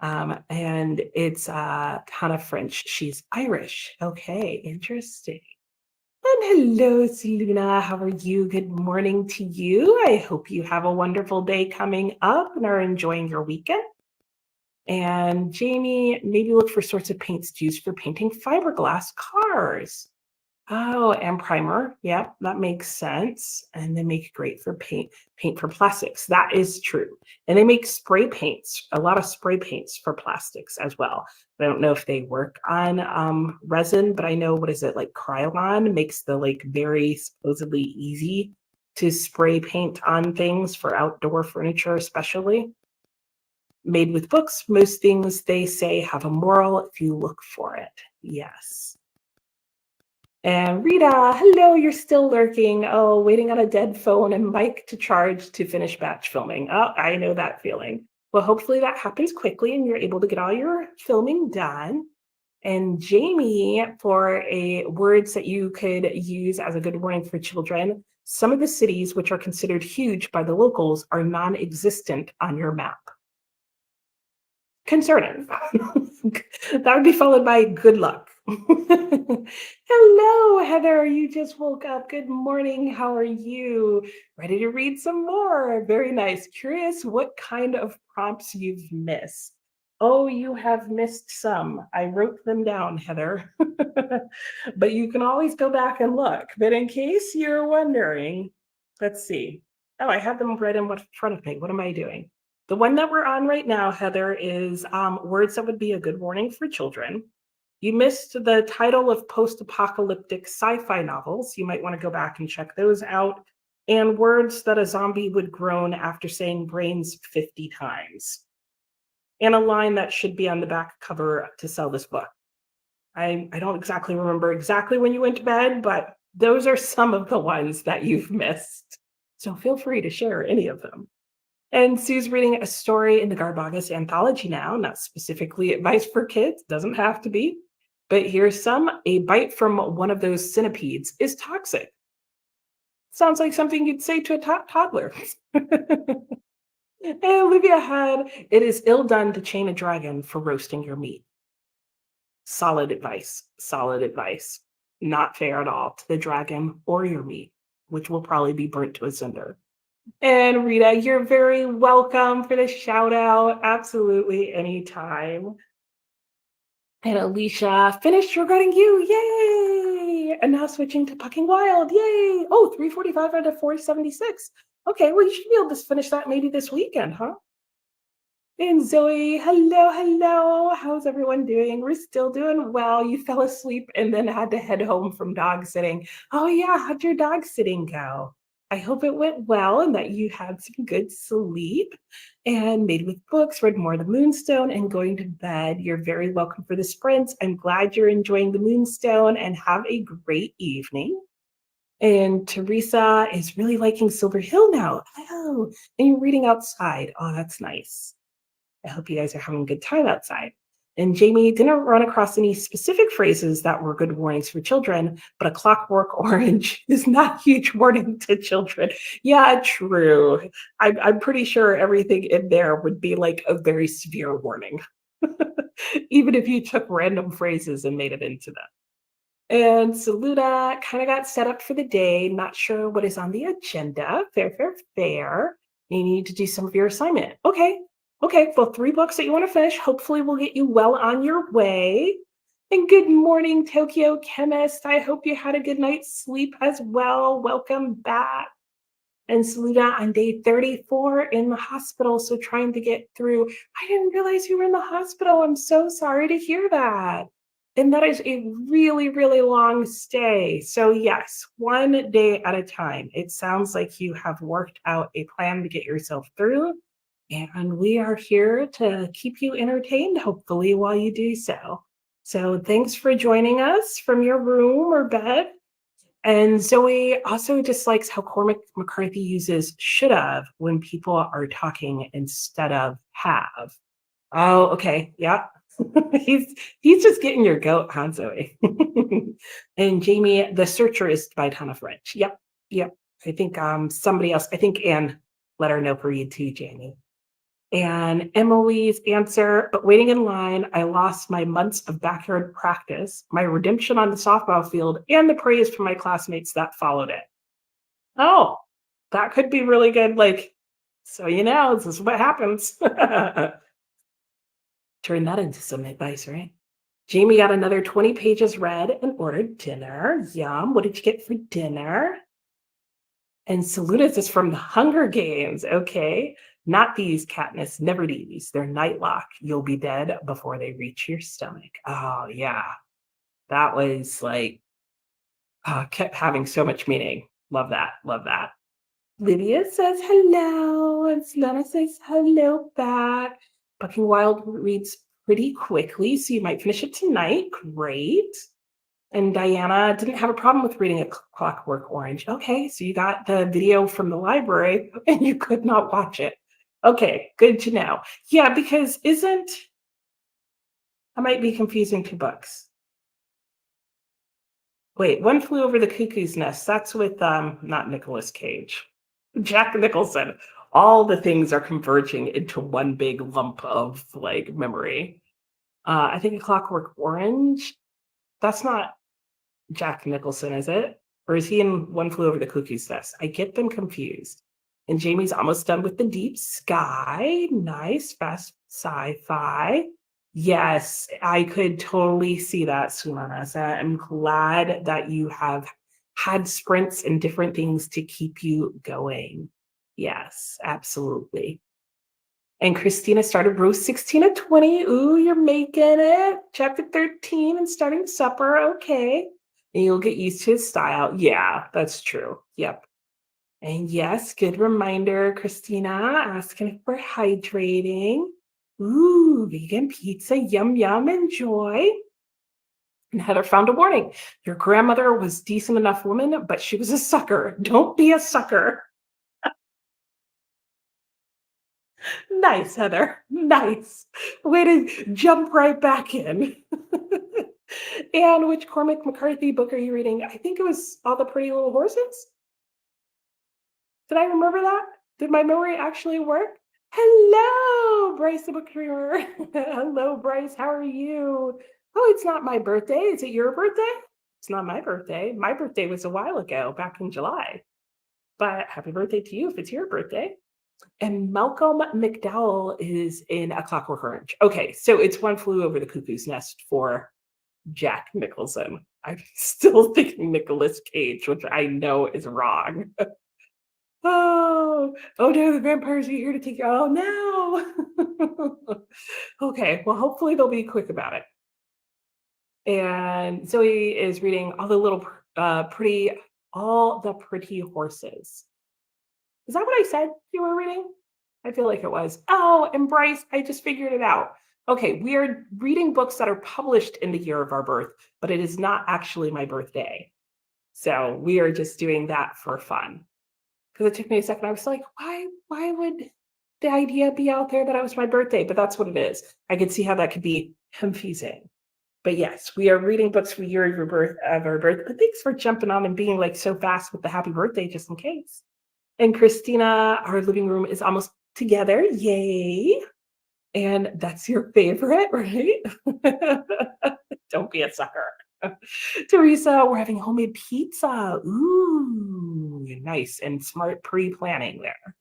And it's Hannah French. She's Irish. Okay, interesting. And hello, Selena. How are you? Good morning to you. I hope you have a wonderful day coming up and are enjoying your weekend. And Jamie, maybe look for sorts of paints used for painting fiberglass cars. Oh, and primer. Yep, that makes sense. And they make great for paint for plastics. That is true. And they make spray paints, a lot of spray paints for plastics as well. I don't know if they work on resin, but I know, what is it, like Krylon makes the like very supposedly easy to spray paint on things for outdoor furniture, especially. Made with books, most things they say have a moral if you look for it. Yes. And Rita, hello, you're still lurking. Oh, waiting on a dead phone and mic to charge to finish batch filming. Oh, I know that feeling. Well, hopefully that happens quickly and you're able to get all your filming done. And Jamie, for a words that you could use as a good warning for children, some of the cities which are considered huge by the locals are non-existent on your map. Concerning. That would be followed by good luck. Hello, Heather. You just woke up. Good morning. How are you? Ready to read some more? Very nice. Curious what kind of prompts you've missed. Oh, you have missed some. I wrote them down, Heather. But you can always go back and look. But in case you're wondering, let's see. Oh, I have them right in front of me. What am I doing? The one that we're on right now, Heather, is words that would be a good warning for children. You missed the title of post-apocalyptic sci-fi novels. You might want to go back and check those out. And words that a zombie would groan after saying brains 50 times. And a line that should be on the back cover to sell this book. I don't exactly remember exactly when you went to bed, but those are some of the ones that you've missed. So feel free to share any of them. And Sue's reading a story in the Garbagas anthology now, not specifically advice for kids, doesn't have to be. But here's some. A bite from one of those centipedes is toxic. Sounds like something you'd say to a toddler. And Olivia had, it is ill done to chain a dragon for roasting your meat. Solid advice, solid advice. Not fair at all to the dragon or your meat, which will probably be burnt to a cinder. And Rita, you're very welcome for the shout out. Absolutely, anytime. And Alicia, finished regretting you. Yay! And now switching to Pucking Wild. Yay! Oh, 345 out of 476. Okay, well, you should be able to finish that maybe this weekend, huh? And Zoe, hello, hello. How's everyone doing? We're still doing well. You fell asleep and then had to head home from dog sitting. Oh, yeah. How'd your dog sitting go? I hope it went well and that you had some good sleep and made with books, read more of the Moonstone, and going to bed. You're very welcome for the sprints. I'm glad you're enjoying the Moonstone and have a great evening. And Teresa is really liking Silver Hill now. Oh, and you're reading outside. Oh, that's nice. I hope you guys are having a good time outside. And Jamie didn't run across any specific phrases that were good warnings for children, but a clockwork orange is not a huge warning to children. Yeah, true. I'm pretty sure everything in there would be like a very severe warning, even if you took random phrases and made it into them. And Saluda kind of got set up for the day, not sure what is on the agenda. Fair, fair, fair. You need to do some of your assignment. Okay, well, 3 books that you want to finish. Hopefully we'll get you well on your way. And good morning, Tokyo Chemist. I hope you had a good night's sleep as well. Welcome back. And Saluda on day 34 in the hospital, so trying to get through. I didn't realize you were in the hospital. I'm so sorry to hear that. And that is a really, really long stay. So yes, 1 day at a time. It sounds like you have worked out a plan to get yourself through. And we are here to keep you entertained, hopefully, while you do so. So thanks for joining us from your room or bed. And Zoe also dislikes how Cormac McCarthy uses should have when people are talking instead of have. Oh, okay. Yeah. he's just getting your goat, huh, Zoe? And Jamie, the searcher is by Tana French. Yep. I think somebody else, I think Anne let her know for you too, Jamie. And Emily's answer, but waiting in line, I lost my months of backyard practice, my redemption on the softball field, and the praise from my classmates that followed it. Oh, that could be really good. Like, so this is what happens. Turn that into some advice, right? Jamie got another 20 pages read and ordered dinner. Yum. What did you get for dinner? And Salutis is from the Hunger Games. Okay. Not these, Katniss, never these. They're Nightlock. You'll be dead before they reach your stomach. Oh, yeah. That was like, kept having so much meaning. Love that. Lydia says hello. And Selena says hello back. Bucking Wild reads pretty quickly, so you might finish it tonight. Great. And Diana didn't have a problem with reading A Clockwork Orange. Okay, so you got the video from the library and you could not watch it. Okay, good to know. Yeah, because isn't I might be confusing 2 books. Wait, One Flew Over the Cuckoo's Nest, that's with, not Nicolas Cage, Jack Nicholson. All the things are converging into one big lump of, like, memory. I think A Clockwork Orange, that's not Jack Nicholson, is it? Or is he in One Flew Over the Cuckoo's Nest? I get them confused. And Jamie's almost done with The Deep Sky. Nice, fast sci-fi. Yes, I could totally see that, Sulanasa. I'm glad that you have had sprints and different things to keep you going. Yes, absolutely. And Christina started row 16 of 20. Ooh, you're making it. Chapter 13 and starting supper. Okay. And you'll get used to his style. Yeah, that's true. Yep. And yes, good reminder, Christina, asking for hydrating. Ooh, vegan pizza. Yum, yum. Enjoy. And Heather found a warning. Your grandmother was decent enough woman, but she was a sucker. Don't be a sucker. Nice, Heather. Nice. Way to jump right back in. And which Cormac McCarthy book are you reading? I think it was All the Pretty Little Horses. Did I remember that? Did my memory actually work? Hello, Bryce the book dreamer. Hello, Bryce. How are you? Oh, it's not my birthday. Is it your birthday? It's not my birthday. My birthday was a while ago, back in July. But happy birthday to you if it's your birthday. And Malcolm McDowell is in A Clockwork Orange. Okay, so it's One Flew Over the Cuckoo's Nest for Jack Nicholson. I'm still thinking Nicolas Cage, which I know is wrong. Oh no, the vampires are here to take you. Oh no. Okay, well, hopefully they'll be quick about it. And Zoe is reading all the pretty horses. Is that what I said you were reading? I feel like it was. Oh, and Bryce, I just figured it out. Okay, we are reading books that are published in the year of our birth, but it is not actually my birthday. So we are just doing that for fun. Because it took me a second. I was like, why would the idea be out there that it was my birthday? But that's what it is. I could see how that could be confusing. But yes, we are reading books for year of our birth. But thanks for jumping on and being like so fast with the happy birthday, just in case. And Christina, our living room is almost together. Yay. And that's your favorite, right? Don't be a sucker. Teresa, we're having homemade pizza. Ooh, nice and smart pre-planning there.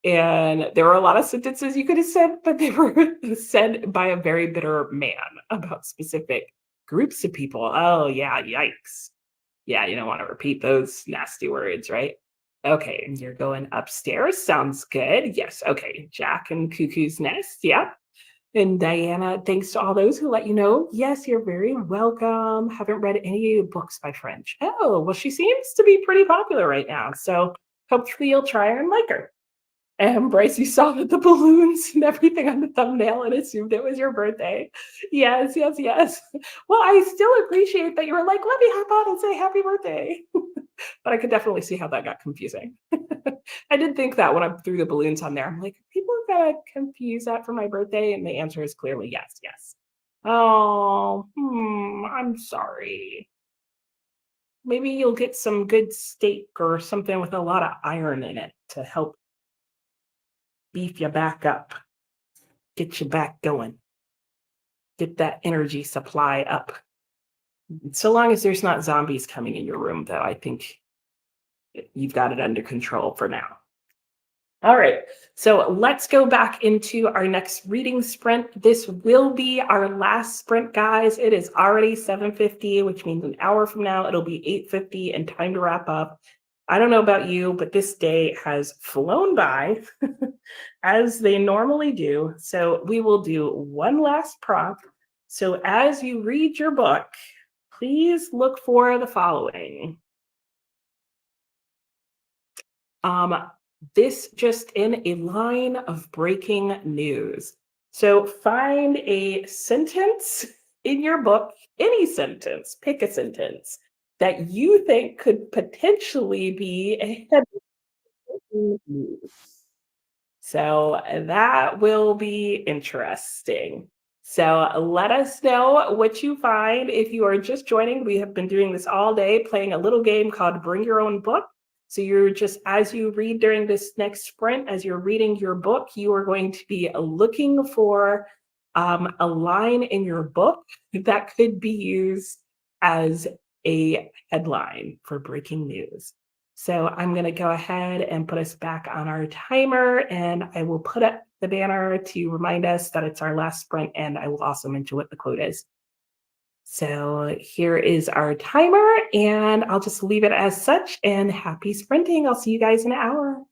And there were a lot of sentences you could have said, but they were said by a very bitter man about specific groups of people. Oh, yeah, yikes. Yeah, you don't want to repeat those nasty words, right? Okay, and you're going upstairs. Sounds good. Yes. Okay. Jack and Cuckoo's Nest. Yeah. And Diana, thanks to all those who let you know. Yes, you're very welcome. Haven't read any books by French. Oh, well, she seems to be pretty popular right now. So hopefully you'll try her and like her. And Bryce, you saw the balloons and everything on the thumbnail and assumed it was your birthday. Yes, yes, yes. Well, I still appreciate that you were like, let me hop on and say happy birthday. But I could definitely see how that got confusing. I did think that when I threw the balloons on there. I'm like, people are gonna confuse that for my birthday? And the answer is clearly yes, yes. Oh, I'm sorry. Maybe you'll get some good steak or something with a lot of iron in it to help beef you back up, get you back going, get that energy supply up. So long as there's not zombies coming in your room, though, I think you've got it under control for now. All right, so let's go back into our next reading sprint. This will be our last sprint, guys. It is already 7:50, which means an hour from now, it'll be 8:50 and time to wrap up. I don't know about you, but this day has flown by as they normally do. So we will do one last prompt. So as you read your book, please look for the following. This just in, a line of breaking news. So find a sentence in your book, any sentence, pick a sentence that you think could potentially be a headline news. So that will be interesting. So let us know what you find. If you are just joining, we have been doing this all day, playing a little game called Bring Your Own Book. So you're just, as you read during this next sprint, as you're reading your book, you are going to be looking for a line in your book that could be used as a headline for breaking news. So I'm going to go ahead and put us back on our timer, and I will put up the banner to remind us that it's our last sprint, and I will also mention what the quote is. So here is our timer, and I'll just leave it as such, and happy sprinting. I'll see you guys in an hour.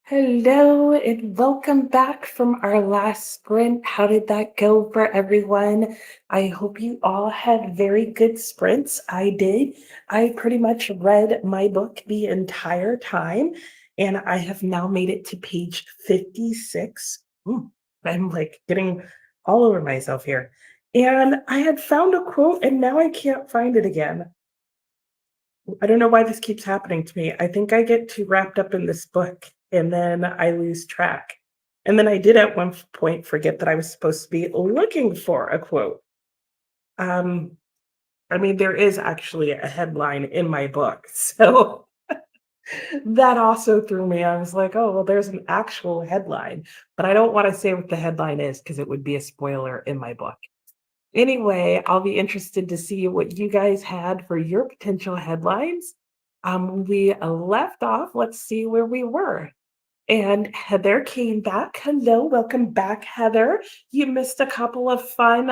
Hello and welcome back from our last sprint. How did that go for everyone? I hope you all had very good sprints. I did. I pretty much read my book the entire time, and I have now made it to page 56. I'm like getting all over myself here. And I had found a quote, and now I can't find it again. I don't know why this keeps happening to me. I think I get too wrapped up in this book and then I lose track. And then I did at one point forget that I was supposed to be looking for a quote. Um, I mean, there is actually a headline in my book. So that also threw me. I was like, oh, well, there's an actual headline, but I don't want to say what the headline is because it would be a spoiler in my book. Anyway, I'll be interested to see what you guys had for your potential headlines. When we left off, let's see where we were. And Heather came back. Hello, welcome back, Heather. You missed a couple of fun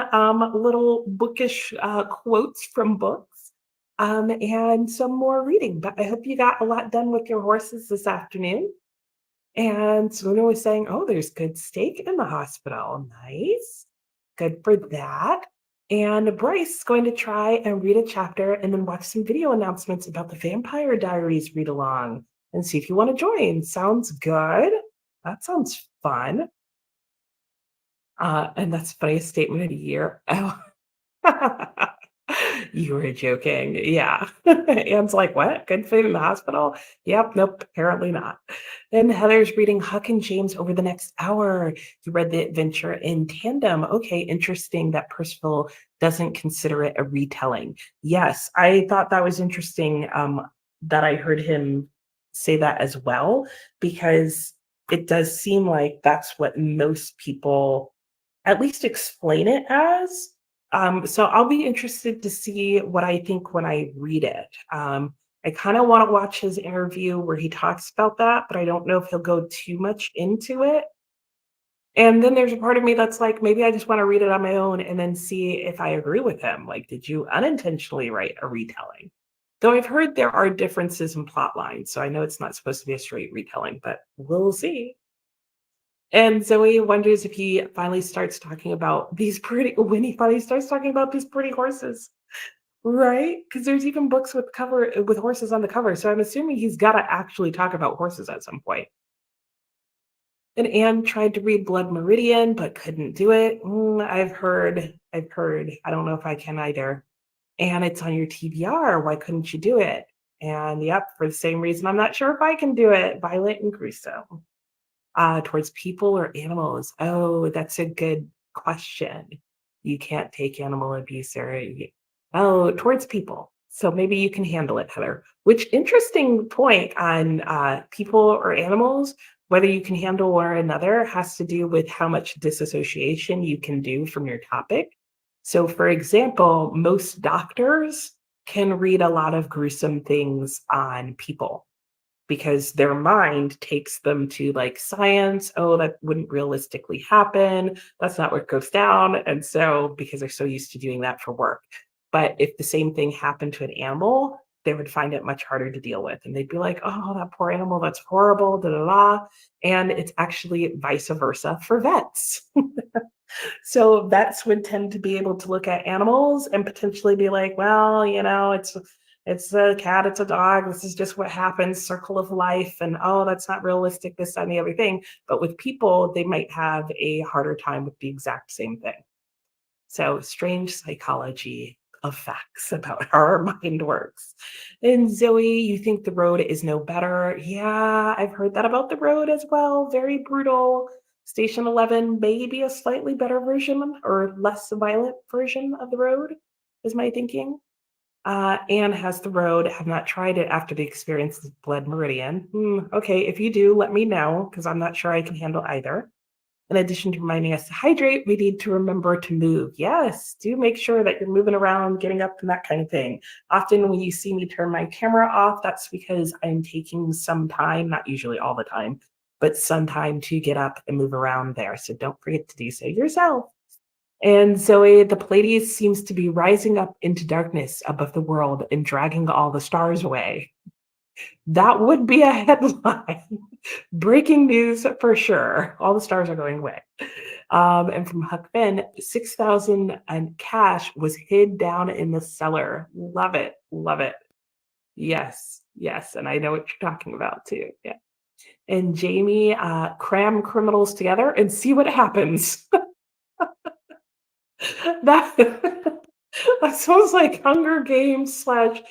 little bookish quotes from books and some more reading. But I hope you got a lot done with your horses this afternoon. And Suna was saying, oh, there's good steak in the hospital. Nice. Good for that. And Bryce is going to try and read a chapter and then watch some video announcements about the Vampire Diaries read along and see if you want to join. Sounds good. That sounds fun. And that's the funniest statement of the year. Oh, you were joking. Yeah. Anne's like, what? Good food in the hospital? Yep. Nope. Apparently not. Then Heather's reading Huck and James over the next hour. You read the adventure in tandem. Okay. Interesting that Percival doesn't consider it a retelling. Yes. I thought that was interesting that I heard him say that as well, because it does seem like that's what most people at least explain it as. So I'll be interested to see what I think when I read it. I kind of want to watch his interview where he talks about that, but I don't know if he'll go too much into it. And then there's a part of me that's like, maybe I just want to read it on my own and then see if I agree with him. Like, did you unintentionally write a retelling? Though I've heard there are differences in plot lines, so I know it's not supposed to be a straight retelling, but we'll see. And Zoe wonders if he finally starts talking about when he finally starts talking about these pretty horses, right? Because there's even books with horses on the cover. So I'm assuming he's got to actually talk about horses at some point. And Anne tried to read Blood Meridian, but couldn't do it. I've heard. I don't know if I can either. And it's on your TBR. Why couldn't you do it? And yep, for the same reason, I'm not sure if I can do it. Violet and Gruesome. Towards people or animals? Oh, that's a good question. You can't take animal abuse towards people. So maybe you can handle it, Heather. Which interesting point on people or animals, whether you can handle one or another has to do with how much disassociation you can do from your topic. So for example, most doctors can read a lot of gruesome things on people because their mind takes them to like science. Oh, that wouldn't realistically happen. That's not what goes down. And so, because they're so used to doing that for work. But if the same thing happened to an animal, they would find it much harder to deal with. And they'd be like, oh, that poor animal, that's horrible, da da da. And it's actually vice versa for vets. So vets would tend to be able to look at animals and potentially be like, well, it's a cat, it's a dog, this is just what happens, circle of life, and oh, that's not realistic, this, that, and the other thing. But with people, they might have a harder time with the exact same thing. So strange psychology of facts about how our mind works. And Zoe, you think the road is no better? Yeah, I've heard that about the road as well. Very brutal. Station 11, maybe a slightly better version or less violent version of the road, is my thinking. Anne has the road. Have not tried it after the experience with Blood Meridian. Okay, if you do, let me know because I'm not sure I can handle either. In addition to reminding us to hydrate, we need to remember to move. Yes, do make sure that you're moving around, getting up, and that kind of thing. Often when you see me turn my camera off, that's because I'm taking some time, not usually all the time, but some time to get up and move around there. So don't forget to do so yourself. And Zoe, the Pleiades seems to be rising up into darkness above the world and dragging all the stars away. That would be a headline. Breaking news for sure. All the stars are going away. And from Huck Finn, 6,000 and cash was hid down in the cellar. Love it. Love it. Yes. Yes. And I know what you're talking about too. Yeah. And Jamie, cram criminals together and see what happens. that that sounds like Hunger Games slash